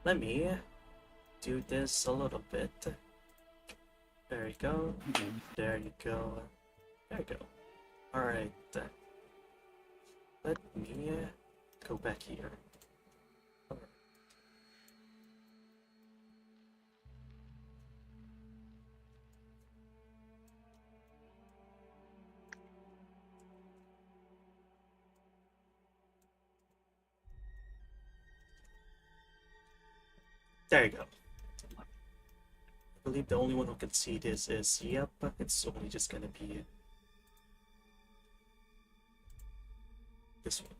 let me do this a little bit. There you go. There you go. There you go. Alright. Let me go back here. There you go. I believe the only one who can see this is, yep, it's only just gonna be this one.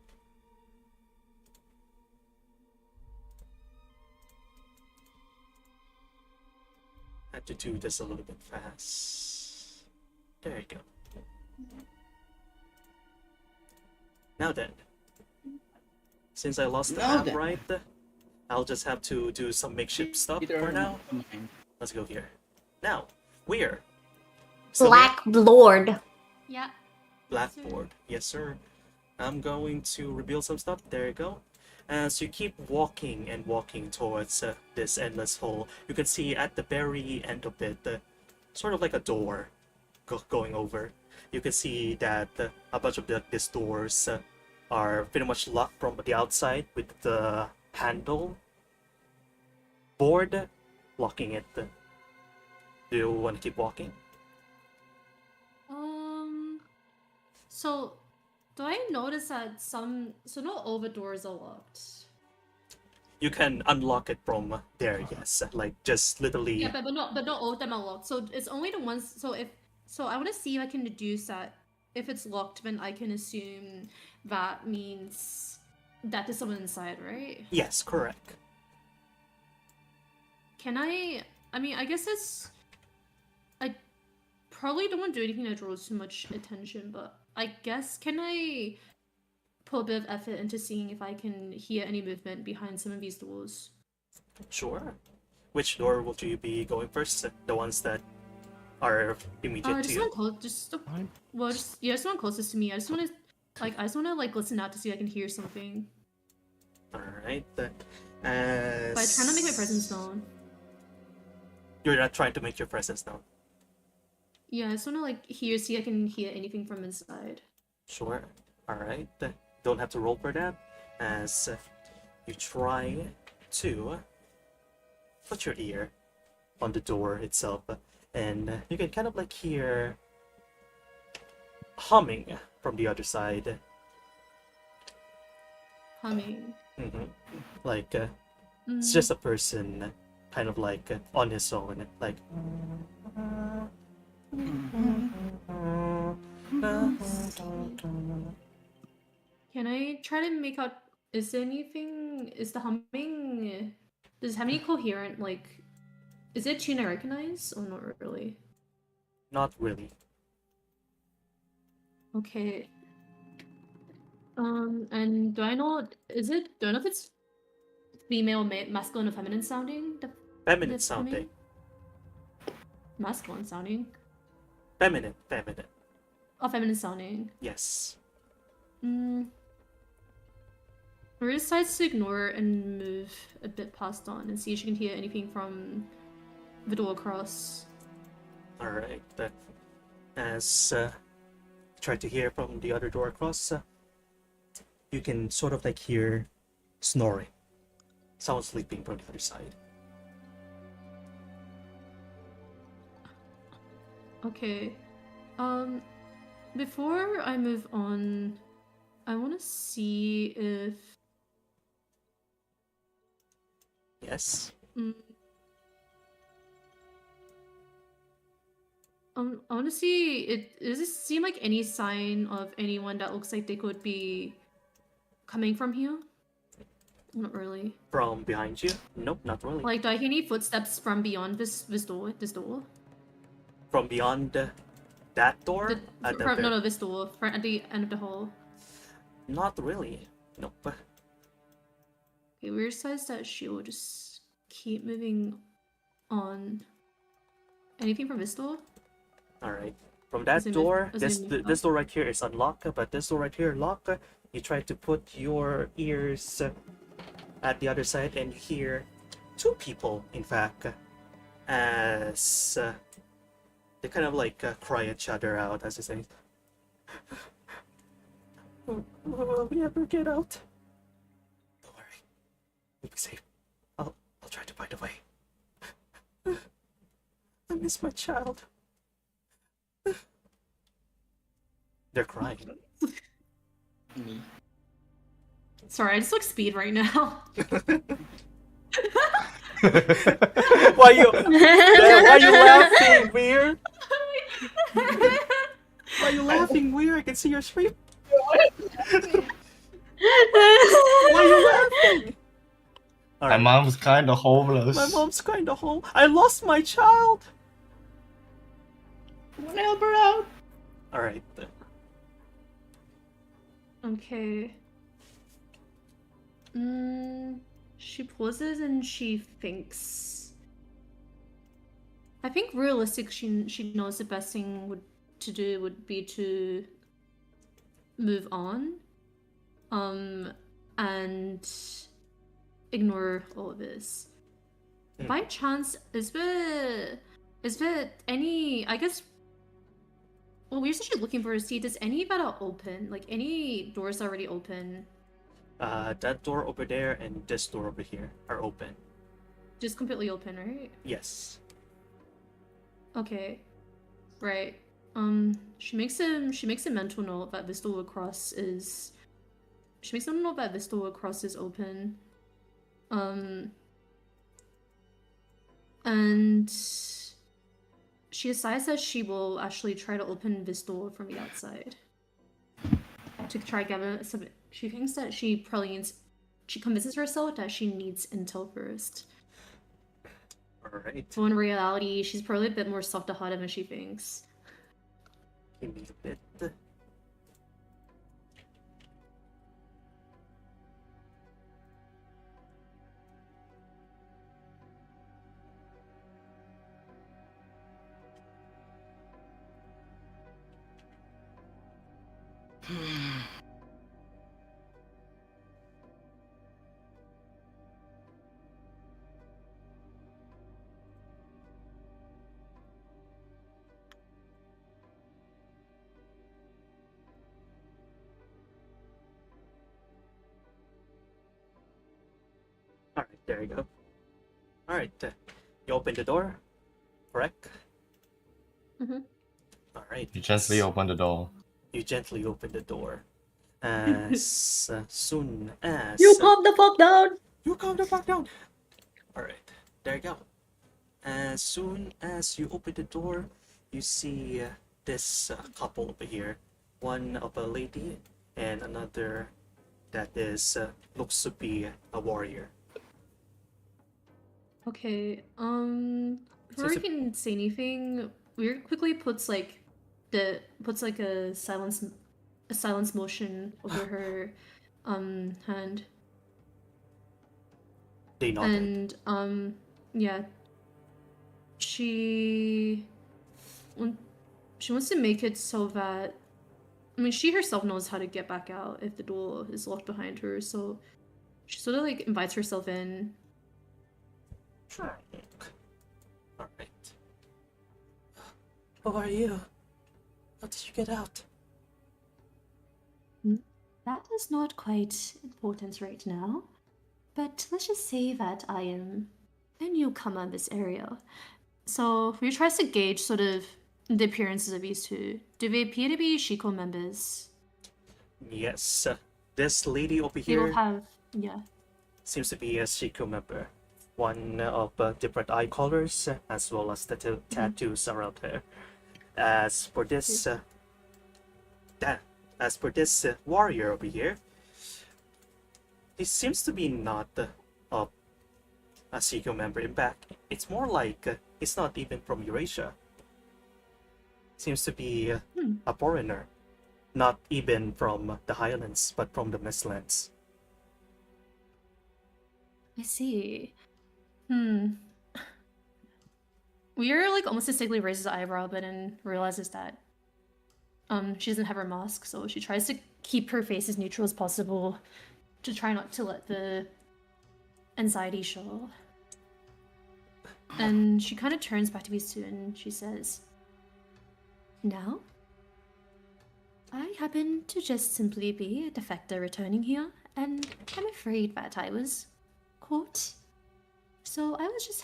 I had to do this a little bit fast. There you go. Now then, since I lost the Now app, then. right, I'll just have to do some makeshift stuff Peter, for now. mine. Let's go here. Now, we're Black Lord. Yeah. Blackboard. Yes, sir. I'm going to reveal some stuff. There you go. As you keep walking and walking towards this endless hole, you can see at the very end of it, sort of like a door going over. You can see that a bunch of these doors are pretty much locked from the outside with the handle board locking it. Do you want to keep walking? So, do I notice that not all the doors are locked? You can unlock it from there, yes. Like just literally. Yeah, but not all of them are locked. So it's only the ones. So I want to see if I can deduce that if it's locked, then I can assume that means that there's someone inside, right? Yes, correct. Can I? I mean, I guess I probably don't want to do anything that draws too much attention, but I guess can I put a bit of effort into seeing if I can hear any movement behind some of these doors? Sure. Which door will you be going first? The ones that are immediate to Just you? one close. Just one closest to me. I just want to listen out to see if I can hear something. Alright. But I'm trying to make my presence known. You're not trying to make your presence known. Yeah, I just want to see if I can hear anything from inside. Sure. Alright. Don't have to roll for that. As you try to put your ear on the door itself, and you can kind of like hear humming from the other side. Humming. Like it's just a person kind of like on his own, like Can I try to make out? Is the humming? Does it have any coherent Is it a tune I recognize or not really? not really. Okay. And do I know? Do I know if it's female, masculine, or feminine sounding? Feminine That's sounding. humming? Masculine sounding. Feminine. Oh, feminine sounding. Yes. Maria decides to ignore and move a bit past on and see if she can hear anything from the door across. Alright. As try to hear from the other door across, you can sort of like hear snoring. Someone sleeping from the other side. Okay. Before I move on, I want to see if Yes. I want to see it. Does it seem like any sign of anyone that looks like they could be coming from here? Not really. From behind you? Nope, not really. Like, do I hear any footsteps from beyond this door? This door? From beyond that door? At the No, this door. At the end of the hall. Not really. Nope. Okay, weird size that she will just keep moving on. Anything from this door? Alright. From that Is it door, is this it- this door right here is unlocked, but this door right here locked. You try to put your ears at the other side and you hear two people, in fact, as they kind of like cry each other out as they say, will we ever get out? Don't worry. We'll be safe. I'll try to find a way. I miss my child. They're crying. Me. Sorry, I just look speed right now. Why you laughing, Weird? Why you laughing, Weird? I can see your scream. Why you laughing? My Alright. mom's kind of homeless. My mom's kind of home. I lost my child. Wanna help her out? Alright. Okay. She pauses and she thinks. I think realistic. She knows the best thing to do would be to move on, and ignore all of this. By chance, is there any? I guess. Well, we're essentially looking for a seat. Does any that are open? Like any doors already open? That door over there and this door over here are open. Just completely open, right? Yes. Okay. Right. She makes a mental note that this door across is. She makes a mental note that this door across is open. And she decides that she will actually try to open this door from the outside. To try to gather some. She thinks that she probably needs. She convinces herself that she needs intel first. Alright. So in reality, she's probably a bit more soft-hearted than she thinks. Give me a bit. Alright, there you go. Alright, you open the door, correct? Mhm. Alright. You gently open the door. You gently open the door. As soon as... You calm the fuck down! You calm the fuck down! Alright, there you go. As soon as you open the door, you see this couple over here. One of a lady and another that is looks to be a warrior. Okay, before Seems we can say anything, Weird quickly puts a silence motion over her hand. They nodded. And yeah. She wants to make it so that she herself knows how to get back out if the door is locked behind her, so she sort of like invites herself in. Alright. Who are you? How did you get out? That is not quite important right now, but let's just say that I am a newcomer in this area. So we tries to gauge sort of the appearances of these two. Do they appear to be Shiko members? Yes. This lady over They don't here have, yeah. seems to be a Shiko member. One of different eye colors, as well as the tattoos around her. As for this, warrior over here, he seems to be not a Seiko member. In fact, it's more like he's not even from Eurasia. Seems to be a foreigner, not even from the Highlands, but from the Mistlands. I see. We're like almost distinctly raises an eyebrow, but then realizes that she doesn't have her mask, so she tries to keep her face as neutral as possible to try not to let the anxiety show. And she kind of turns back to these two and she says, "Now, I happen to just simply be a defector returning here, and I'm afraid that I was caught. So I was just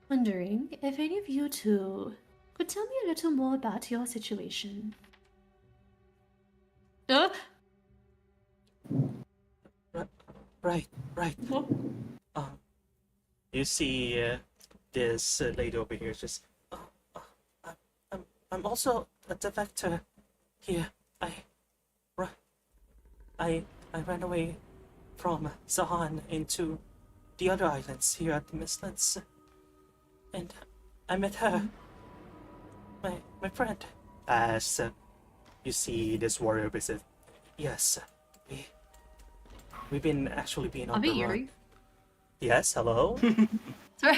wondering if any of you two could tell me a little more about your situation." Right. What? You see this lady over here just. I'm also a defector here. I ran away from Zahan into the other islands here at the Mistlands, and I met her, my friend. As you see this warrior visit, yes, we've been actually being on Are the we run. hearing? Yes, hello. Sorry,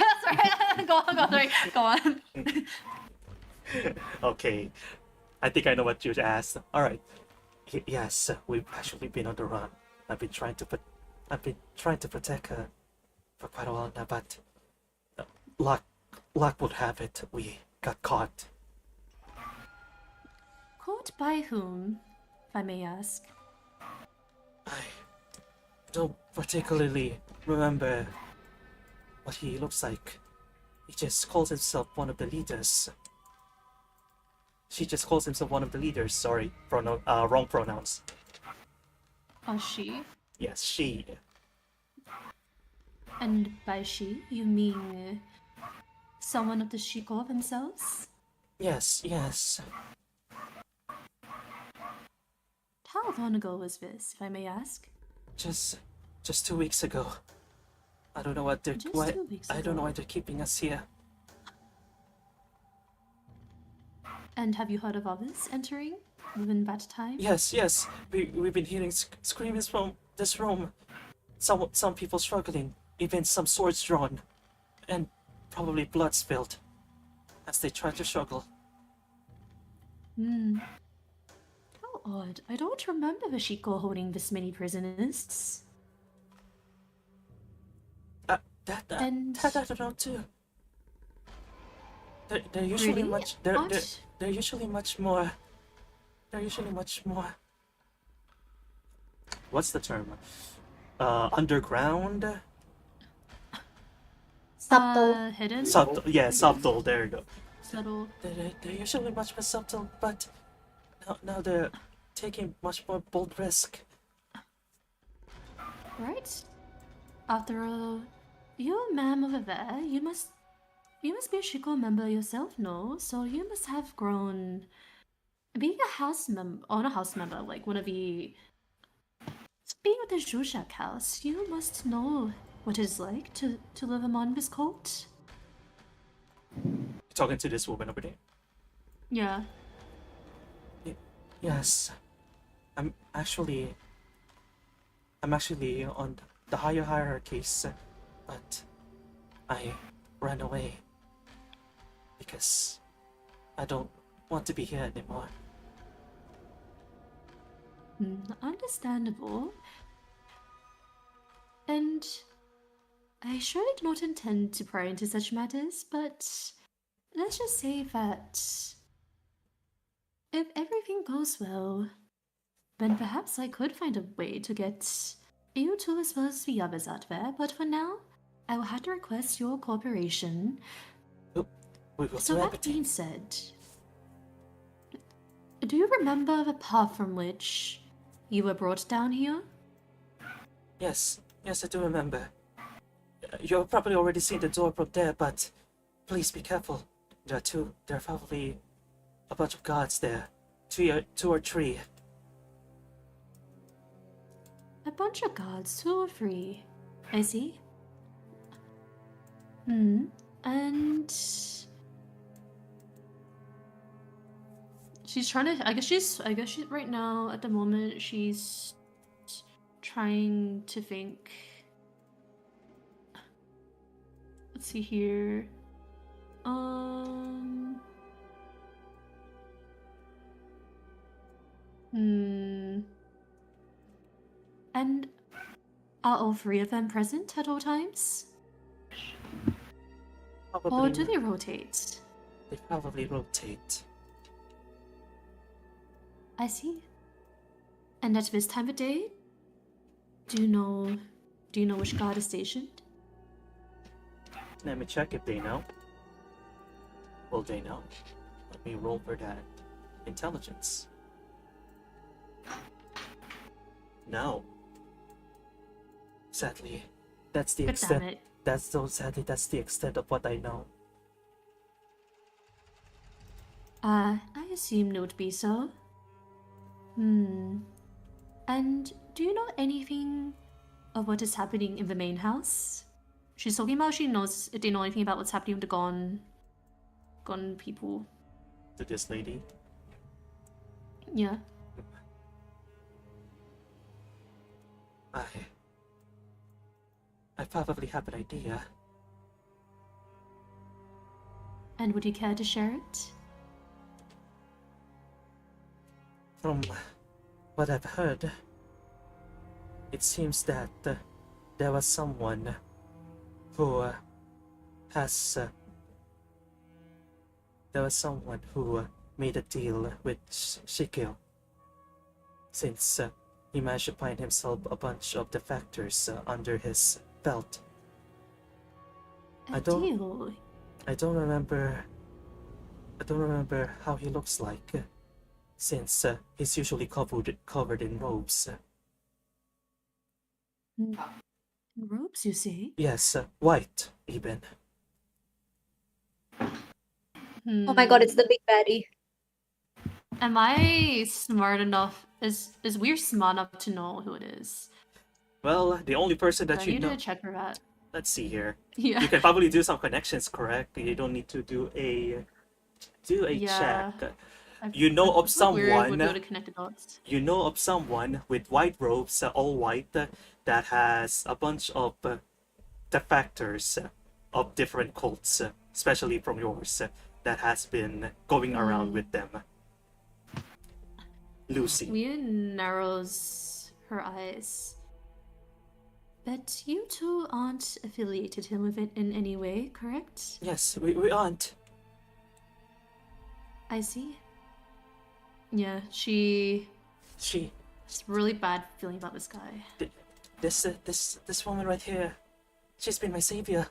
go on. Okay, I think I know what you asked. All right. Yes, we've actually been on the run. I've been trying to protect her for quite a while now, but luck would have it, we got caught. Caught by whom, if I may ask? I don't particularly remember what he looks like. He just calls himself one of the leaders. She just calls himself one of the leaders. Sorry, wrong pronouns. She? Yes, she. And by she, you mean someone of the Shiko themselves? Yes. How long ago was this, if I may ask? Just 2 weeks ago. I don't know what they're Just why 2 weeks I don't know ago. why they're keeping us here. And have you heard of others entering within that time? Yes. We've been hearing screams from this room. Some people struggling, even some swords drawn, and probably blood spilled as they try to struggle. How odd. I don't remember the Shiko holding this many prisoners. That And- I don't know too. They're usually Really? much What? they're usually much more. They're usually much more. What's the term? Underground. Subtle. Hidden? Subtle. Yeah, subtle. There you go. Subtle. They're usually much more subtle, but now they're taking much more bold risk. Right. After all, you're a ma'am over there. You must be a Shiko member yourself, no? So you must have grown. Being a house member, like one of the. Being with the Zhushak house, you must know what it's like to live among this cult. Talking to this woman over there. Yeah. Yes, I'm actually on the higher hierarchies, but I ran away because I don't want to be here anymore. Understandable. And I surely do not intend to pry into such matters, but let's just say that if everything goes well, then perhaps I could find a way to get you two as well as the others out there. But for now, I will have to request your cooperation. We will So do that everything. being said, do you remember the path from which you were brought down here? Yes, I do remember. You've probably already seen the door from there, but please be careful. There are probably a bunch of guards there. Two or three. A bunch of gods who are free. I see. And she's trying to. I guess she's right now at the moment. She's trying to think. Let's see here. And are all three of them present at all times? Or Probably do they rotate? they probably rotate. I see. And at this time of day, do you know which god is stationed? Let me check if they know. Will they know? Let me roll for that. Intelligence. No. Sadly, that's the God damn extent. it. Sadly, that's the extent of what I know. I assumed it would be so. And do you know anything of what is happening in the main house? She's talking about she knows if they know anything about what's happening with the gone people. To this lady. Yeah. I probably have an idea. And would you care to share it? From what I've heard, it seems that there was someone who made a deal with Shikio, since he managed to find himself a bunch of defectors under his belt. A deal? I don't remember how he looks like, since he's usually covered in robes. Robes, you say? Yes, white even. Oh my god, it's the big baddie. Am I smart enough? Is Weir smart enough to know who it is? Well, the only person that I you need know. to check for that. Let's see here. Yeah. You can probably do some connections, correct? You don't need to do a Yeah. check. You know of someone. Would be able to connect the dots. You know of someone with white robes, all white, that has a bunch of defectors of different cults, especially from yours, that has been going around with them. Lucy. Weir narrows her eyes. But you two aren't affiliated him with it in any way, correct? Yes, we aren't. I see. Yeah, she has really bad feeling about this guy. This woman right here, she's been my savior.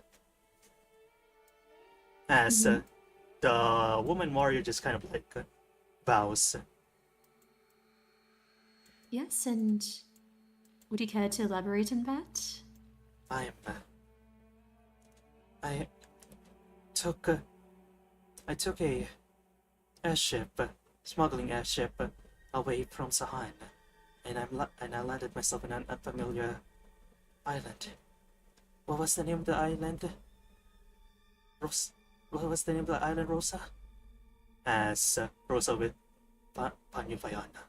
As the woman warrior just kind of like bows. Yes, and would you care to elaborate on that? I took a airship, smuggling airship, away from Sahan, and I landed myself in an unfamiliar island. What was the name of the island? What was the name of the island, Rosa? As Rosa with Panyuvayana.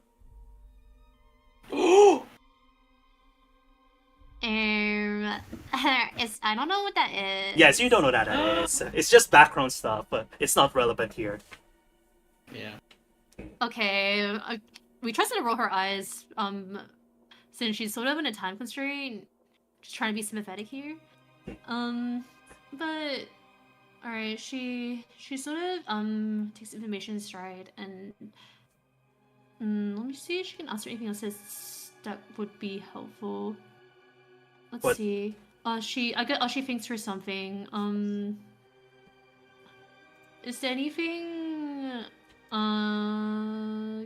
I don't know what that is. Yes, you don't know that is. It's just background stuff, but it's not relevant here. Yeah. Okay, we trusted to roll her eyes. Since she's sort of in a time constraint, just trying to be sympathetic here. But all right, she sort of takes information in stride, and let me see if she can answer anything else that would be helpful. Let's see. She thinks for something. Is there anything?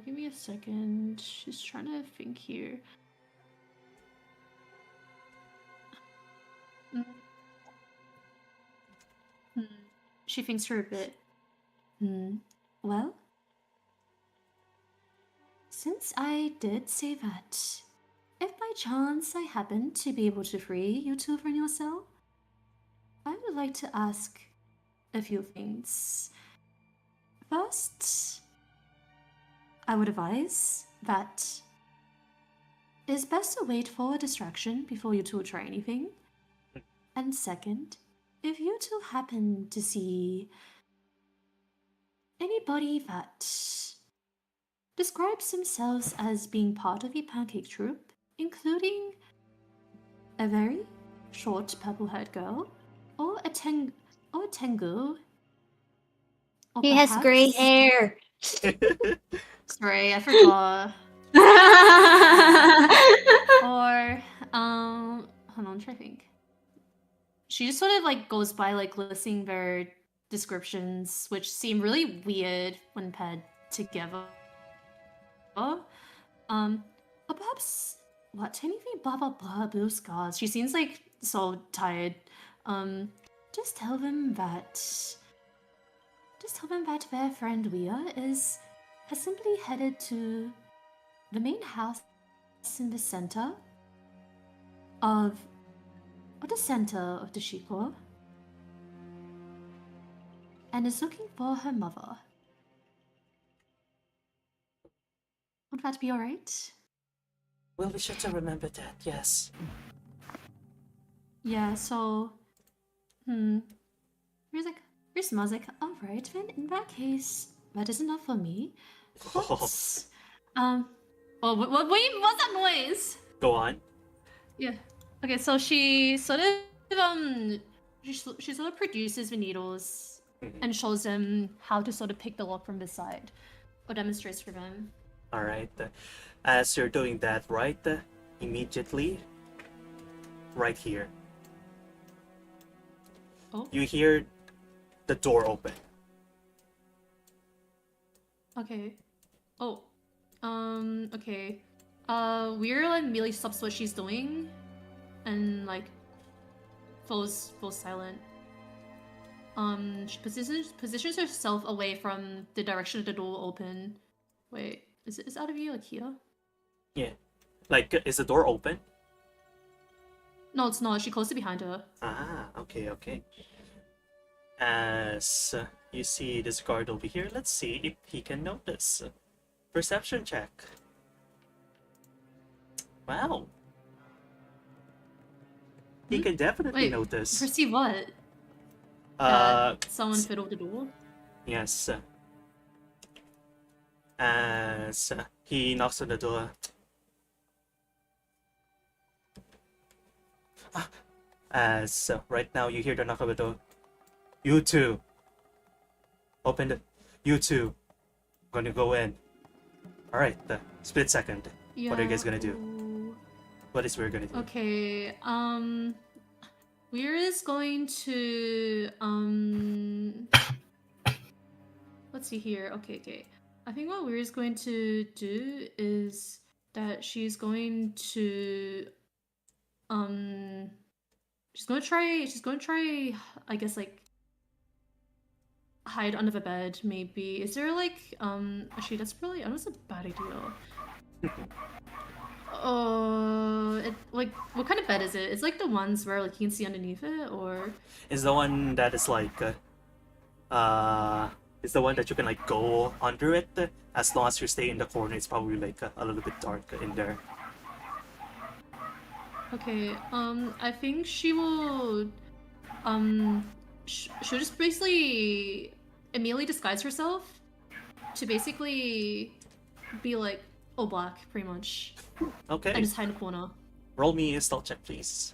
Give me a second. She's trying to think here. She thinks for a bit. Well, since I did say that if by chance I happen to be able to free you two from your cell, I would like to ask a few things. First, I would advise that it's best to wait for a distraction before you two try anything. And second, if you two happen to see anybody that describes themselves as being part of a pancake troupe, including a very short purple-haired girl, or a tengu, or He has gray perhaps- hair. Sorry, I forgot. Or hold on, I'm trying to think. She just sort of like goes by like listing their descriptions, which seem really weird when paired together. Or perhaps what anything blah blah blah blue scars. She seems like so tired. Just tell them that their friend Leah has simply headed to the main house in the center of the Shiko and is looking for her mother. Would that be alright? We'll be sure to remember that, yes. Yeah, so Here's music. Alright then, in that case, that is enough for me. But, wait, what's that noise? Go on. Yeah. Okay, so she sort of she sort of produces the needles and shows them how to sort of pick the lock from the side, or demonstrates for them. Alright. As you're doing that, right, immediately, right here, Oh, you hear the door open. okay. Oh, okay. We're like immediately stops what she's doing, and like falls silent. She positions herself away from the direction of the door open. Wait, is it out of view like here? Yeah. Like, is the door open? No, it's not. She closed it behind her. Ah, okay. As you see this guard over here, let's see if he can notice. Perception check. Wow. He can definitely Wait, notice. Perceive what? Someone fiddled the door? Yes. As he knocks on the door. As right now you hear the knock on the door. You two. Open the. You two. Gonna go in. Alright, split second. Yeah. What are you guys gonna do? What is we're gonna do? Okay, Weir is going to, let's see here. Okay. I think what Weir is going to do is that she's going to, she's going to try, I guess, like, hide under the bed, maybe. Is there, like, actually, that's probably, I know it's a bad idea. Like, what kind of bed is it? It's like the ones where like you can see underneath it, or Is the one that is like, is the one that you can like go under it. As long as you stay in the corner, it's probably like a little bit dark in there. okay. I think she will, she'll just basically immediately disguise herself to basically be like all black, pretty much, Okay. and just hide in the corner. Roll me a stealth check, please.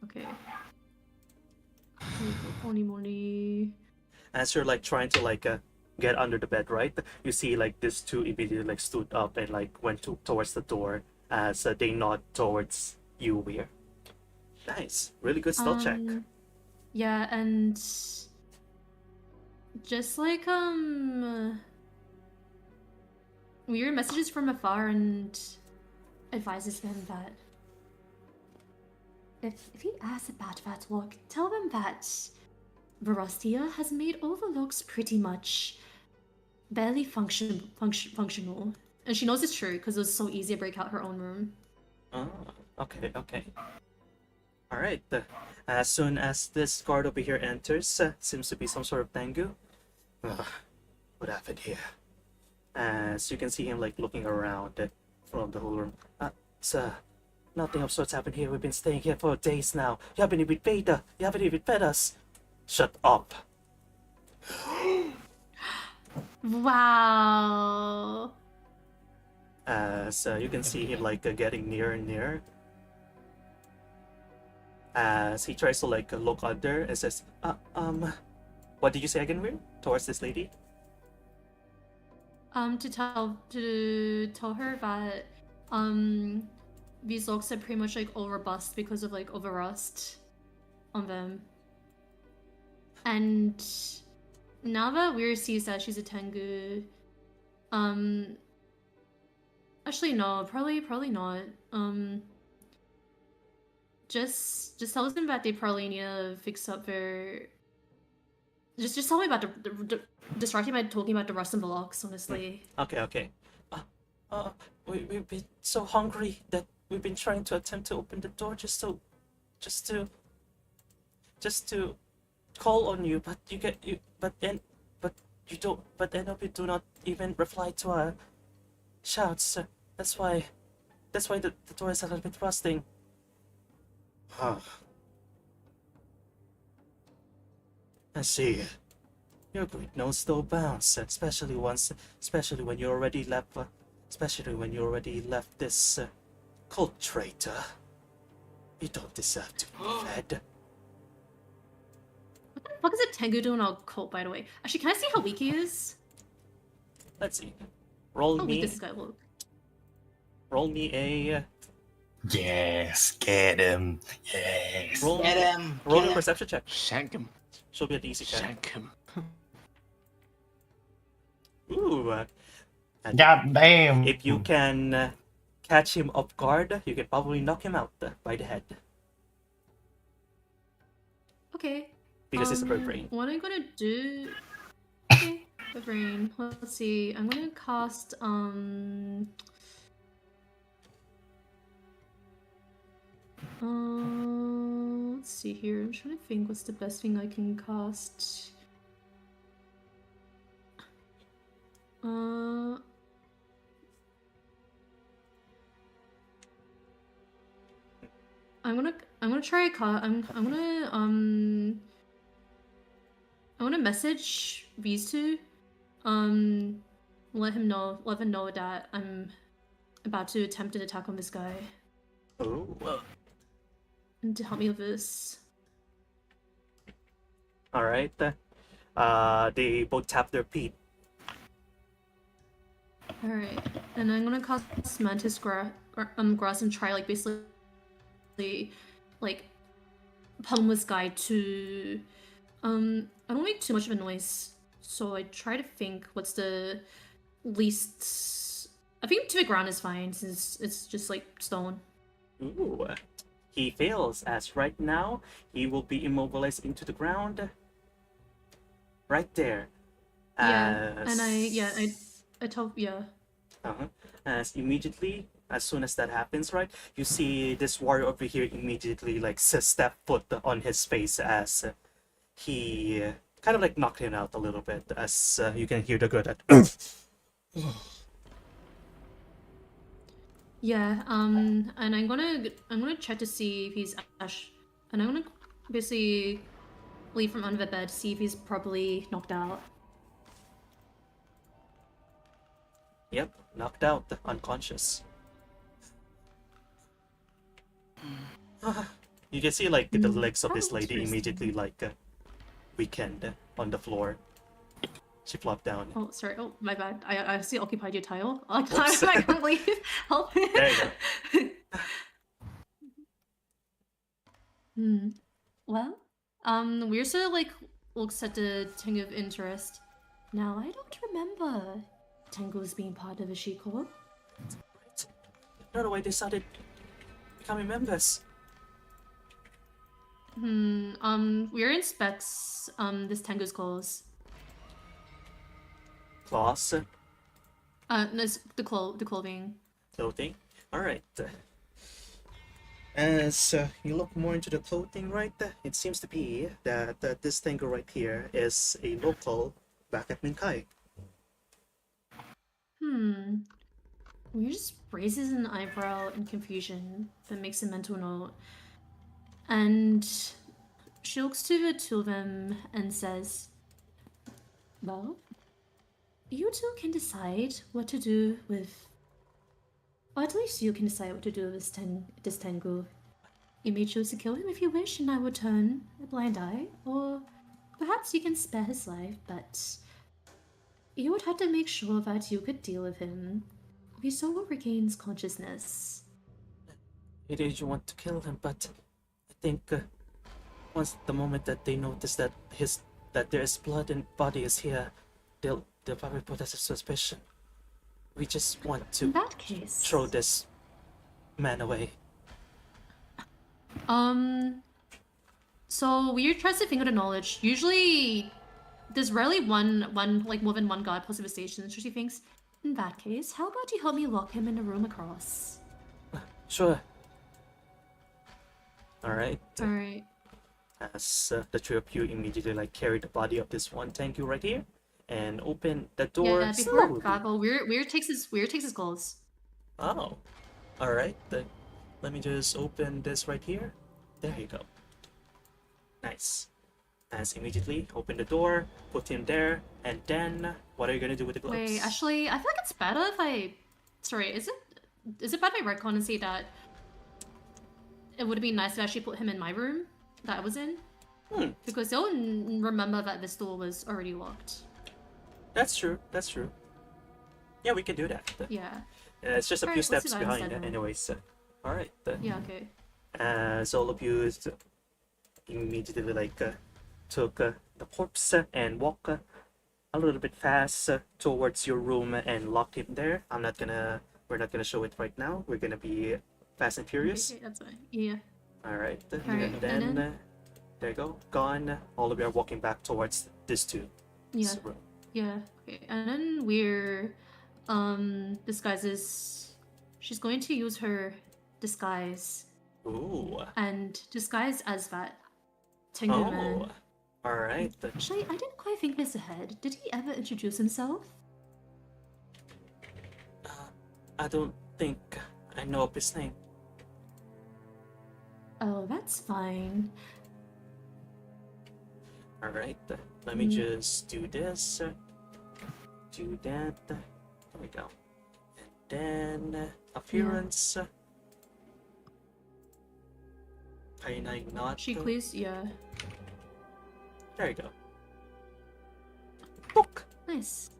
Okay. Holy moly. As you're like trying to like get under the bed, right? You see like these two immediately like stood up and like went towards the door as they nod towards you, Weir. Nice, really good stealth check. Yeah, and just like Weir messages from afar and advises them that if he asks about that lock, tell them that Verostia has made all the locks pretty much barely functional, and she knows it's true because it was so easy to break out her own room. Oh, okay, okay. Alright. As soon as this guard over here enters, seems to be some sort of Tengu. What happened here? As you can see him like looking around from the whole room. Sir, nothing of sorts happened here. We've been staying here for days now. You haven't even fed us. Shut up. Wow. As you can see him like getting nearer and nearer. As he tries to like look under and says, what did you say again, Weir? Towards this lady? To tell her that these locks are pretty much like all robust because of like overrust on them. And now that Weir sees that she's a Tengu, actually no, probably not. Just tell them that they probably need to fix up their. Just tell me about the distracting by talking about the rust and the locks, honestly. Okay. We've been so hungry that we've been trying to attempt to open the door just to call on you, but you do not even reply to our shouts. That's why the door is a little bit rusting. I see. Your great knows no bounds, especially when you already left this cult traitor. You don't deserve to be fed. What the fuck is a Tengu doing on a cult, by the way? Actually, can I see how weak he is? Let's see. Roll How me weak does this guy look? a Yes, get him. Yes. roll Get him. roll Get a him. perception check. Shank him. She'll be a DC check. Shank him. Ooh. And God damn. if you can catch him off guard, you can probably knock him out by the head Okay. because it's a bird brain. What I'm gonna do? Okay, the brain. Let's see. I'm gonna cast let's see here. I'm trying to think what's the best thing I can cast. I'm gonna try a call. I'm gonna message these two. Let them know that I'm about to attempt an attack on this guy. Ooh. And to help me with this. All right. They both tap their feet. Alright. And I'm gonna cast Mantis Grass and try like basically like pummel this guy to I don't make too much of a noise. So I try to think what's the least I think to the ground is fine since it's just like stone. Ooh. He fails, as right now he will be immobilized into the ground. Right there. Yeah. As... And I told As immediately, as soon as that happens, right, you see this warrior over here immediately like step foot on his face as he kind of like knocked him out a little bit. As you can hear the good at. Yeah, and I'm gonna check to see if he's Ash, and I'm gonna basically leave from under the bed, see if he's properly knocked out. Yep, knocked out, unconscious. You can see like the legs of this lady immediately like weakened on the floor. She flopped down. Oh, sorry. Oh, my bad. I see occupied your tile. Whoops. I can't leave. Help. There you go. Well, we're sort of like looks at the Tengu of interest. Now, I don't remember Tengu's being part of a Shiko. No, no, I decided becoming members. We're in specs, this Tengu's clothes. Claws. No, it's the clothing. Clothing. All right. As you look more into the clothing, right, it seems to be that this Tengu right here is a local back at Minkai. Weir just raises an eyebrow in confusion, then makes a mental note. And she looks to the two of them and says, well, you two can decide what to do with... Or at least you can decide what to do with this Tengu. You may choose to kill him if you wish, and I will turn a blind eye, or perhaps you can spare his life, but you would have to make sure that you could deal with him if he so regains consciousness. You did want to kill him, but I think once the moment that they notice that there is blood and body is here, they'll probably put us in suspicion. We just want In to that case... throw this man away. So Weird tries to finger the knowledge. Usually, there's rarely like more than one god plus a station, so she thinks, in that case, how about you help me lock him in the room across? Sure. Alright. Alright. As the three of you immediately like carry the body of this one Tengu right here and open the door Yeah, before slowly. Goggle, Weird takes his clothes. Oh. Alright, then let me just open this right here. There you go. Nice. As immediately open the door, put him there, and then what are you gonna do with the gloves? Wait, actually, I feel like it's better if I... Sorry, is it bad if I retcon and say that it would be nice to actually put him in my room that I was in? Because they'll remember that this door was already locked. That's true, that's true. Yeah, we can do that. Yeah. It's just a few Alright, let's steps do that behind instead then. anyways. Alright. Yeah, okay. As all of you immediately like took the corpse and walk a little bit fast towards your room and lock him there. We're not gonna show it right now. We're gonna be fast and furious. Okay, that's fine. Yeah. Alright, Alright, and then and then- there you go, gone. All of you are walking back towards this two. Yeah. room. Yeah, okay. And then Weir disguises... She's going to use her disguise Ooh. and disguise as that Tengu Oh. man. Alright. Actually, I didn't quite think this ahead. Did he ever introduce himself? I don't think I know of his name. Oh, that's fine. Alright, let me just do this. Do that. There we go. And then appearance. Can I not? She please, yeah. There you go. Book. Nice.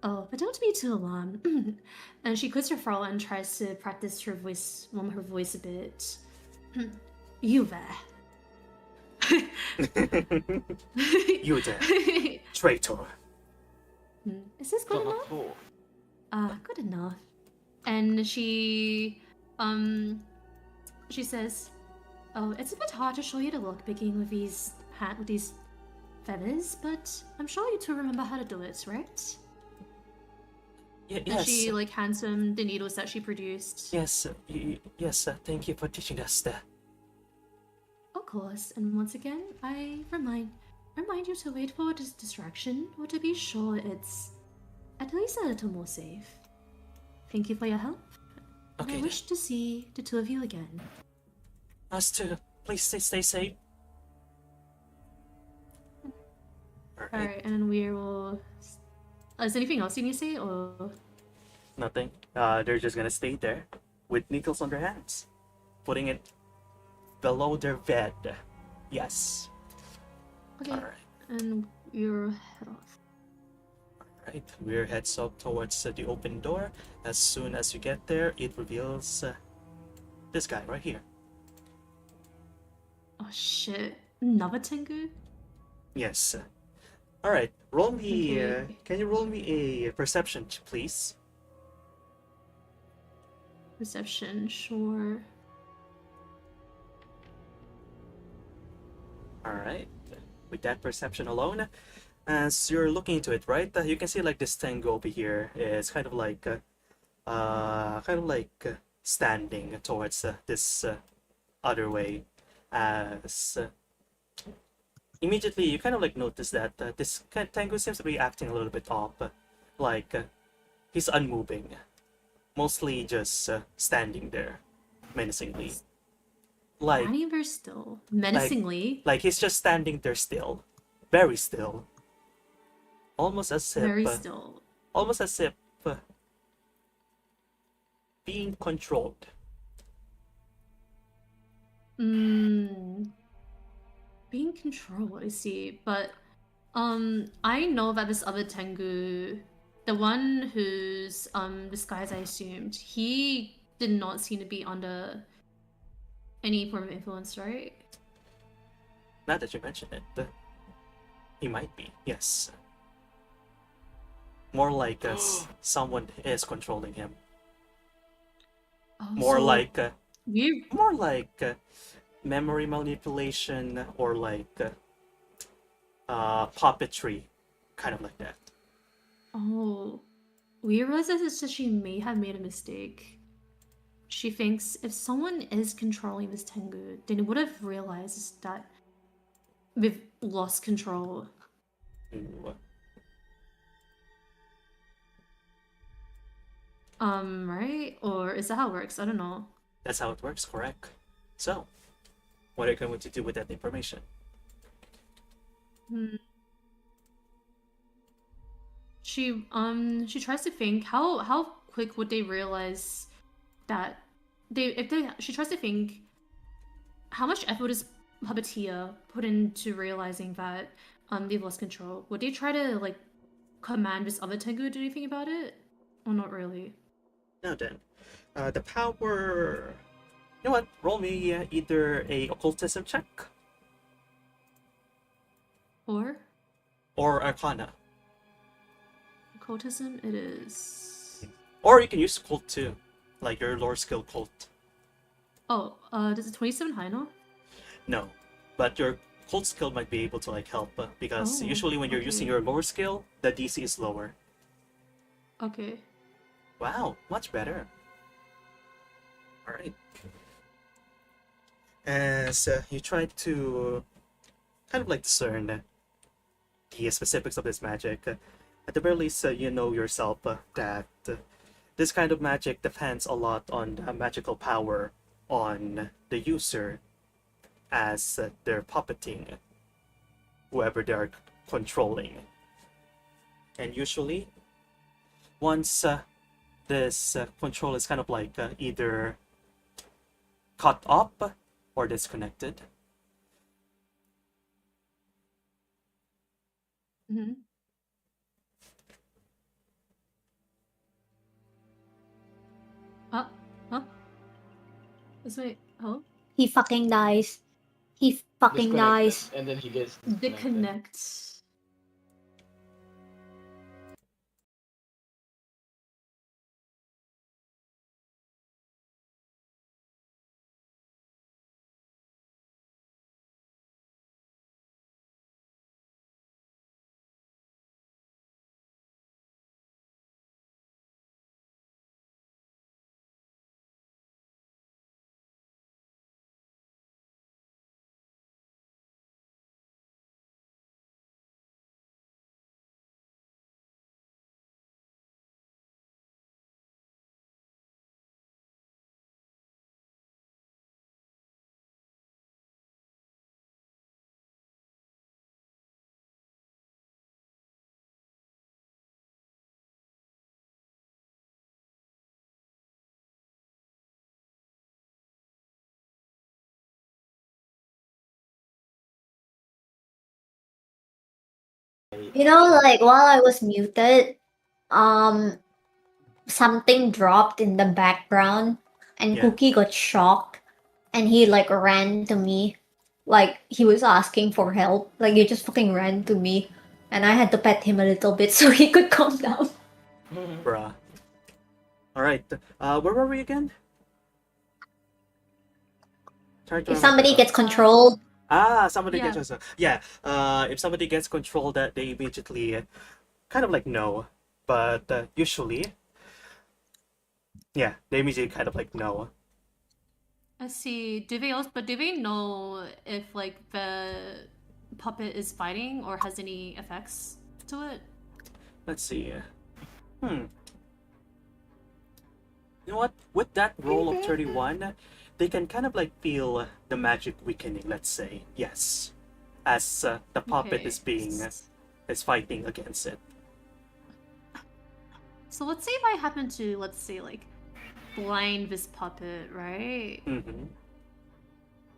Oh, but don't be too alarmed. And she quits her frown and tries to practice her voice, warm her voice a bit. You there. You there, traitor. Is this good enough? Good enough. And she says, "Oh, it's a bit hard to show you the look picking with these feathers, but I'm sure you two remember how to do it, right?" Yes. And she like hands him the needles that she produced. Yes. Yes. Thank you for teaching us that. Of course, and once again, I remind you to wait for this distraction, or to be sure it's at least a little more safe. Thank you for your help. And Okay. I wish to see the two of you again. Us too. Please stay safe. Alright. Alright, and we will... is anything else you need to say, or... Nothing. They're just gonna stay there with needles on their hands, putting it below their bed. Yes. Okay, Alright. and we'll head off. Right. Weir heads up towards the open door. As soon as you get there, it reveals this guy right here. Oh shit, another Tengu? Yes. Alright. Roll me. Okay. Can you roll me a perception, please? Perception, sure. Alright. With that perception alone, As you're looking into it, right, you can see like this tango over here is kind of like standing towards this other way. As immediately you kind of like notice that this tango seems to be acting a little bit off, like he's unmoving, mostly just standing there menacingly. Like Standing very still. Menacingly. like he's just standing there still, very still, almost as if Very still. almost as if being controlled. Being controlled, I see. But I know that this other Tengu, the one whose disguise I assumed, he did not seem to be under any form of influence, right? Now that you mention it, he might be. Yes. More like someone is controlling him. Oh, More so like we memory manipulation or like puppetry, kind of like that. we realize that she may have made a mistake. She thinks if someone is controlling this Tengu, then it would have realized that we've lost control. Ooh. Right? Or is that how it works? I don't know. That's how it works, correct? So, what are you going to do with that information? She tries to think how quick would they realize that she tries to think how much effort does Puppeteer put into realizing that they've lost control. Would they try to like command this other Tengu to do anything about it? Or not really? Now then, the power. You know what? Roll me either a occultism check Or or arcana, occultism it is. or you can use cult too, like your lore skill cult. Oh, does it 27 high enough? No, but your cult skill might be able to like help because Oh, usually when you're using okay. your lore skill, the DC is lower. Okay. Wow, much better. All right. As you try to kind of like discern the specifics of this magic, at the very least, you know yourself that this kind of magic depends a lot on magical power on the user as they're puppeting whoever they're controlling. And usually, once this control is kind of like either cut up or disconnected, Mm-hmm. Huh? Is my He fucking dies. He fucking Disconnected, dies. and then he gets disconnected. disconnect? You know, like while I was muted, um, something dropped in the background, and Yeah. Cookie got shocked, and he like ran to me, like he was asking for help. Like he just fucking ran to me, and I had to pet him a little bit so he could calm down. bruh. Alright, where were we again? Trying to If remember somebody the- gets controlled, Somebody Yeah. gets yeah. If somebody gets control, that they immediately kind of like know, but usually, yeah, they immediately kind of like know. I see. But do they know if like the puppet is fighting or has any effects to it? Let's see. Hmm. You know what? With that roll of 31, they can kind of like feel the magic weakening. Let's say yes, as the puppet Okay. is being is fighting against it. So let's say if I happen to, let's say, like, blind this puppet, right? Mm-hmm.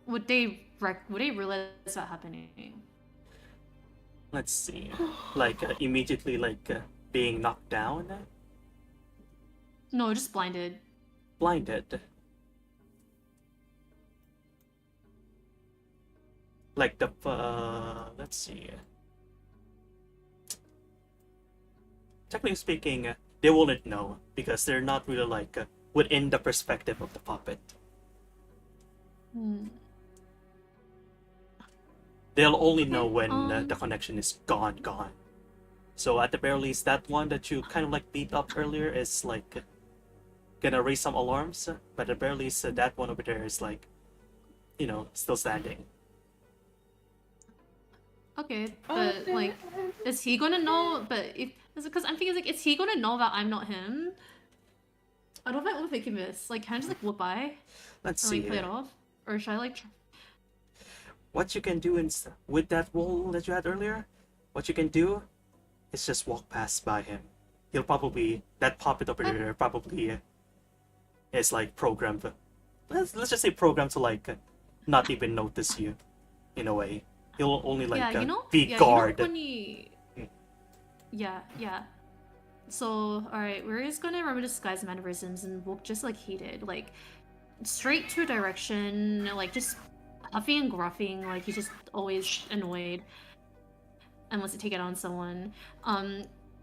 Would they realize that happening? Let's see. Like immediately like being knocked down, No, just blinded. blinded. Like the let's see. Technically speaking, they wouldn't know because they're not really like within the perspective of the puppet. Hmm. They'll only know Okay, when the connection is gone. So at the very least, that one that you kind of like beat up earlier is like gonna raise some alarms. But at the very least, that one over there is like, you know, still standing. Okay, but like, is he gonna know? But if because I'm thinking like, is he gonna know that I'm not him? I don't know if I'm thinking this. Like, can I just like look by Let's and see. like play it off, or should I like? What you can do with that roll that you had earlier, what you can do is just walk past by him. He'll probably that puppet over there probably is like programmed. Let's just say programmed to like not even notice you, in a way. He'll only like Yeah, be guard. when he... Yeah. So, alright, we're just gonna remember disguise mannerisms and walk just like he did. Like, straight to a direction, like just huffing and gruffing, like he's just always annoyed. Unless you take it on someone.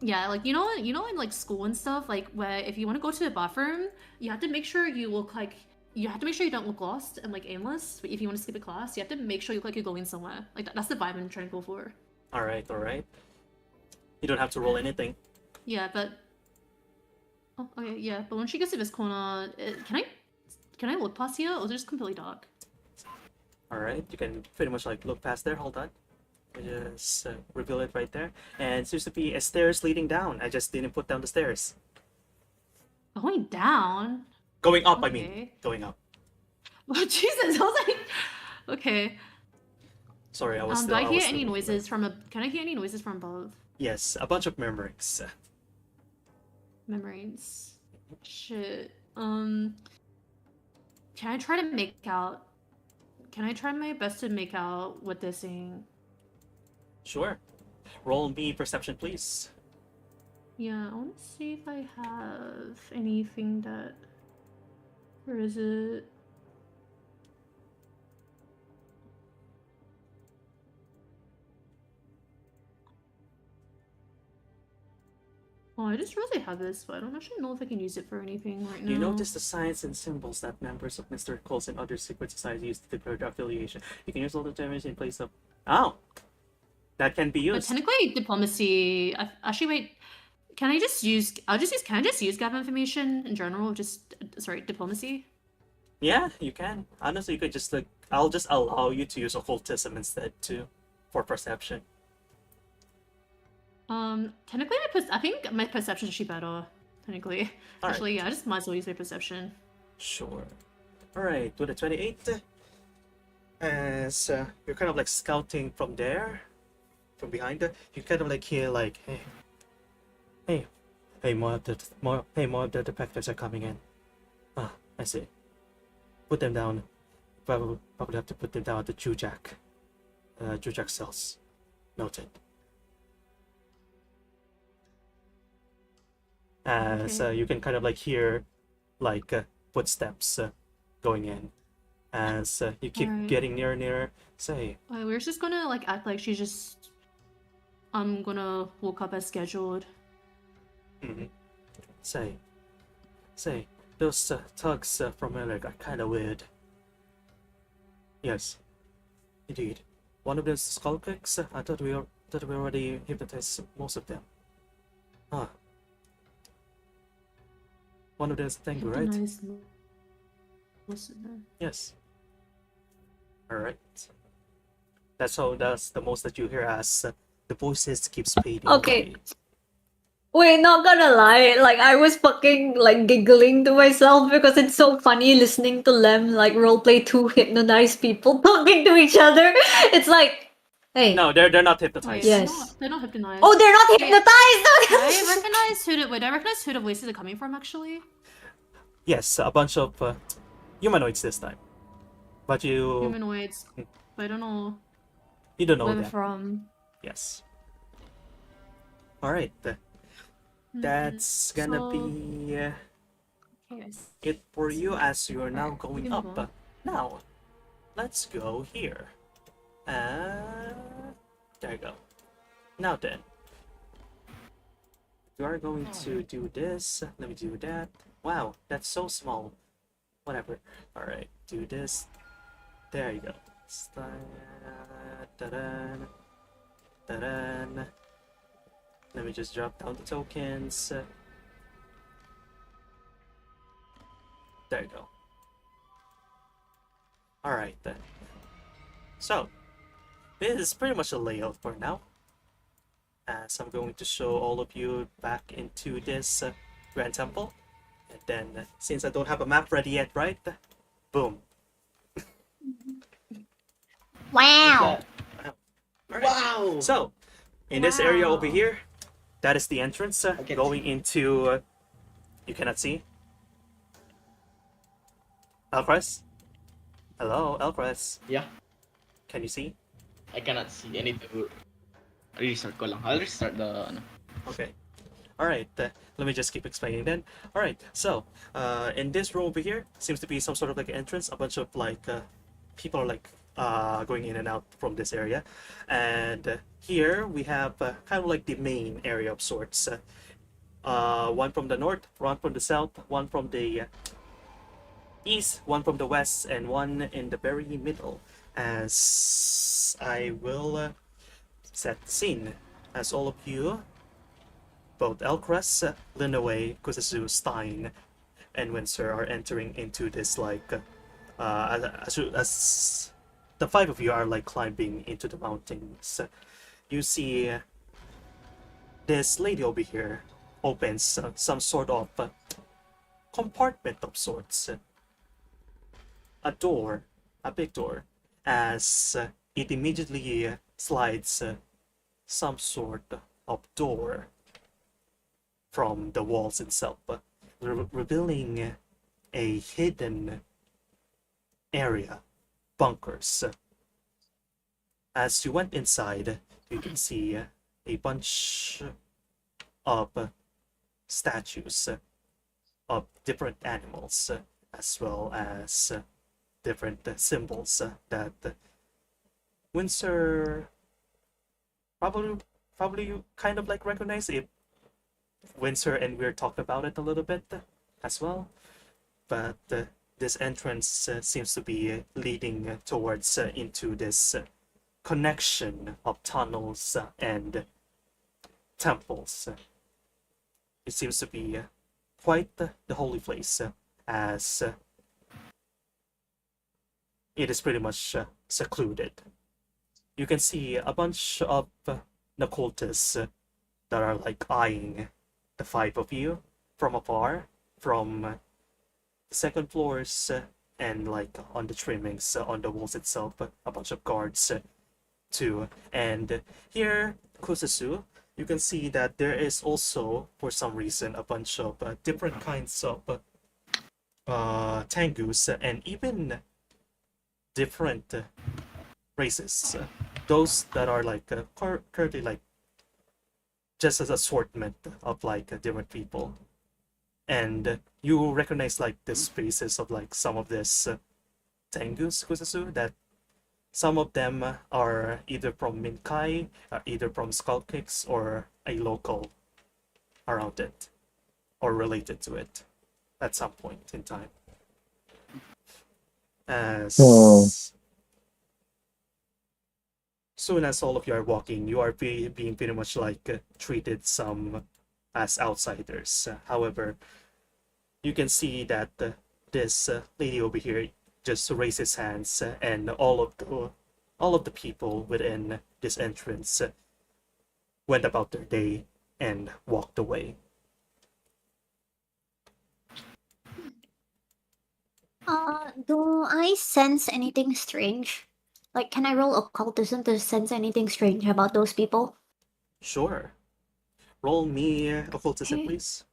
Yeah, like you know in like school and stuff, like where if you want to go to the bathroom, you have to make sure you look like you have to make sure you don't look lost and like aimless. But if you want to skip a class, you have to make sure you look like you're going somewhere. Like that's the vibe I'm trying to go for. All right. You don't have to roll anything. Yeah, but oh, okay, yeah. But when she gets to this corner, can I look past here, or is it just completely dark? All right. You can pretty much like look past there. Hold on. I just reveal it right there, and it seems to be a stairs leading down. I just didn't put down the stairs. Going down. Going up. I mean, Okay. going up. Oh Jesus! I was like, okay. Sorry, I was. Do Still, I I hear was any still- noises from a? Can I hear any noises from above? Yes, a bunch of murmurings. Memories. Shit. Can I try to make out? Can I try my best to make out what they're saying? Sure. Roll me perception, please. Yeah, I want to see if I have anything that. Where is it? Oh, I just realized I have this, but I don't actually know if I can use it for anything right now. You notice the signs and symbols that members of Mr. Coles and other secret societies use to declare their affiliation. You can use all the damage in place of. Oh! That can be But used. technically, diplomacy. Actually, wait. Can I just use? Can I just use gap information in general? Just sorry, diplomacy. Yeah, you can. Honestly, you could just like. I'll just allow you to use occultism instead, too. For perception. Technically, I think my perception should be better. Technically, Alright. actually, yeah, I just might as well use my perception. Sure. Alright, with a 28. As you're kind of like scouting from there, from behind, you kind of like hear like, hey, more of the defectors are coming in. Ah, I see. Put them down. Probably have to put them down at the Jujak. Jujak cells. Noted. As Okay. you can kind of like hear like footsteps going in. As you keep Alright. getting nearer and nearer, say, We're just gonna like act like she's just. I'm gonna woke up as scheduled. mhm. say, those tugs from earlier are kind of weird. Yes. Indeed. One of those skull kicks? I thought we already hypnotized most of them. Huh. One of those Tengu, right? Hypnotized most of them. Yes. Alright. That's the most that you hear as the voices keeps fading Okay. away. Wait, not gonna lie, like I was fucking like giggling to myself because it's so funny listening to Lem like roleplay two hypnotized people talking to each other. It's like, hey. No, they're not Wait, hypnotized. Yes. they're not hypnotized. Oh, they're not Wait, hypnotized! I recognize who the voices are coming from actually. Yes, a bunch of humanoids this time. But you Humanoids. But I don't know don't know where they're that. from. Yes. Alright. That's gonna So- be Okay, I see. it for you as you are now Alright, going we can up. move on. Now, let's go here. There you go. Now then, you are going to do this. Let me do that. Wow, that's so small. Whatever. Alright, do this. There you go. Ta-da, ta-da. Let me just drop down the tokens. There you go. Alright then. So, this is pretty much a layout for now. As I'm going to show all of you back into this Grand Temple. And then, since I don't have a map ready yet, right? Boom. Wow. Alright. Wow! So, in this area over Wow. here, that is the entrance can going into. You cannot see. Elcres? Hello, Elcres. Yeah, Can you see? I cannot see. I need to restart ko lang. I'll restart the ano. Okay. Alright, let me just keep explaining then. Alright, so, in this room over here, seems to be some sort of like entrance. A bunch of like, people are like, going in and out from this area. And here we have kind of like the main area of sorts. One from the north, one from the south, one from the east, one from the west, and one in the very middle. As I will set the scene, as all of you, both Elcres, Linaway, Kusasu, Stein, and Windsor are entering into this like, as the five of you are like climbing into the mountains. You see this lady over here opens some sort of compartment of sorts. A door, a big door, as it immediately slides some sort of door from the walls itself, revealing a hidden area, bunkers. As you went inside, you can see a bunch of statues of different animals, as well as different symbols that Windsor probably you kind of like recognize if Windsor and Weir talked about it a little bit as well. But this entrance seems to be leading towards into this connection of tunnels and temples. It seems to be quite the holy place, as it is pretty much secluded. You can see a bunch of Nakultas that are like eyeing the five of you from afar, from the second floors, and like on the trimmings on the walls itself, a bunch of guards too. And here, Kusasu, you can see that there is also, for some reason, a bunch of different kinds of Tengus, and even different races. Those that are like currently like just as assortment of like different people. And you recognize like the spaces of like some of this Tengus, Kusasu, that some of them are either from Minkai, either from Skullkicks, or a local around it, or related to it at some point in time. As soon as all of you are walking, you are being pretty much like treated some as outsiders. However, you can see that this lady over here just raised his hands, and all of the people within this entrance went about their day and walked away. Do I sense anything strange? Like, can I roll occultism to sense anything strange about those people? Sure. Roll me occultism, Okay. please.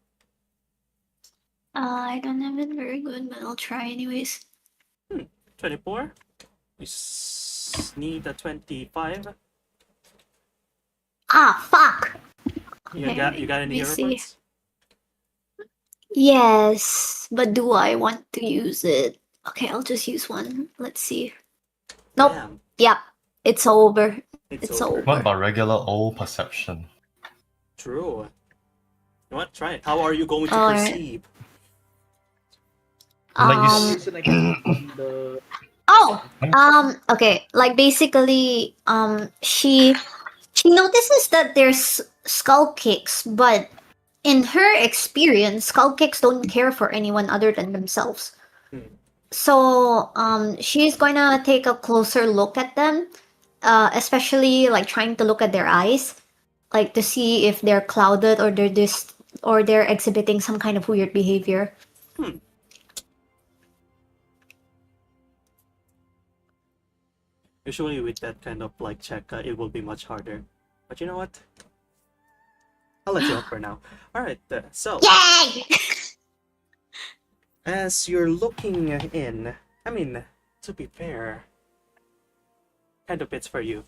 I don't have it very good, but I'll try anyways. 24. You need a 25. Ah, fuck! You Okay, got let any me hero see. points? Yes, but do I want to use it? Okay, I'll just use one. Let's see. Nope. Damn, Yep. It's over. it's It's over. What about regular old perception? True. You know what? Try it. How are you going to Alright. perceive? Like you Um, Listen again from the okay, like basically, she notices that there's skull kicks, but in her experience, skull kicks don't care for anyone other than themselves. Hmm. So, she's gonna take a closer look at them, especially like trying to look at their eyes, like to see if they're clouded or they're exhibiting some kind of weird behavior. Usually with that kind of like check, it will be much harder. But you know what? I'll let you up for now. Alright, so Yay! as you're looking in, I mean, to be fair, kind of bits for you.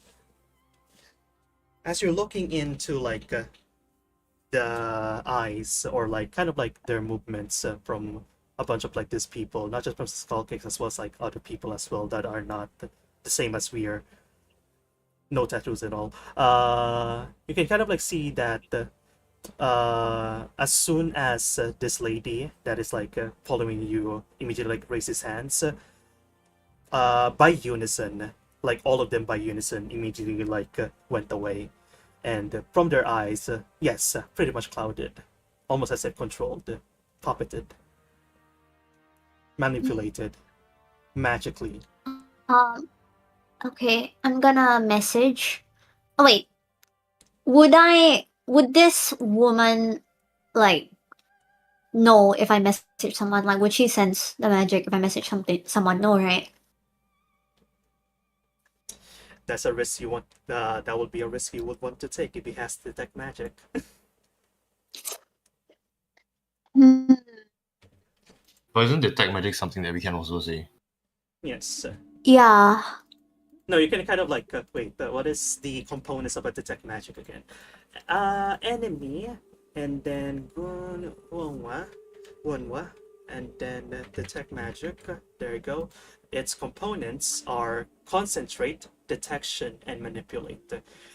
As you're looking into like the eyes or like kind of like their movements from a bunch of like these people, not just from Skull Kicks as well as like other people as well that are not the same as we are. No tattoos at all. You can kind of like see that as soon as this lady that is like following you immediately like raises hands, by unison, like all of them by unison immediately like went away, and from their eyes, yes, pretty much clouded, almost as if controlled, puppeted, manipulated, magically. Um, okay, I'm gonna message. Oh wait, would this woman like know if I message someone? Like, would she sense the magic if I message someone? No, right? That's a risk you want. That would be a risk you would want to take if he has to detect magic. Hmm. But isn't detect magic something that we can also see? Yes. Yeah. No, you can kind of like wait. What is the components of a detect magic again? Enemy, and then Gunwa, and then detect magic. There you go. Its components are concentrate, detection, and manipulate.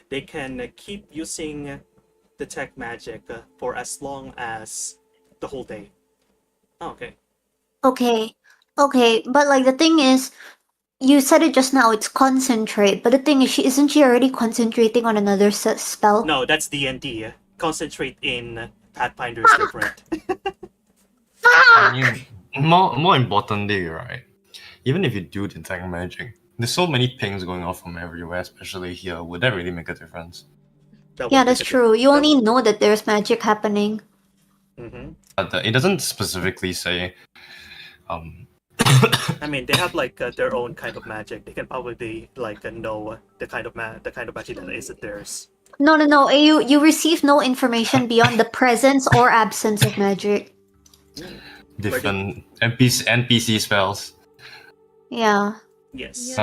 They can keep using detect magic for as long as the whole day. Oh, okay. Okay. Okay, but like the thing is, you said it just now. It's concentrate, but the thing is, isn't she already concentrating on another spell? No, that's D&D. Concentrate in Pathfinder is different. I mean, more importantly, right? Even if you do detect magic, there's so many pings going off from everywhere, especially here. Would that really make a difference? Yeah, that's true. You only know that there's magic happening. Mm-hmm. But it doesn't specifically say. I mean, they have like their own kind of magic. They can probably like know the kind of magic that isn't theirs. No. You receive no information beyond the presence or absence of magic. Different NPC spells. Yeah. Yes.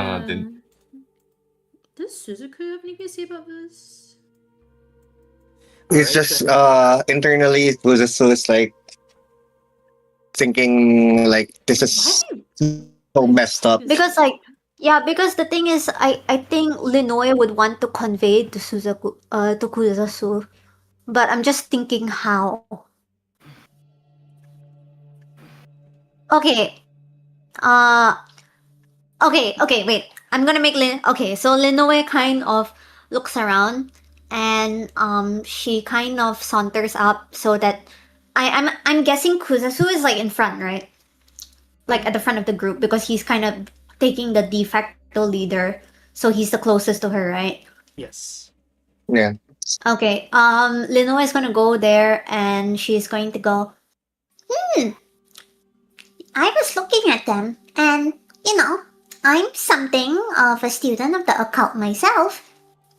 Does Suzuku have anything to say about this? It's just internally it was just so it's like thinking like this is so messed up. Because because the thing is, I think Linoy would want to convey to Kuzasu, but I'm just thinking how. Okay. Okay, wait. I'm gonna make okay. So Linoe kind of looks around, and she kind of saunters up so that I'm guessing Kuzasu is like in front, right? Like at the front of the group because he's kind of taking the de facto leader, so he's the closest to her, right? Yes. Yeah. Okay. Linoe is gonna go there, and she's going to go. I was looking at them, and I'm something of a student of the occult myself.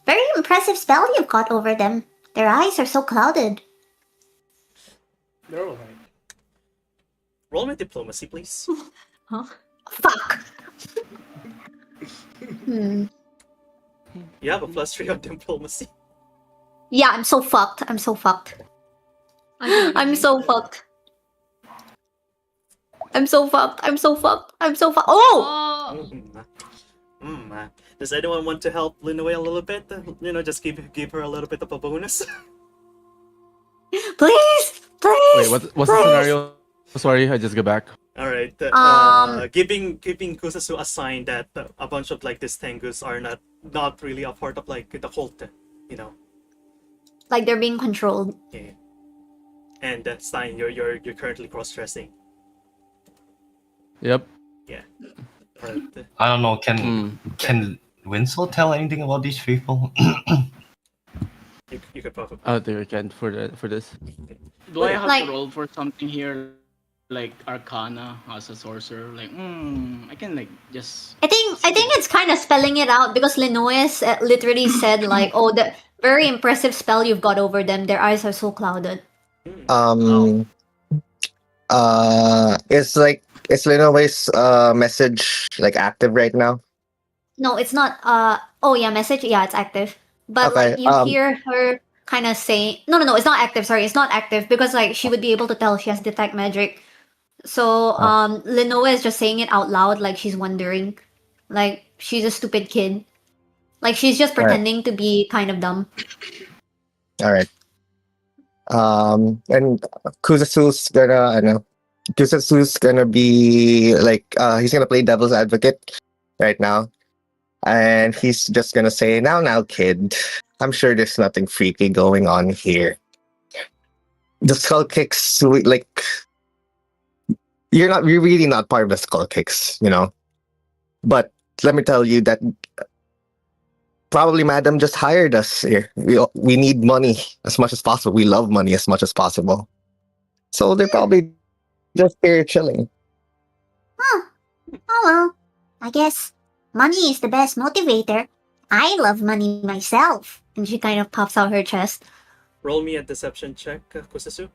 Very impressive spell you've got over them. Their eyes are so clouded. They're alright. Roll me diplomacy, please. Fuck. Hmm. You have a +3 on diplomacy. Yeah, I'm so fucked. I'm so fucked. I'm so fucked. I'm so fucked. I'm so fucked. I'm so fucked. Oh! Does anyone want to help Linoe a little bit? Just give her a little bit of a bonus. Please! Wait, Please! what's the please. scenario? Sorry, I just got back. All right. Giving Kusasu a sign that a bunch of like these Tengus are not really a part of like the cult, Like they're being controlled. Yeah. And Stein, you're currently cross-dressing. Yep. Yeah. Right. I don't know. Can Winslow tell anything about these people? You could probably. I don't think I can for this. Do I have Like- to roll for something here, like Arcana as a sorcerer? Like, I can like just. I think it's kind of spelling it out because Linois literally said like, "Oh, the very impressive spell you've got over them. Their eyes are so clouded." Is Linoe's message like active right now? No, it's not. Oh yeah, message. Yeah, it's active. But Okay, like you hear her kind of say, no, it's not active. Sorry, it's not active because like she would be able to tell she has detect magic. So Linoa is just saying it out loud, like she's wondering, like she's a stupid kid, like she's just Right. pretending to be kind of dumb. All right. And Kusasu's gonna be like he's gonna play devil's advocate right now, and he's just gonna say, "Now, kid, I'm sure there's nothing freaky going on here. The skull kicks, like you're really not part of the skull kicks, But let me tell you that." Probably Madam just hired us here. We need money as much as possible. We love money as much as possible. So they're probably just here chilling. Oh well, I guess money is the best motivator. I love money myself. And she kind of puffs out her chest. Roll me a deception check, Kusasu.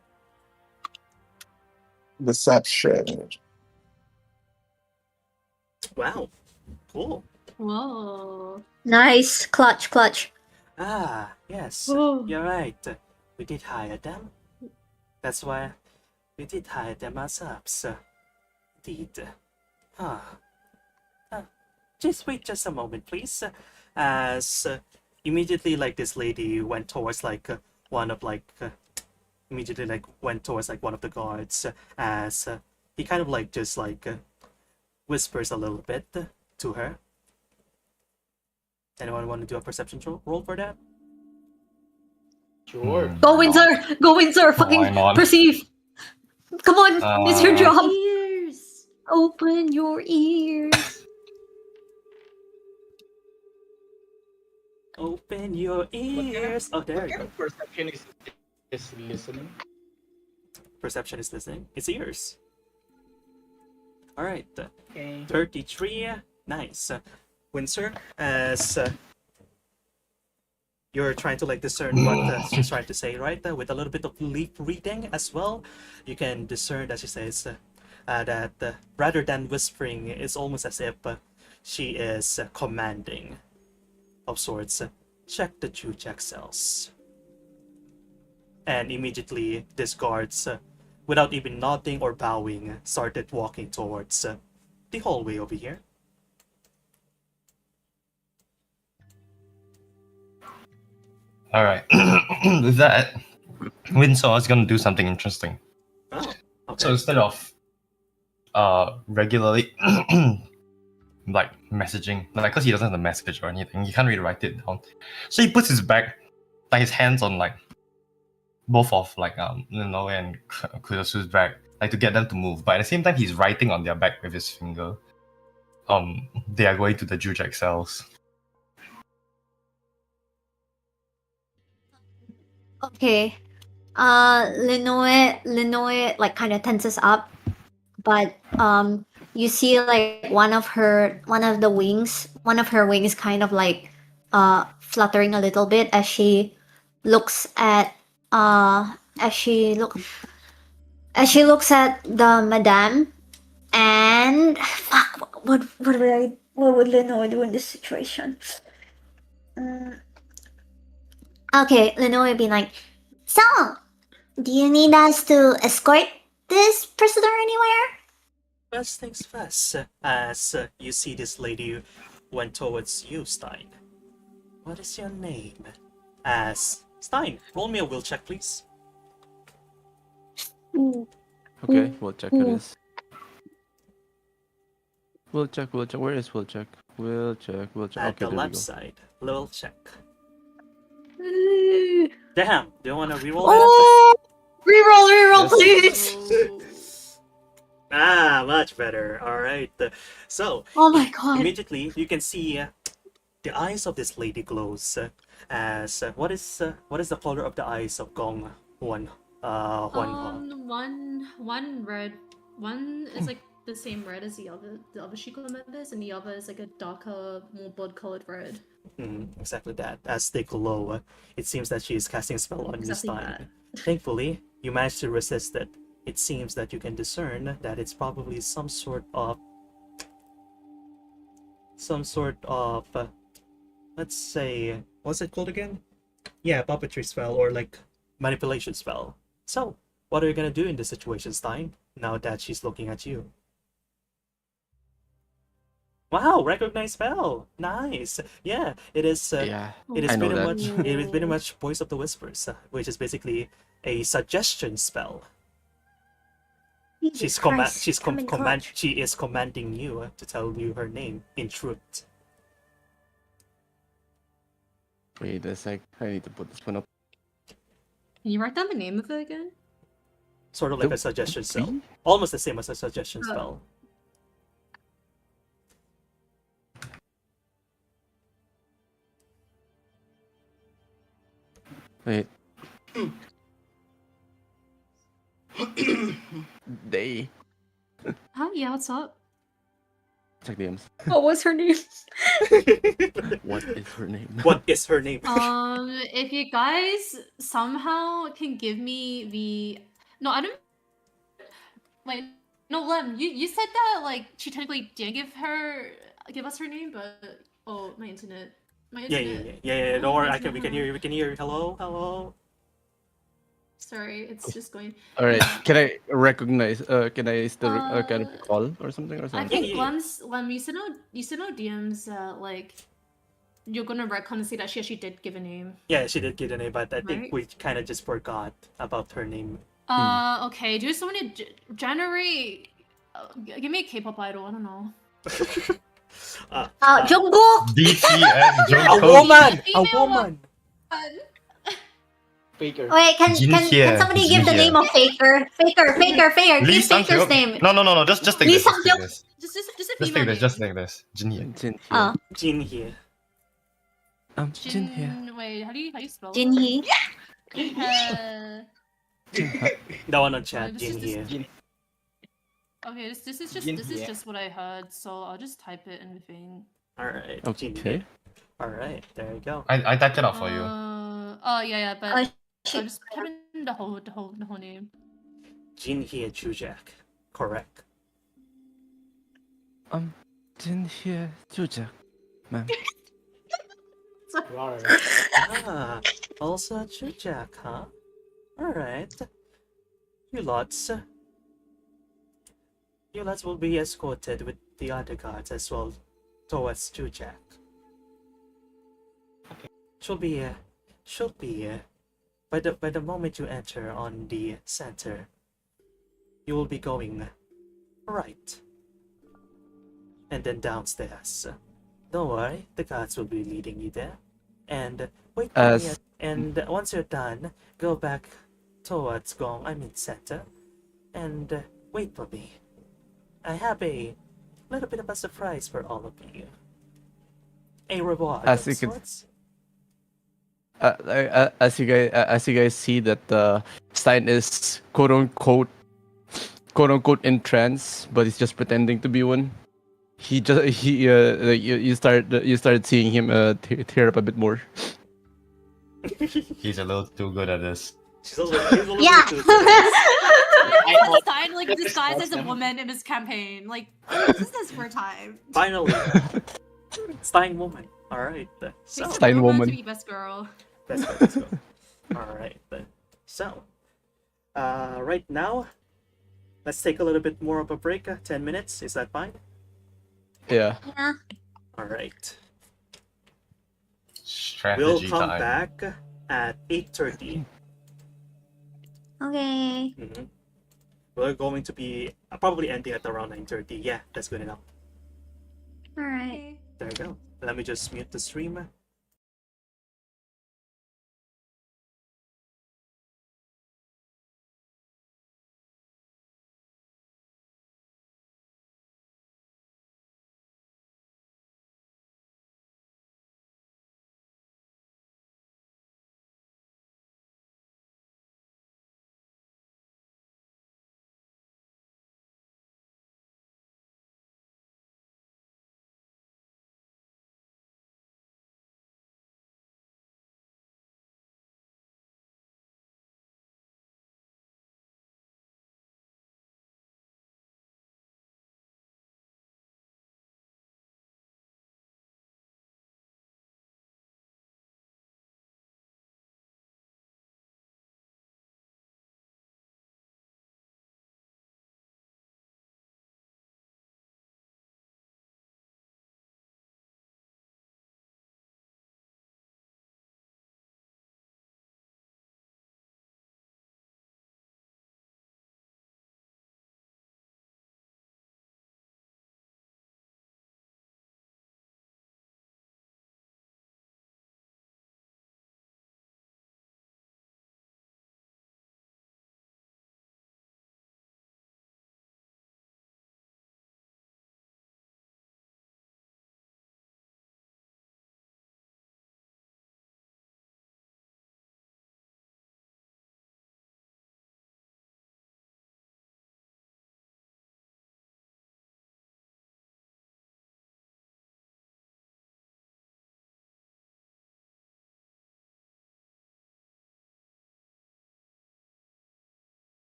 Deception. Wow. Cool. Whoa. Nice, clutch. Ah, yes. Oh. You're right. We did hire them. That's why we did hire them ourselves. Indeed. Just wait just a moment, please. As immediately, like, this lady went towards, like, one of, like, immediately, like, went towards, like, one of the guards. As he kind of, like, just, like, whispers a little bit to her. Anyone want to do a perception roll for that? Sure. Go Windsor, fucking Why not? perceive. Come on, it's your job. Ears. Open your ears. Open your ears. Oh, there you go. Perception is listening. Perception is listening. It's ears. All right. Okay. 33. Nice. Windsor, as you're trying to like discern what she's trying to say, right? With a little bit of leaf reading as well, you can discern that she says that rather than whispering, it's almost as if she is commanding of sorts. Check the Jujack cells. And immediately, these guards, without even nodding or bowing, started walking towards the hallway over here. All right. With that, Winslow is gonna do something interesting. Oh, okay. So instead of regularly like messaging, like because he doesn't have the message or anything, he can't really write it down. So he puts his his hands on like both of like Lenoe and Kurasu's back, like to get them to move. But at the same time, he's writing on their back with his finger. They are going to the Jujak cells. Okay. Lenoe like kind of tenses up, but you see like one of her wings kind of like fluttering a little bit as she looks at as she looks at the madame, and fuck, what would Lenoe do in this situation? Okay, Lenoe would be like, So, do you need us to escort this prisoner anywhere? First things first, as you see this lady went towards you, Stein. What is your name? As Stein, roll me a will check, please. Okay, we'll check who it is. We'll check. Where is we'll check? We'll check. At Okay, the there we left go. side, will check. Damn, do you want to reroll oh, reroll, Yes. please. Ah, much better. All right. So Oh my god. immediately you can see the eyes of this lady glows. As what is the color of the eyes of Gong Huan? One red. One is like the same red as the other Shiko members, and the other is like a darker, more blood-colored red. Exactly that. As they glow, it seems that she is casting a spell on you, Exactly Stein. that. Thankfully, you managed to resist it. It seems that you can discern that it's probably some sort of let's say, what's it called again? Yeah, puppetry spell or like manipulation spell. So, what are you gonna do in this situation, Stein? Now that she's looking at you. Wow, recognized spell. Nice. Yeah, it is. Yeah, It is I know pretty that. much. It is pretty much Voice of the Whispers, which is basically a suggestion spell. She's She is commanding you to tell you her name in truth. Wait a sec. I need to put this one up. Can you write down the name of it again? Sort of like a Nope. suggestion spell, See? almost the same as a suggestion Oh. spell. Wait. They Huh? Yeah, what's up? check DMs. What was her name? What is her name? What is her name? If you guys somehow can give me the I don't wait. No, Lem, you said that like she technically did give us her name, but my internet. Yeah. Don't worry, we can hear you. We can hear you. Hello. Sorry, it's just going. All right. Can I recognize? Can I still kind of recall or something or I something? think Lem, you said no DMs like you're gonna retcon and say that she actually did give a name. Yeah, she did get a name, but I think Right. we kind of just forgot about her name. Okay. Do someone generate? Give me a K-pop idol. I don't know. Jungkook. BTS A Jungkook. woman. A Female woman. Faker. Wait, can Jinhye. somebody give the Jinhye. name of Faker? Faker. Lee Give Faker's Sang-hyuk. name. No. Just take Lee this. Just take Sang-hyuk. this. Just a Just female take this. name. Just take this. Jinhye. Jin here. Oh, Jin here. Jin here. Wait, how do you spell? Jinhee. Uh, The one on chat. this Jin is here. just- okay, this is Jinhye. just what I heard, so I'll just type it in the thing. All right. Jin Okay. here. All right. There you go. I typed it out for you. Yeah, but Oh, I'll she- just type in the whole name. Jin here, Jujak. Correct. Jin here. Jujak. Ma'am. Ah, also Jujak, huh? All right. You lots will be escorted with the other guards as well towards Jujak. She'll be by the moment you enter on the center, you will be going right. and then downstairs. Don't worry, the guards will be leading you there. And wait for me. As And once you're done, go back towards Gong. I mean center, and wait for me. I have a little bit of a surprise for all of you. A reward As of you can- sorts. as you guys see that Stein is quote unquote in trance, but he's just pretending to be one. Like, you start seeing him tear up a bit more. He's a little too good at this. He's a little Yeah. bit too serious. I Stein like hope disguised as a him. woman in his campaign. Like, this is this for time. Finally, Stein woman. All right. So Takes a Stein woman woman. to be best girl. let's go. All right then. So, right now, let's take a little bit more of a break. 10 minutes. Is that fine? Yeah. Yeah. All right. Strategy We'll come time. back at 8:30. Okay. We're going to be probably ending at around 9:30. Yeah, that's good enough. All right. Okay. There we go. Let me just mute the stream.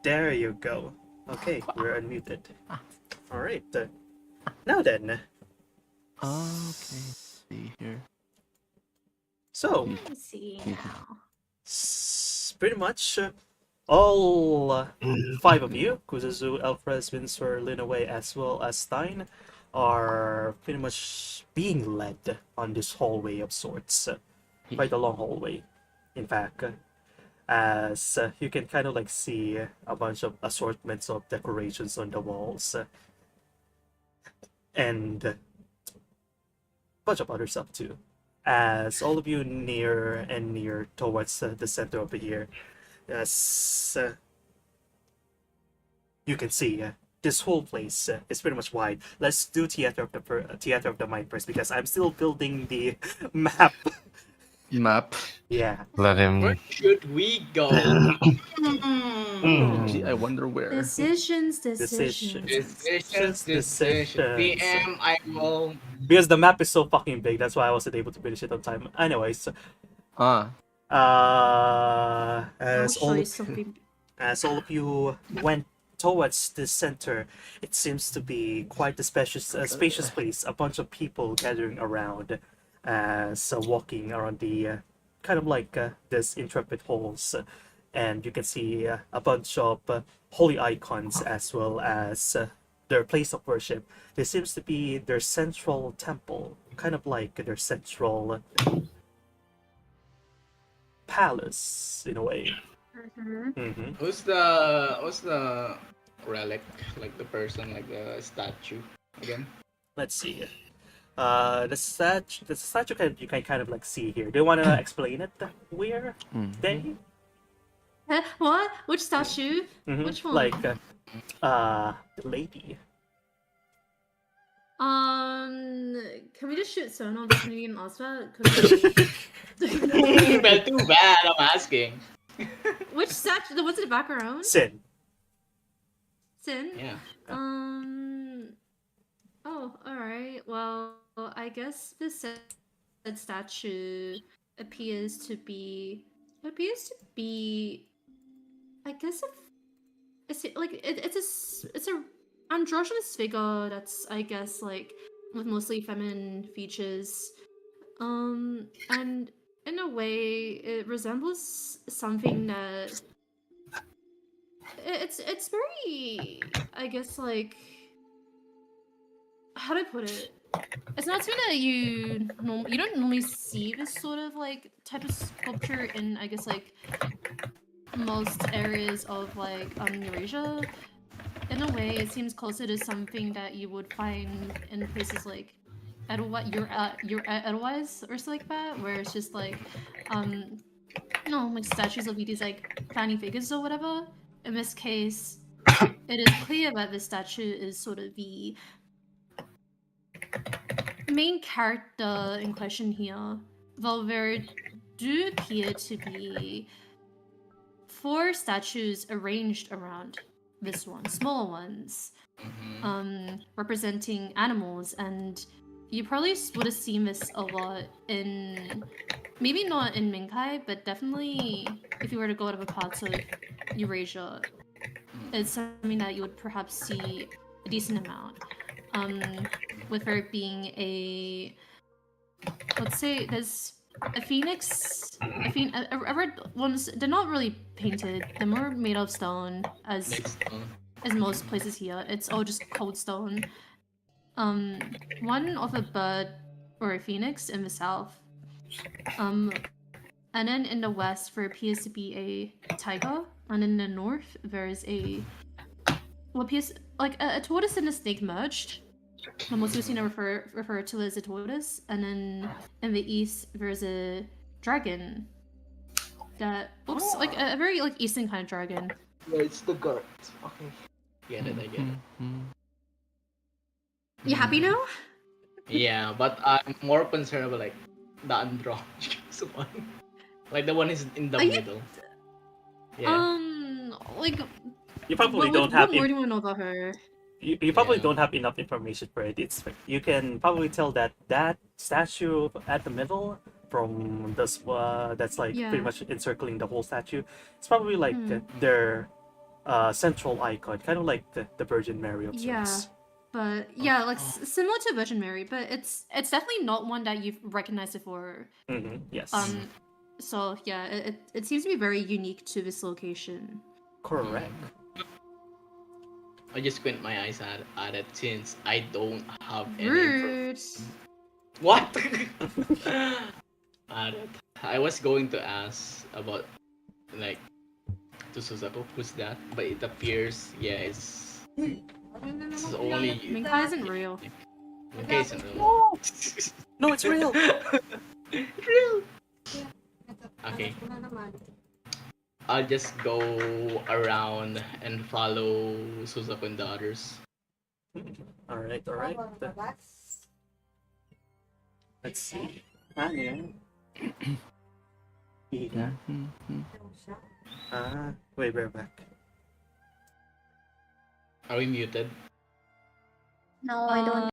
There you go. Okay, we're unmuted. All right. Now then, Okay. See here. so Let's see now. pretty much all five of you, Kuzuzu, Elfres, Windsor, Linaway, as well as Stein, are pretty much being led on this hallway of sorts. Quite a long hallway, in fact. As you can kind of like see a bunch of assortments of decorations on the walls and a bunch of other stuff too. As all of you near and near towards the center over here, as you can see, this whole place is pretty much wide. Let's do theater of the mind first because I'm still building the map. Map. Yeah. Let him. Where should we go? Gee, I wonder where. Decisions. Decisions. Decisions. DM, I will. Because the map is so fucking big, that's why I wasn't able to finish it on time. Anyways, Ah. as all choice of people. as all of you went towards the center, it seems to be quite a spacious place. A bunch of people gathering around, walking around the kind of like this intrepid halls, and you can see a bunch of holy icons as well as their place of worship. This seems to be their central temple, kind of like their central palace in a way. Mm-hmm. Who's the relic, like the person, like the statue again? Let's see. The statue you can kind of like see here. Do you want to explain it? Where they? Huh? What? Which statue? Mhm. Which one? Like, the lady. Can we just shoot Sona on the Canadian Osva? 'Cause- Well, too bad. I'm asking. Which statue? The ones in the background? Sin. Sin? Yeah. Oh, alright. Well, I guess this said statue appears to be. I guess it's a androgynous figure that's, I guess, like with mostly feminine features. And in a way, it resembles something that it's very, I guess, like, how do I put it? It's not something that you don't normally see this sort of like type of sculpture in, I guess, like most areas of like Eurasia. In a way, it seems closer to something that you would find in places like Edelweiss or something like that, where it's just like like statues of these like tiny figures or whatever. In this case, it is clear that this statue is sort of the main character in question here, though there do appear to be 4 statues arranged around this one, smaller ones, representing animals, and you probably would have seen this a lot in, maybe not in Minkai, but definitely if you were to go to other parts of Eurasia, it's something that you would perhaps see a decent amount. With her being let's say there's a phoenix, a red ones. They're not really painted. They're more made of stone, as most places here. It's all just cold stone. One of a bird or a phoenix in the south. And then in the west there appears to be a tiger, and in the north there is what appears like a tortoise and a snake merged. Most people seem to refer to it as a tortoise, and then in the east there's a dragon that looks like a very like eastern kind of dragon. Yeah, it's the goat. Okay. Get it, I get it. You happy now? Yeah, but I'm more concerned about like the androgynous one. Like the one is in the middle. Yeah. Like You probably what don't have. more do you want to know about her? You probably don't have enough information for it. You can probably tell that statue at the middle from this that's like pretty much encircling the whole statue. It's probably like their central icon, kind of like the Virgin Mary of Yeah. sorts. But yeah, like similar to Virgin Mary, but it's definitely not one that you've recognized before. Yes. So yeah, it seems to be very unique to this location. Correct. I just squint my eyes at it since I don't have any Rude. What? At it. I was going to ask about like to Suzaku, who's that? But it appears, yeah, it's only Minkai isn't real. Okay, so no. No, it's real. Real. Okay. I'll just go around and follow Suzaku and the others. All right. Let's see. Yeah. Yeah. Wait, we're back. Are we muted? No, I don't.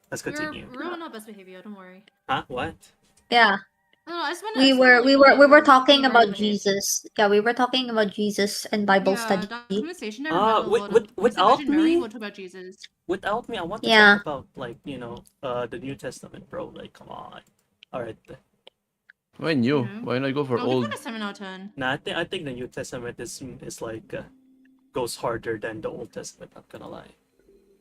Let's We're continue. on our best behavior. Don't worry. Huh? What? Yeah, No, I just wanna. we like, were talking we're about behaved. Jesus. Yeah, we were talking about Jesus and Bible Yeah, study. that conversation I remember a lot of. We said without Virgin Mary, me? we'll talk about Jesus. Without me, I want to Yeah. talk about like the New Testament, bro. Like, come on. All right. Why new? Yeah. Why not go for No, give old? it a 7 out of 10. Nah, I think the New Testament is like goes harder than the Old Testament. Not gonna lie.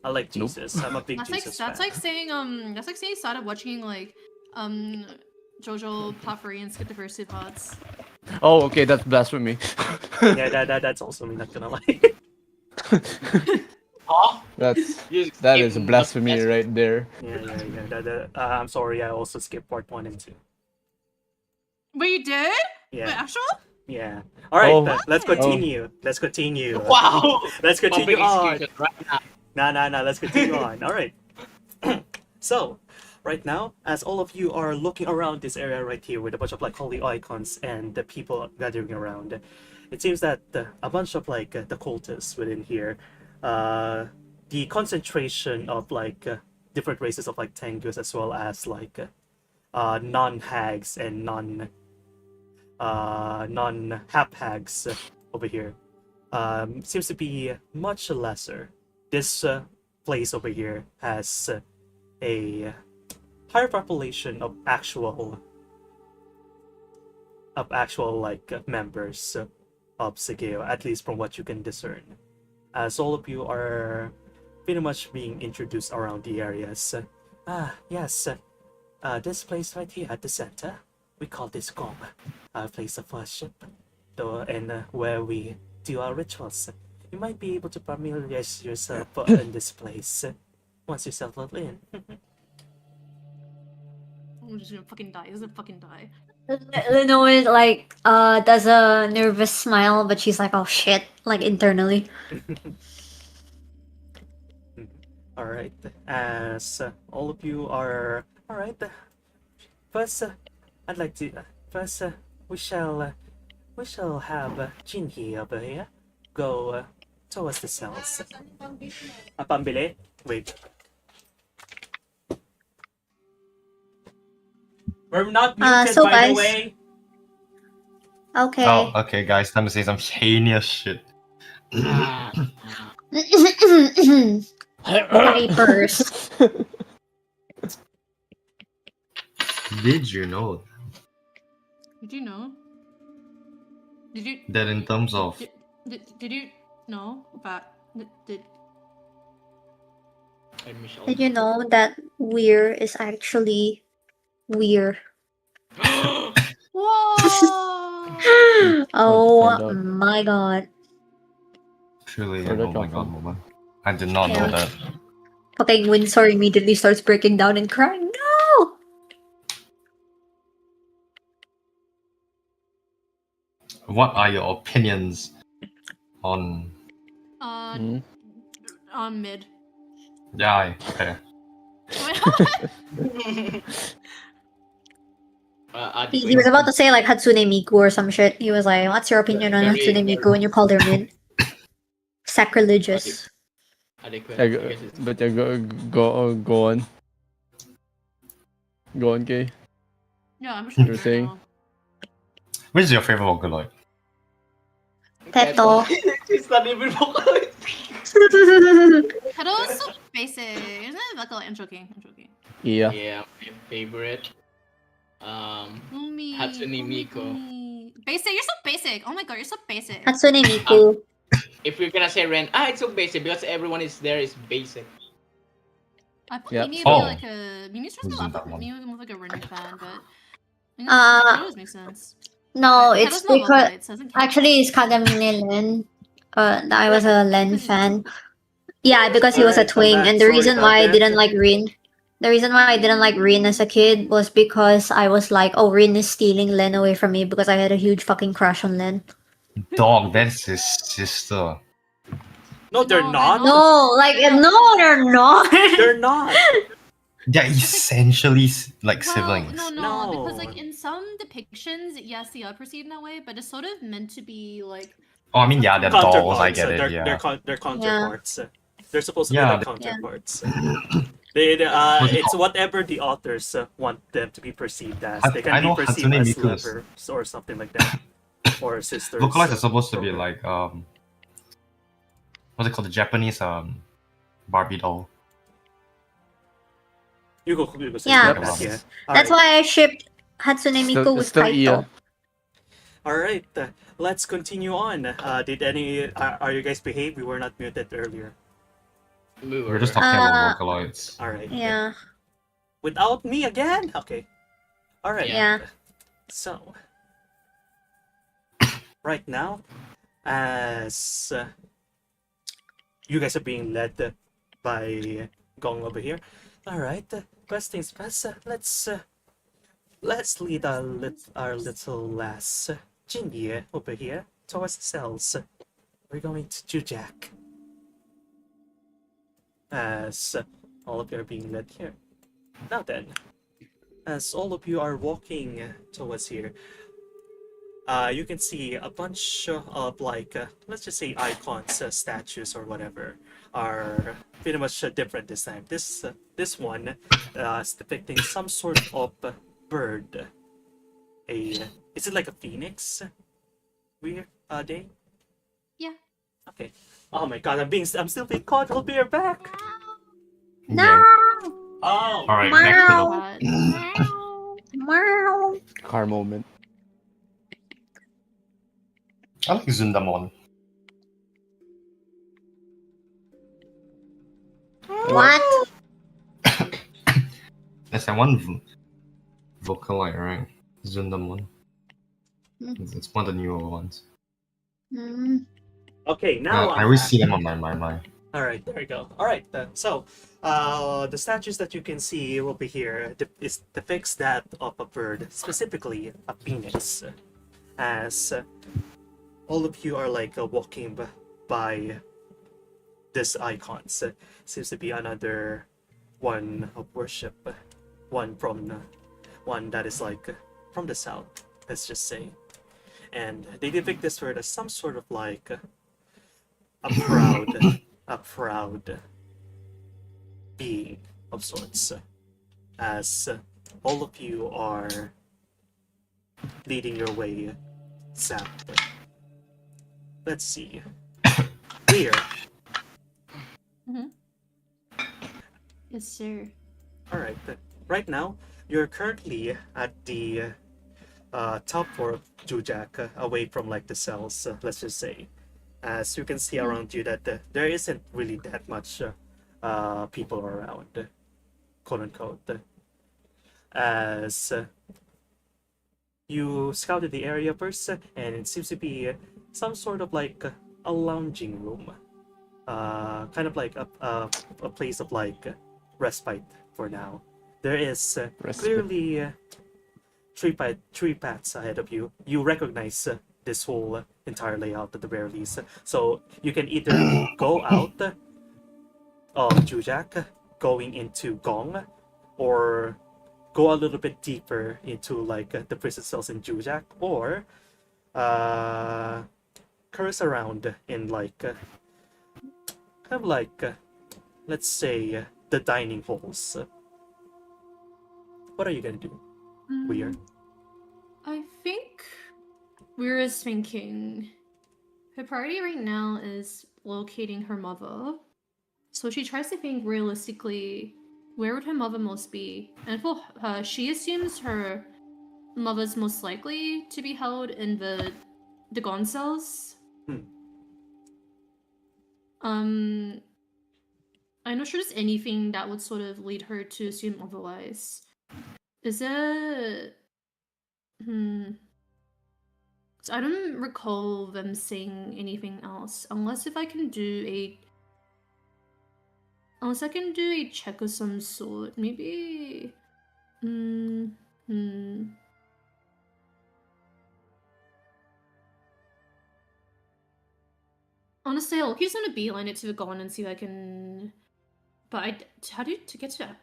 I like Nope. Jesus. I'm a big That's like Jesus that's fan. like saying you started watching like JoJo Part 3 and skipped the first 2 parts. Oh, okay, that's blasphemy. Yeah, that's also me. Not gonna lie. Oh, that you is a skip blasphemy the right there. Yeah. I'm sorry. I also skipped part 1 and 2. Wait, you did? Yeah. Wait, actual? Yeah. All right. Oh. Let's continue. Let's continue. Wow. Let's continue Pumping on. excuses right now. Nah. Let's continue on. All right. So, right now, as all of you are looking around this area right here with a bunch of like holy icons and the people gathering around, it seems that a bunch of like the cultists within here, the concentration of like different races of like Tengus as well as like non-hags and non-hap hags over here seems to be much lesser. This place over here has a higher population of actual like members of Segeo, at least from what you can discern. As all of you are pretty much being introduced around the areas. Yes, this place right here at the center, we call this Gom, our place of worship, and where we do our rituals. You might be able to familiarize yourself in this place once you settle in. I'm just gonna fucking die. This is a fucking die. Lenoe like does a nervous smile, but she's like, oh shit, like internally. All right, as all of you are all right. First, I'd like to we shall we shall have Jinhee over here go towards the cells. Pambili? Wait. We're not muted, So by the guys- way. Okay. Oh, okay, guys, time to say some heinous shit. Diapers. Did you know Did you know? Did you that in terms of did you know about did And Michelle. Did you know that weir is actually weir? Whoa! Oh find out. my god. truly Where'd an that oh my come god from? moment? I did not know Yeah. that. Fucking Windsor immediately starts breaking down and crying. No! What are your opinions on? Hmm? Mid. Yeah, fair. He was about to say like Hatsune Miku or some shit. He was like, "What's your opinion on Very- Hatsune Miku?" And you called her mid. Sacrilegious. Adequate. Yeah, I go, guess it's but yeah, go on. Go on, Kay. Yeah, I'm You sure. were saying? Which is your favorite Vocaloid? Teto. It's not even Vocaloid. Hello is so basic. Isn't it like I'm joking. I'm joking. Yeah. Yeah, my favorite. Umi, Hatsune Miku. Umi. Basic. You're so basic. Oh my god, you're so basic. Hatsune Miku. If you're gonna say Ren, it's so basic because everyone is there is basic. I thought Yep. Mimi would Oh. be like a Mimi's just Who's I in that thought one? Mimi was more like a Ren fan, but Uh, it always makes sense. No, But it's Teto's not because Vocaloid, so it doesn't count. actually it's Kagamine Len. I was a Len fan. Yeah, because he was a Alright, I'm twin, back. and the Sorry reason about why I that. didn't like Rin, the reason why I didn't like Rin as a kid was because I was like, oh, Rin is stealing Len away from me because I had a huge fucking crush on Len. Dog, that's his sister. No, they're No, they're not. not. No, like no, they're not. They're not. They're essentially like Well, siblings. no, because No. like in some depictions, yes, they are perceived in that way, but it's sort of meant to be like Oh, I mean, yeah, they're dolls. I Counterparts. get it. They're, Yeah. they're counterparts. They're supposed to Yeah, be like they- counterparts. They it's whatever the authors want them to be perceived as. They can I be know perceived Hatsune as Miku is- lovers or something like that, or sisters. Vocalize are supposed to from be her. like what's it called? The Japanese Barbie doll. You go say Yeah. that, yeah. That's why I shipped Hatsune Miku Still, with still Kaito. Iya. All right, let's continue on. Did any are you guys behave? We were not muted earlier. We're just talking about Vocaloids. All right. Yeah, Without me again. Okay. All right. yeah. So, right now, as you guys are being led by Gong over here. All right. First things first. Let's lead our little lass, Jinye, over here towards the cells. We're going to Jujak. As all of you are being led here. Now then, as all of you are walking towards here, you can see a bunch of like, let's just say icons, statues or whatever, are pretty much different this time. This one is depicting some sort of bird. Is it like a phoenix? Weird day? Yeah. Okay. Oh my god, I'm still being caught. I'll be right back. No. Oh. All right, next little. Meow. Car moment. I like Zundamon. What? There's that one Vocaloid, right? Zundamon. It's one of the newer ones. Mm. Okay, now I always see them on my. All right, there we go. All right, so the statues that you can see over here depicts that of a bird, specifically a phoenix. As all of you are like walking by this icons, seems to be another one of worship, one that is like from the south. Let's just say, and they depict this word as some sort of like a proud, a proud being of sorts, as all of you are leading your way south. Let's see. Weir. Yes, sir. Alright. Right now, you're currently at the top floor of Jujak, away from like the cells, let's just say. As you can see around you that there isn't really that much people around, quote unquote. As you scouted the area first, and it seems to be some sort of like a lounging room. Kind of like a place of like respite for now. There is clearly three paths ahead of you. You recognize this whole entire layout at the very least. So you can either go out of Jujak, going into Gong, or go a little bit deeper into like the prison cells in Jujak, or curse around in like kind of like let's say the dining halls. What are you gonna do? Weird. I think we're thinking her priority right now is locating her mother. So she tries to think realistically, where would her mother most be? And for her, she assumes her mother's most likely to be held in the Gon cells. I'm not sure there's anything that would sort of lead her to assume otherwise. Is there... So I don't recall them saying anything else, unless I can do a check of some sort. Maybe... Honestly, I'll just want to beeline it to the Gon and see if I can... But how do you to get to that?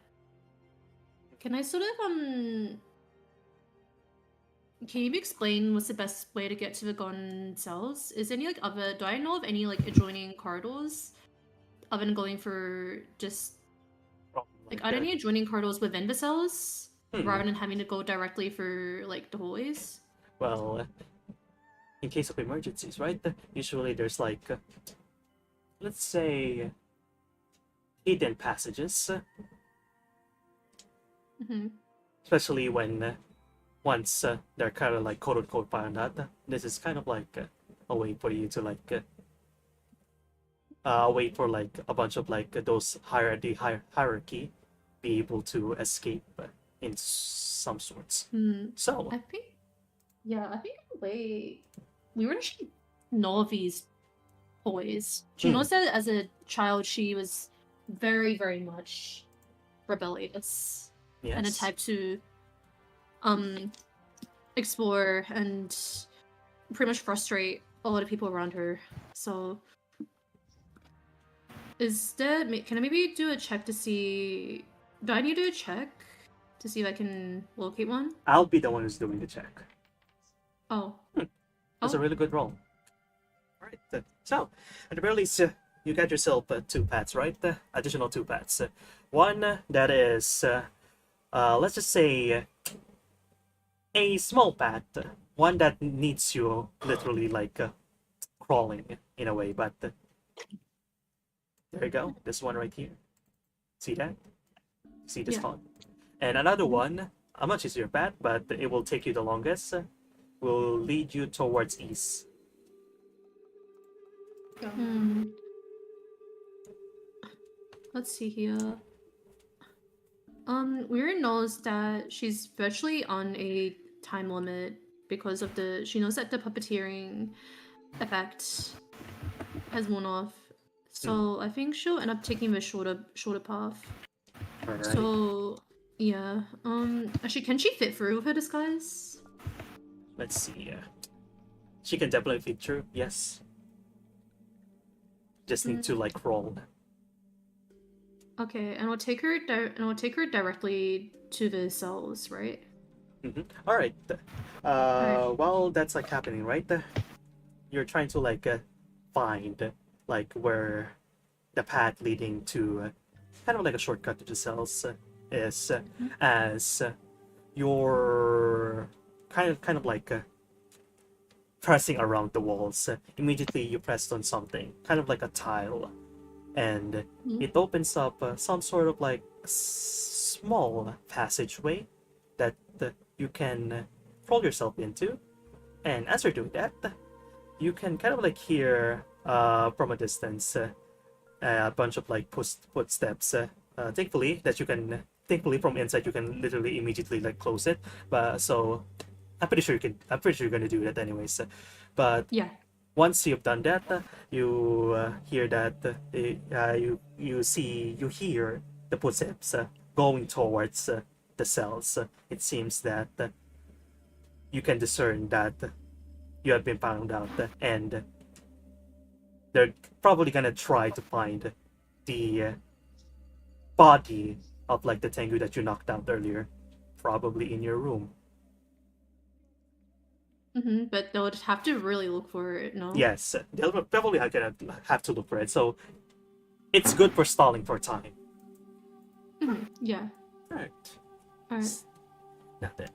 Can I sort of can you explain what's the best way to get to the Gon cells? Is there any like other? Do I know of any like adjoining corridors, other than going for just like are there any adjoining corridors within the cells rather than having to go directly for like the hallways? Well, in case of emergencies, right? Usually there's like, let's say, hidden passages. Especially when once they're kind of like quote unquote found out, this is kind of like a way for you to like wait for like a bunch of like those hierarchy be able to escape in some sorts. So I think in a way we were actually know of these boys. She knows that as a child she was very, very much rebellious. Yes. And a type to explore and pretty much frustrate a lot of people around her. So can I maybe do a check to see, do I need to do a check to see if I can locate one? I'll be the one who's doing the check. Oh. That's a really good roll. Alright, so at the very least you got yourself 2 paths, right? Additional 2 paths. One that is let's just say a small path, one that needs you literally like crawling in a way, but there you go, this one right here. See that? See this font? And another one, a much easier path, but it will take you the longest, will lead you towards east. Let's see here. Weir knows that she's virtually on a time limit because of she knows that the puppeteering effect has worn off. So I think she'll end up taking the shorter path. Alright. So yeah. Actually, can she fit through with her disguise? Let's see. She can definitely fit through, yes. Just need to like crawl. Okay, and we'll take her directly to the cells, right? All right. While that's like happening, right? You're trying to like find like where the path leading to kind of like a shortcut to the cells is, as you're kind of like pressing around the walls. Immediately you pressed on something, kind of like a tile, and it opens up some sort of like small passageway that you can crawl yourself into. And as you're doing that, you can kind of like hear from a distance a bunch of like footsteps. Thankfully from inside you can literally immediately like close it. But so I'm pretty sure you're gonna do that anyways. But Yeah. once you've done that, you hear that you hear the footsteps going towards the cells. It seems that you can discern that you have been found out, and they're probably gonna try to find the body of like the Tengu that you knocked out earlier, probably in your room. But they'll just have to really look for it, no? Yes, they'll probably gonna have to look for it. So it's good for stalling for time. Yeah. Alright. Alright. Nothing.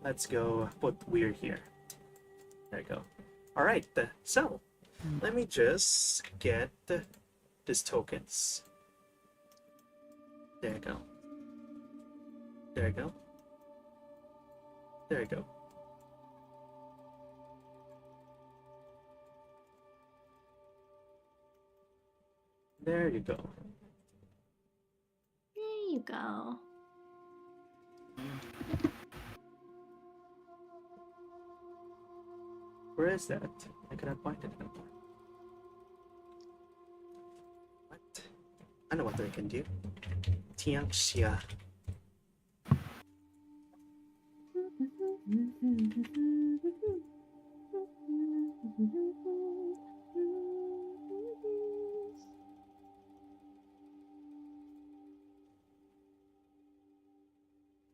Let's go put weird here. There you go. Alright, so let me just get these tokens. There you go. There you go. There you go. There you go. There you go. Where is that? I cannot find it anymore. What? I know what I can do. Tianxia.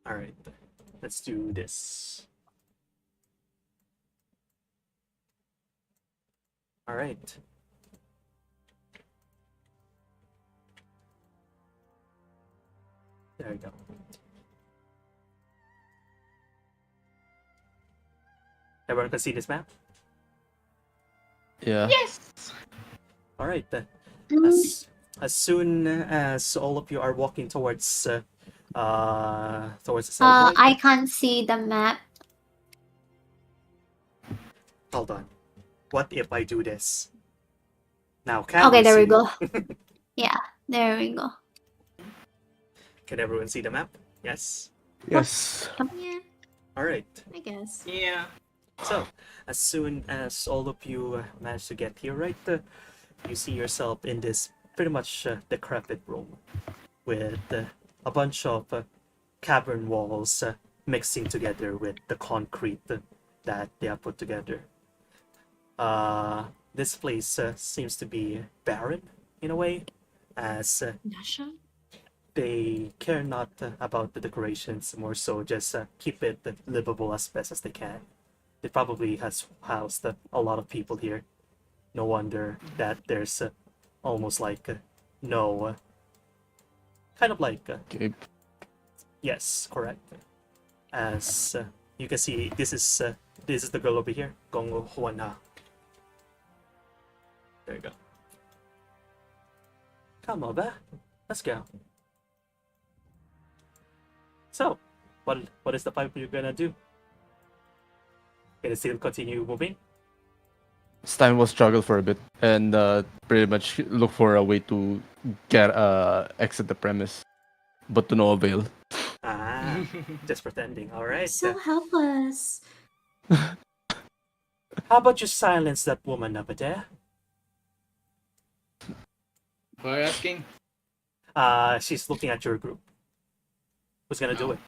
Alright, let's do this. Alright. There you go. Everyone can see this map? Yeah. Yes. Alright, Mm, as soon as all of you are walking towards the cell point, I can't see the map. hold on. What if I do this? Now can Okay, we there we see? go. Yeah, there we go. Can everyone see the map? Yes. Yes. Yeah, Alright. I guess. Yeah. So, as soon as all of you manage to get here, right, you see yourself in this pretty much decrepit room with a bunch of cavern walls mixing together with the concrete that they have put together. This place seems to be barren in a way, as Nasha? they care not about the decorations, more so just keep it livable as best as they can. It probably has housed a lot of people here. No wonder that there's almost like no kind of like Okay. yes, correct. As you can see, this is the girl over here, Gong Huana. There you go. Come on, let's go. So, what is the pipe you're gonna do? Can it still continue moving? Stein will struggle for a bit and pretty much look for a way to get exit the premise, but to no avail. Ah, just pretending. All right. So helpless. How about you silence that woman over there? Who are you asking? She's looking at your group. Who's gonna do it?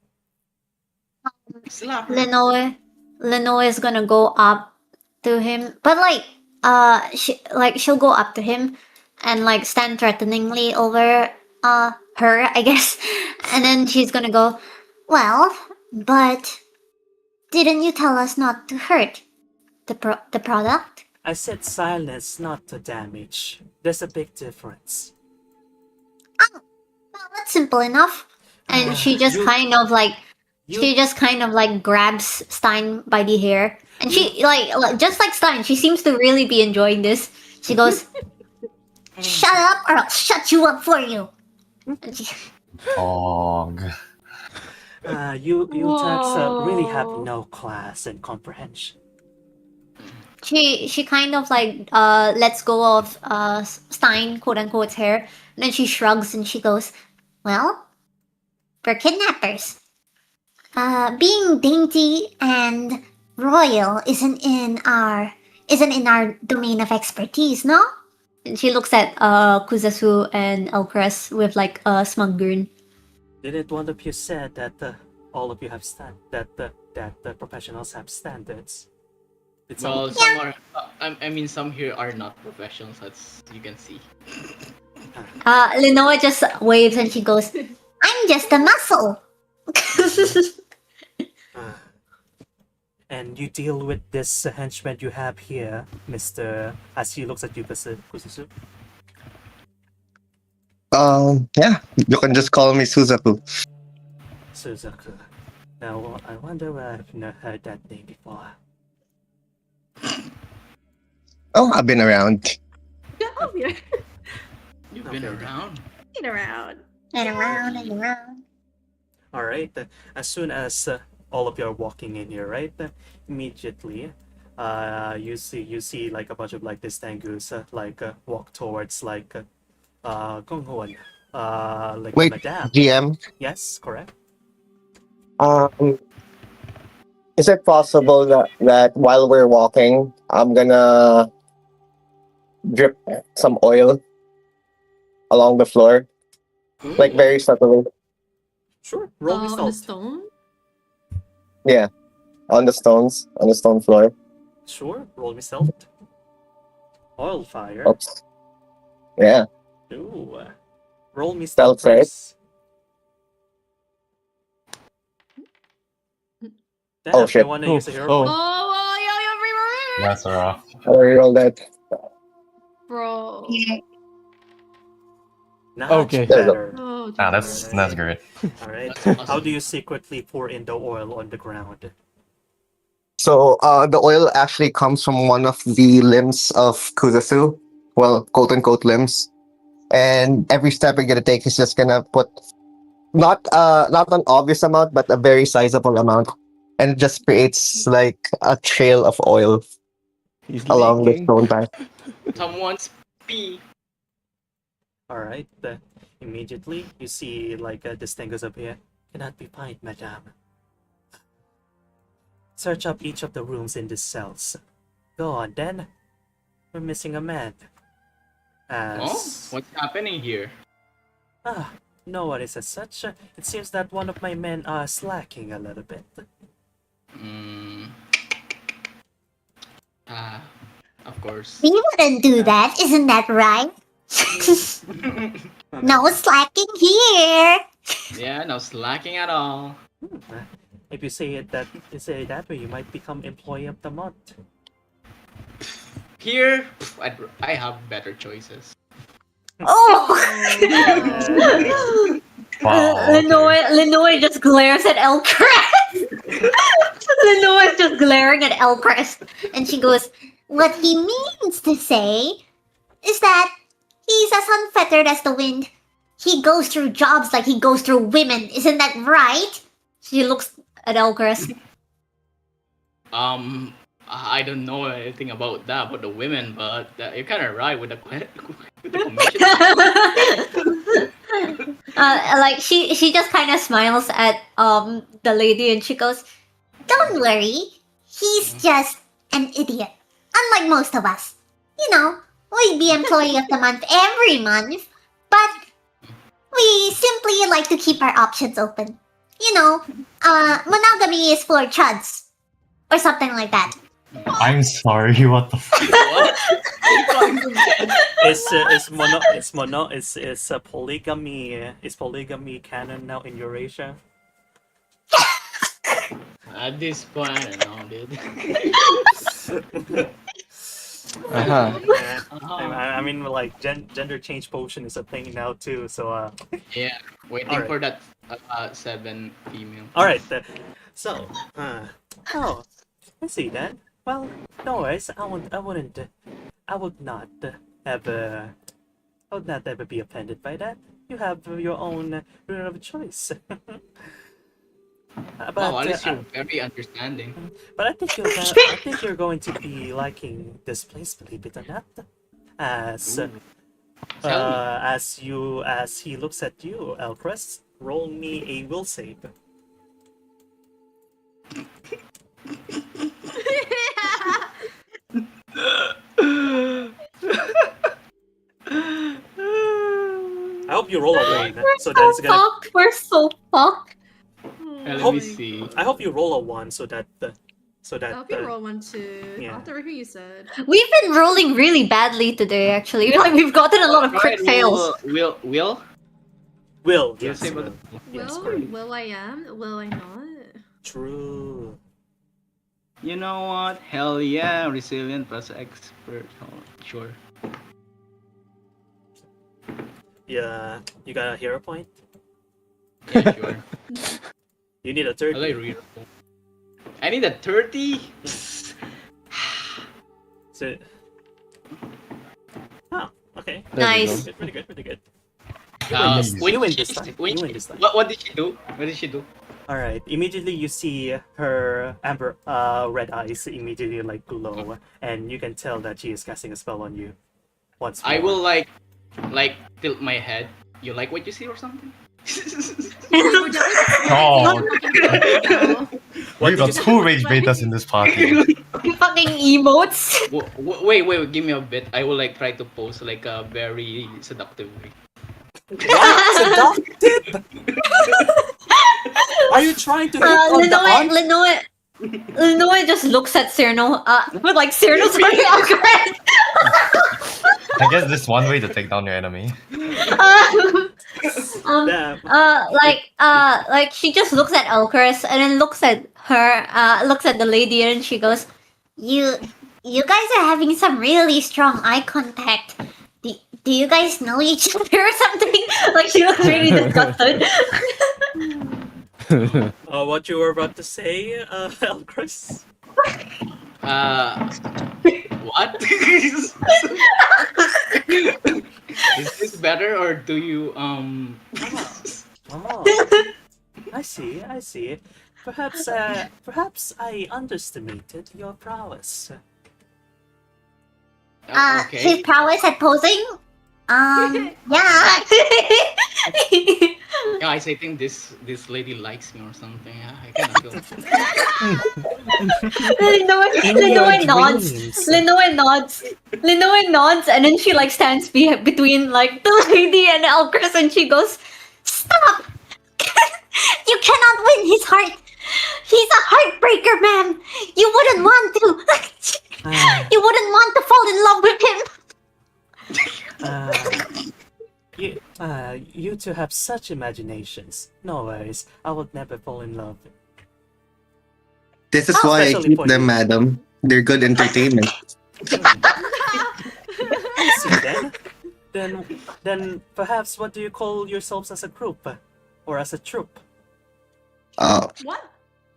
Slap her. Lenoe is gonna go up to him, but like she'll go up to him and like stand threateningly over her, I guess, and then she's gonna go, Well, but Didn't you tell us not to hurt the product? I said silence, not to damage. There's a big difference. Well, that's simple enough. And she just You- kind of like you- she just kind of like grabs Stein by the hair, and she like just like Stein, she seems to really be enjoying this. She goes, Shut up or I'll shut you up for you. and she- Dog. You tax really have Whoa. no class and comprehension. she kind of like lets go of Stein quote unquote's hair, and then she shrugs and she goes, Well, we're kidnappers. Being dainty and royal isn't in our domain of expertise, no? and she looks at Kuzasu and Elcres with like a smug grin. Didn't one of you said that all of you have that the professionals have standards? It's all- Well, some are. I mean, some here are not professionals, as you can see. Lenoa just waves and she goes, I'm just a muscle. and you deal with this henchman you have here, Mister. As he looks at you, Kuzusu. Yeah, you can just call me Suzaku. Suzaku. Now I wonder where I've not heard that name before. Oh, I've been around. Oh, you're You've been Okay. around. around. And around and around. All right. As soon as all of you are walking in here, right? Immediately, you see like a bunch of like this tangus walk towards like Gonghuan. Like Wait, Madame. GM. Yes, correct. Is it possible that while we're walking, I'm gonna drip some oil along the floor, like very subtly? Sure. Roll me On the stealth. stone? Yeah, on the stone floor. Sure. Roll me stealth. Oil fire. Oops. Yeah. Ooh. Roll me Stealth, stealth right? first. Damn, shit. you want to use a hero Oh. point? Oh, yo, That's rough. I roll that. bro. Not Okay. better. Oh, Ah, that's great. All right. That's awesome. How do you secretly pour in the oil on the ground? So the oil actually comes from one of the limbs of Kuzasu. Well, quote unquote limbs. And every step we're gonna take is just gonna put not an obvious amount, but a very sizable amount. And it just creates like a trail of oil He's along the leaking. stone path. Someone's pee. All right. Immediately, you see like this thing goes up here. Cannot be found, madame. Search up each of the rooms in these cells. Go on, then. We're missing a man. Oh, what's happening here? No worries as such. It seems that one of my men are slacking a little bit. Of course. We wouldn't do that, isn't that right? No slacking here. Yeah, no slacking at all. If you say it that way, you might become employee of the month. Here, I have better choices. Oh! Wow, okay. Lenoy just glares at Elcrest. Lenoy is just glaring at Elcrest. And she goes, What he means to say is that he's as unfettered as the wind. He goes through jobs like he goes through women, isn't that right? She looks at Elcrest. I don't know anything about that, about the women, but you're kind of right with the commission. Like she just kind of smiles at the lady and she goes, Don't worry, he's just an idiot. Unlike most of us. You know, we'd be employee of the month every month, but we simply like to keep our options open. You know, monogamy is for chuds. Or something like that. I'm sorry. What the? What? Polygamy canon now in Eurasia? At this point, I don't know, dude. I mean, like gender change potion is a thing now too. So Yeah, waiting Alright. for that 7 female. all right. So oh, I see that. Well, no worries. I would not ever. I would not ever be offended by that. You have your own freedom of choice. Wow, at least you're very understanding. But I think you're going to be liking this place, believe it or not. As Tell me. as he looks at you, Elcrest, roll me a will save. I hope you roll a one, so that it's gonna. Fuck, we're so fucked. Let me see. I hope you roll a one, so that I hope you roll one too. yeah. After everything you said. We've been rolling really badly today, actually. Like, we've gotten a lot of crit fails. Will? will. You Yes, say will. what? Yes, Will, correct. will I am? Will I not? True. You know what? Hell yeah, resilient plus expert. Oh, sure. Yeah, you got a hero point. Yeah, sure. You need a I third. like read. I need a 30. So, oh, okay. There we Nice. go. Pretty good, pretty good. When You win she- this time. when You she- win this time. What did she do? What did she do? All right. Immediately you see her red eyes immediately like glow, and you can tell that she is casting a spell on you. Once more. I will like tilt my head. You like what you see or something? We're definitely Oh, What we did got you say? two rage betas in this party. Fucking emotes. Wait, give me a bit. I will like try to pose like a very seductive way. What? Seductive? Are you trying to hit on the aunt? Linoe just looks at Cyrano. But like Cyrano's already upgrade. I guess this one way to take down your enemy. Damn. Like she just looks at Elcris and then looks at her, looks at the lady, and she goes, You guys are having some really strong eye contact. Do you guys know each other or something? like she looks really disgusted. What you were about to say, Elcris? What? Is this better or do you Oh, I see. Perhaps I underestimated your prowess. His prowess at posing? Yeah. Guys, I think this lady likes me or something. Yeah, I cannot go. Linoe nods. Linoe nods, and then she like stands between like the lady and Elcris, and she goes, Stop! You cannot win his heart. He's a heartbreaker, ma'am. You wouldn't want to. You wouldn't want to fall in love with him. You two have such imaginations. No worries, I would never fall in love. This is why I Especially keep for them, you. madam. They're good entertainment. I see then perhaps what do you call yourselves as a group? Or as a troop? What?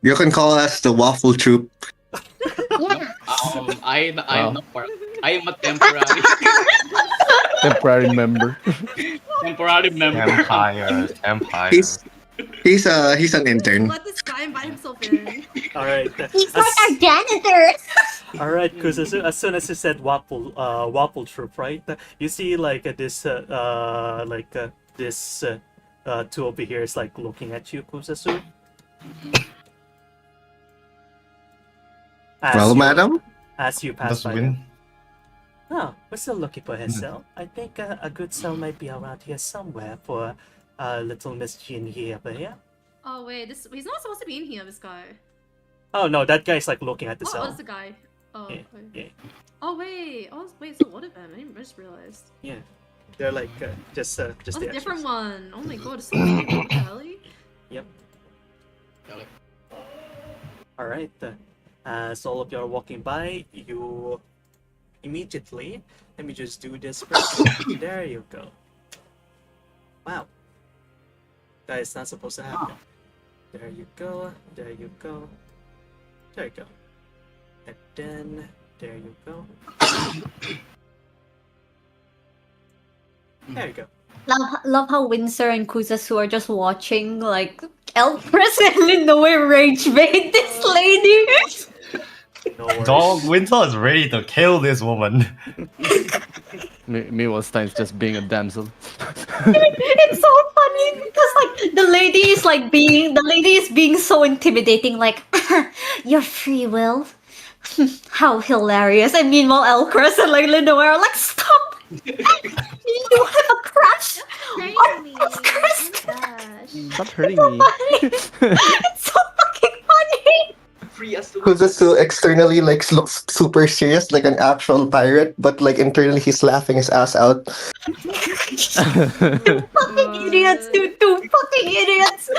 You can call us the Waffle Troop. Yeah. I am not part. I am a temporary Temporary member. temporary member. Empire. He's an intern. Let this guy invite himself in. Alright. He's like our janitor. Alright, because as soon as you said waffle troop, right? You see like this two over here is like looking at you, Kusasu. Well, madam? As you pass Does by win? them. Oh, we're still looking for his cell. I think a good cell might be around here somewhere for little Miss Jean here over here. Oh wait, he's not supposed to be in here, this guy. Oh no, that guy's like looking at the Oh, cell. that's the guy. Oh, Yeah, okay. yeah, Oh wait, it's a lot of them. I just realized. yeah. They're like just Oh, the it's a different extras. one. Oh my god, it's so many. What the hell? Yep. All right. As all of you are walking by, you immediately. Let me just do this first. There you go. Wow. That is not supposed to happen. There you go. There you go. There you go. And then there you go. There you go. Love how Windsor and Kuzasu are just watching, like, Elpress and Linoe rage bait this lady. No worries. Dog Winter is ready to kill this woman. Meanwhile, Stein's just being a damsel. It's so funny because like the lady is being so intimidating, like your free will. How hilarious. And meanwhile Elcrest and like Linoe are like, stop! You have a crush on Elcrest! Stop hurting me. It's so fucking funny! Free us to Kuzetsu externally like looks super serious, like an actual pirate, but like internally he's laughing his ass out. Fucking idiots, dude, two fucking idiots!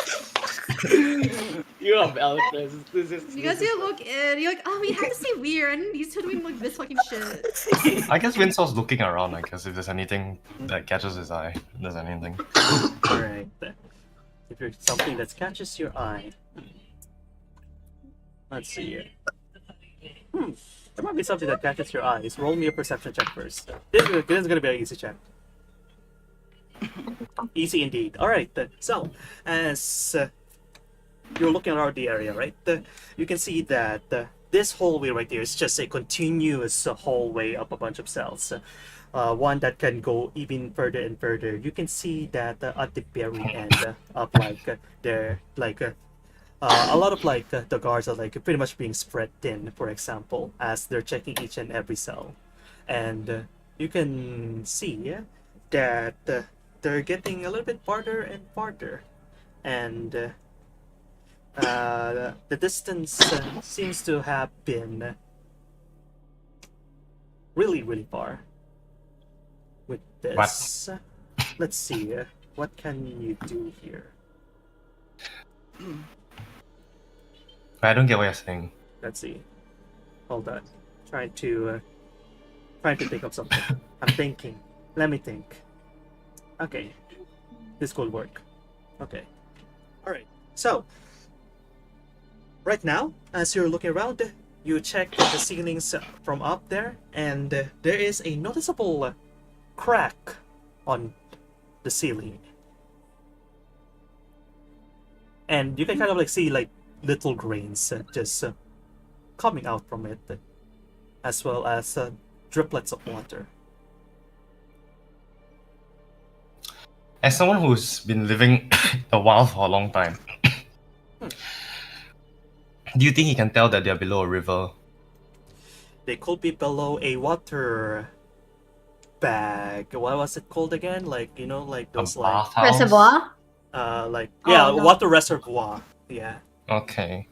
You have Alcrest. This is. You guys this is- you look in, you're like, oh, we have to say weird, and these two doing like this fucking shit. I guess Winter's looking around, I guess, if there's anything that catches his eye. If there's anything. All right. If there's something that catches your eye, let's see here. There might be something that catches your eyes. Roll me a perception check first. This is gonna be an easy check. Easy indeed. All right. So, as you're looking around the area, right? You can see that this hallway right here is just a continuous hallway up a bunch of cells. One that can go even further and further. You can see that at the very end of there a lot of the guards are like pretty much being spread thin, for example, as they're checking each and every cell, and you can see that they're getting a little bit farther and farther, and the distance seems to have been really far with this. Let's see, what can you do here? I don't get what you're saying. Let's see. Hold on. Trying to think of something. I'm thinking. Let me think. Okay. This could work. Okay. Alright. So, right now, as you're looking around, you check the ceilings from up there, and there is a noticeable crack on the ceiling. And you can kind of like see like little grains just coming out from it, as well as driplets of water. As someone who's been living the wild for a long time, do you think he can tell that they're below a river? They could be below a water bag. What was it called again? Like, you know, like A those like bathhouse? Reservoir? yeah, no. water reservoir. Yeah. Okay.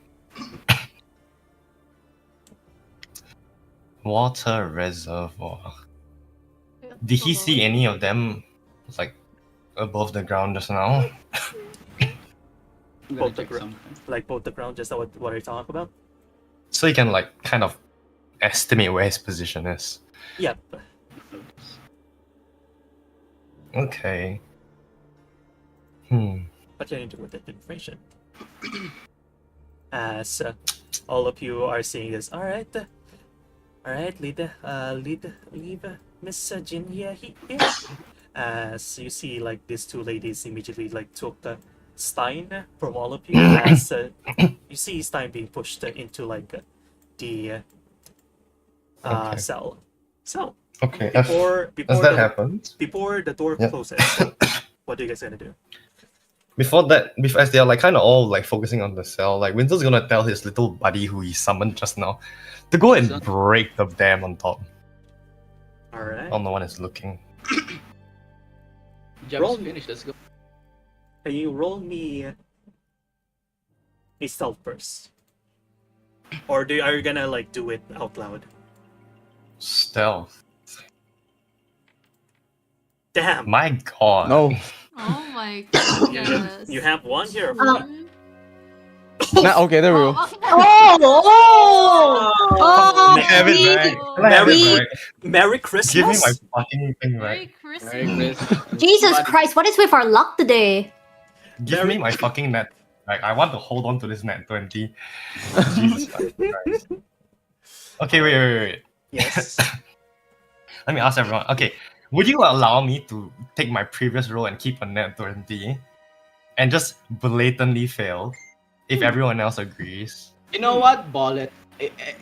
Water reservoir. Did he see any of them like above the ground just now? I'm gonna Both the check gr- something. Like both the ground, just what are you talking about? So he can like kind of estimate where his position is. Yep. Okay. What can you do with that information? As all of you are seeing this, all right, leave Miss Jin here. As you see, like these two ladies immediately like took Stein from all of you. As you see Stein being pushed into like the Okay. cell. So Okay. before As that the, happens, before the door Yep. closes, what are you guys gonna do? before as they're like kind of all like focusing on the cell, like Winter's gonna tell his little buddy who he summoned just now to go and break the dam on top. All right. While no one is looking. Job's finished. Let's go. Can you roll me a stealth first? Or are you gonna like do it out loud? Stealth. Damn! My God. No. Oh my You, goodness. you have one here. Um, Okay, there we go. Have it see? back. Can I have it Merry- back? Merry Give me my Christmas. fucking thing back. Merry Christmas. Merry Christmas. Jesus But- Christ, what is with our luck today? Give me my fucking net. Like, I want to hold on to this net 20. Jesus fucking Christ. Okay, wait. Yes. Let me ask everyone. Okay, would you allow me to take my previous roll and keep a net 20 and just blatantly fail if everyone else agrees? You know what? Ball it.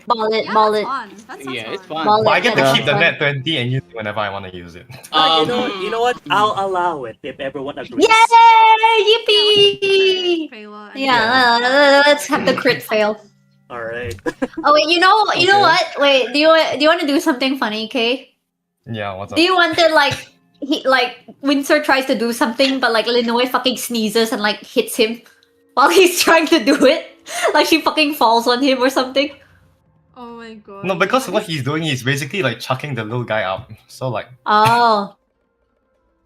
Ball it, Yeah, ball that's it. fun. That sounds Yeah, it's fun. fun. Ball But I get to Yeah, keep the fun. net 20 and use it whenever I want to use it. You know what? I'll allow it if everyone agrees. Yay! Yippee! Failure, Yeah, let's have the crit fail. All right. Oh wait, you know Okay. what? Wait, do you want to do something funny, okay? Yeah, what's up? Do you want to Windsor tries to do something, but like Linoy fucking sneezes and like hits him while he's trying to do it? Like she fucking falls on him or something. Oh my god. No, because what he's doing is basically like chucking the little guy out. So like, Oh.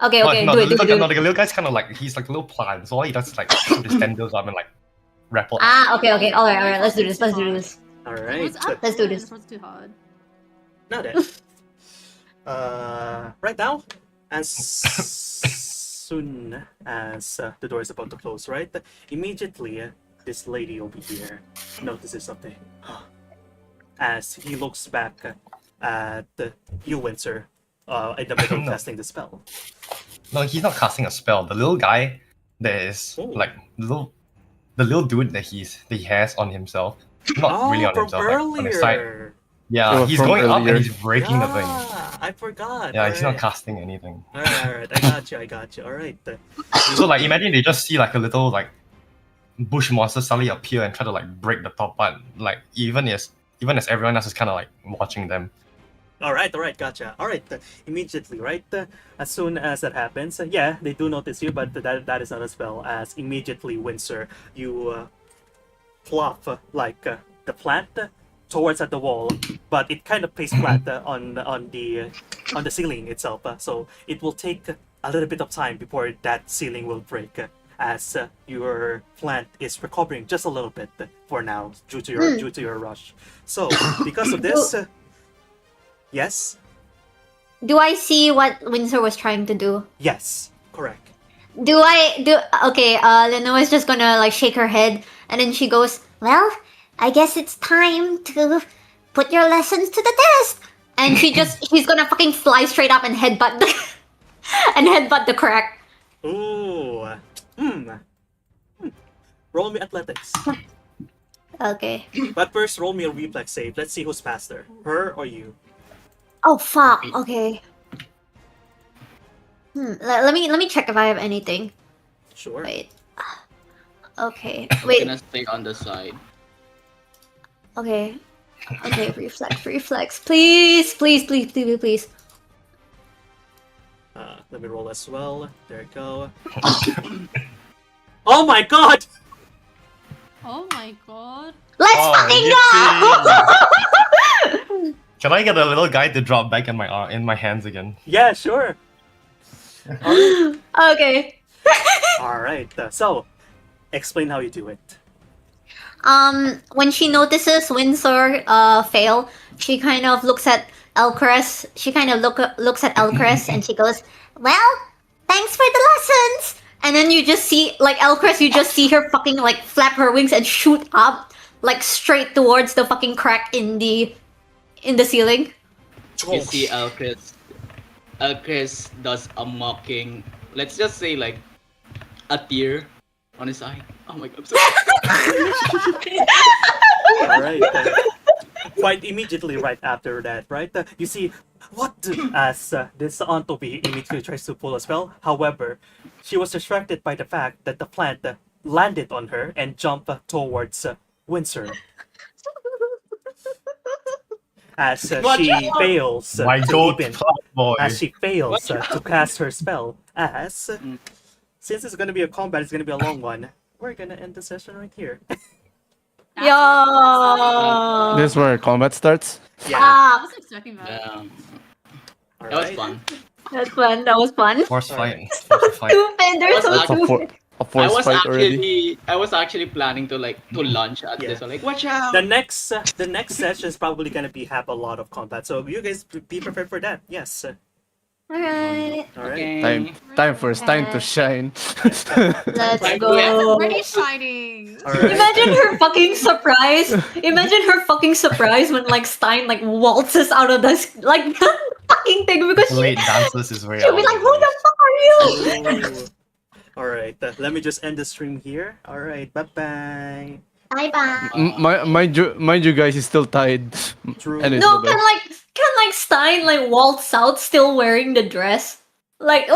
Okay, but okay, no, do it, do the it, do no, it. the little guy's kind of like he's like a little plant. So all he does is like shoot his tendrils up and like rappel. Ah, okay, alright, let's do this. All It right. was up Let's do there, this. It was too hard. Not it. Right now, as soon as the door is about to close, right? Immediately, this lady over here notices something. As he looks back at you, Windsor, in the middle of No. casting the spell. No, he's not casting a spell. The little guy that is Oh. like the little dude that he has on himself. Not really on from himself, like, on his side. earlier. Yeah, Oh, he's from going up earlier. and he's breaking the thing. I forgot. Yeah, he's not Alright. casting anything. Alright, I got you. Alright. So like imagine they just see like a little like bush monster suddenly appear and try to like break the top part, like even as everyone else is kind of like watching them. Alright, gotcha. Alright, immediately, right? As soon as that happens, yeah, they do notice you, but that is not a spell, as immediately, Windsor, you plop the plant towards at the wall, but it kind of plays flat on the ceiling itself, so it will take a little bit of time before that ceiling will break, as your plant is recovering just a little bit for now due to your rush. So because of this, yes, Do I see what Windsor was trying to do? yes, correct. Okay, Lenoa's just gonna like shake her head and then she goes, Well, I guess it's time to put your lessons to the test. and she's gonna fucking fly straight up and headbutt the crack. Ooh, roll me athletics. Okay. But first, roll me a reflex save. Let's see who's faster, her or you. Oh fuck. Okay. Let me check if I have anything. Sure. Wait. Okay. I'm Wait. gonna stay on the side. Okay. Okay. Reflex. Please. Let me roll as well. There you go. Oh my god! Oh my god. Let's Oh, fucking go! Can I get a little guy to drop back in my hands again? Yeah, sure. Okay. Alright, so, explain how you do it. When she notices Windsor fail, she kind of looks at Elcrest. She kind of looks at Elcrest and she goes, Well, thanks for the lessons. and then you just see like Elcrest, you just see her fucking like flap her wings and shoot up like straight towards the fucking crack in the ceiling. You see Elchris does a mocking, let's just say like a tear on his eye. Oh my god, I'm so Alright, quite immediately right after that, right? You see, what? As this Antobi immediately tries to pull a spell. However, she was distracted by the fact that the plant landed on her and jumped towards Windsor. As she fails My to goat even, boy. as she fails to cast her spell, as since it's gonna be a combat, it's gonna be a long one. We're gonna end the session right here. Yo. This is where combat starts. Yeah. I was expecting that. that was Alright. fun. That's fun. That was fun. Force Alright. fight. Force fight. Stupid. They're so That's A, stupid. a a force fight already. I was actually planning to lunge at Yeah. this one. Like, watch out! The next session is probably gonna have a lot of combat, so you guys be prepared for that. Yes. Alright, All right. Okay. Time for Stein to shine. let's Like, go. yeah. Already shining. All right. Imagine her fucking surprise. Imagine her fucking surprise when like Stein like waltzes out of this like fucking thing because Late dances is where she'll be like, "Who the fuck are you?" Ooh. All right. Let me just end the stream here. All right. Bye bye. Bye bye. Mind you guys, is still tied. True. And it's No, the best. can Stein like waltz out still wearing the dress? Like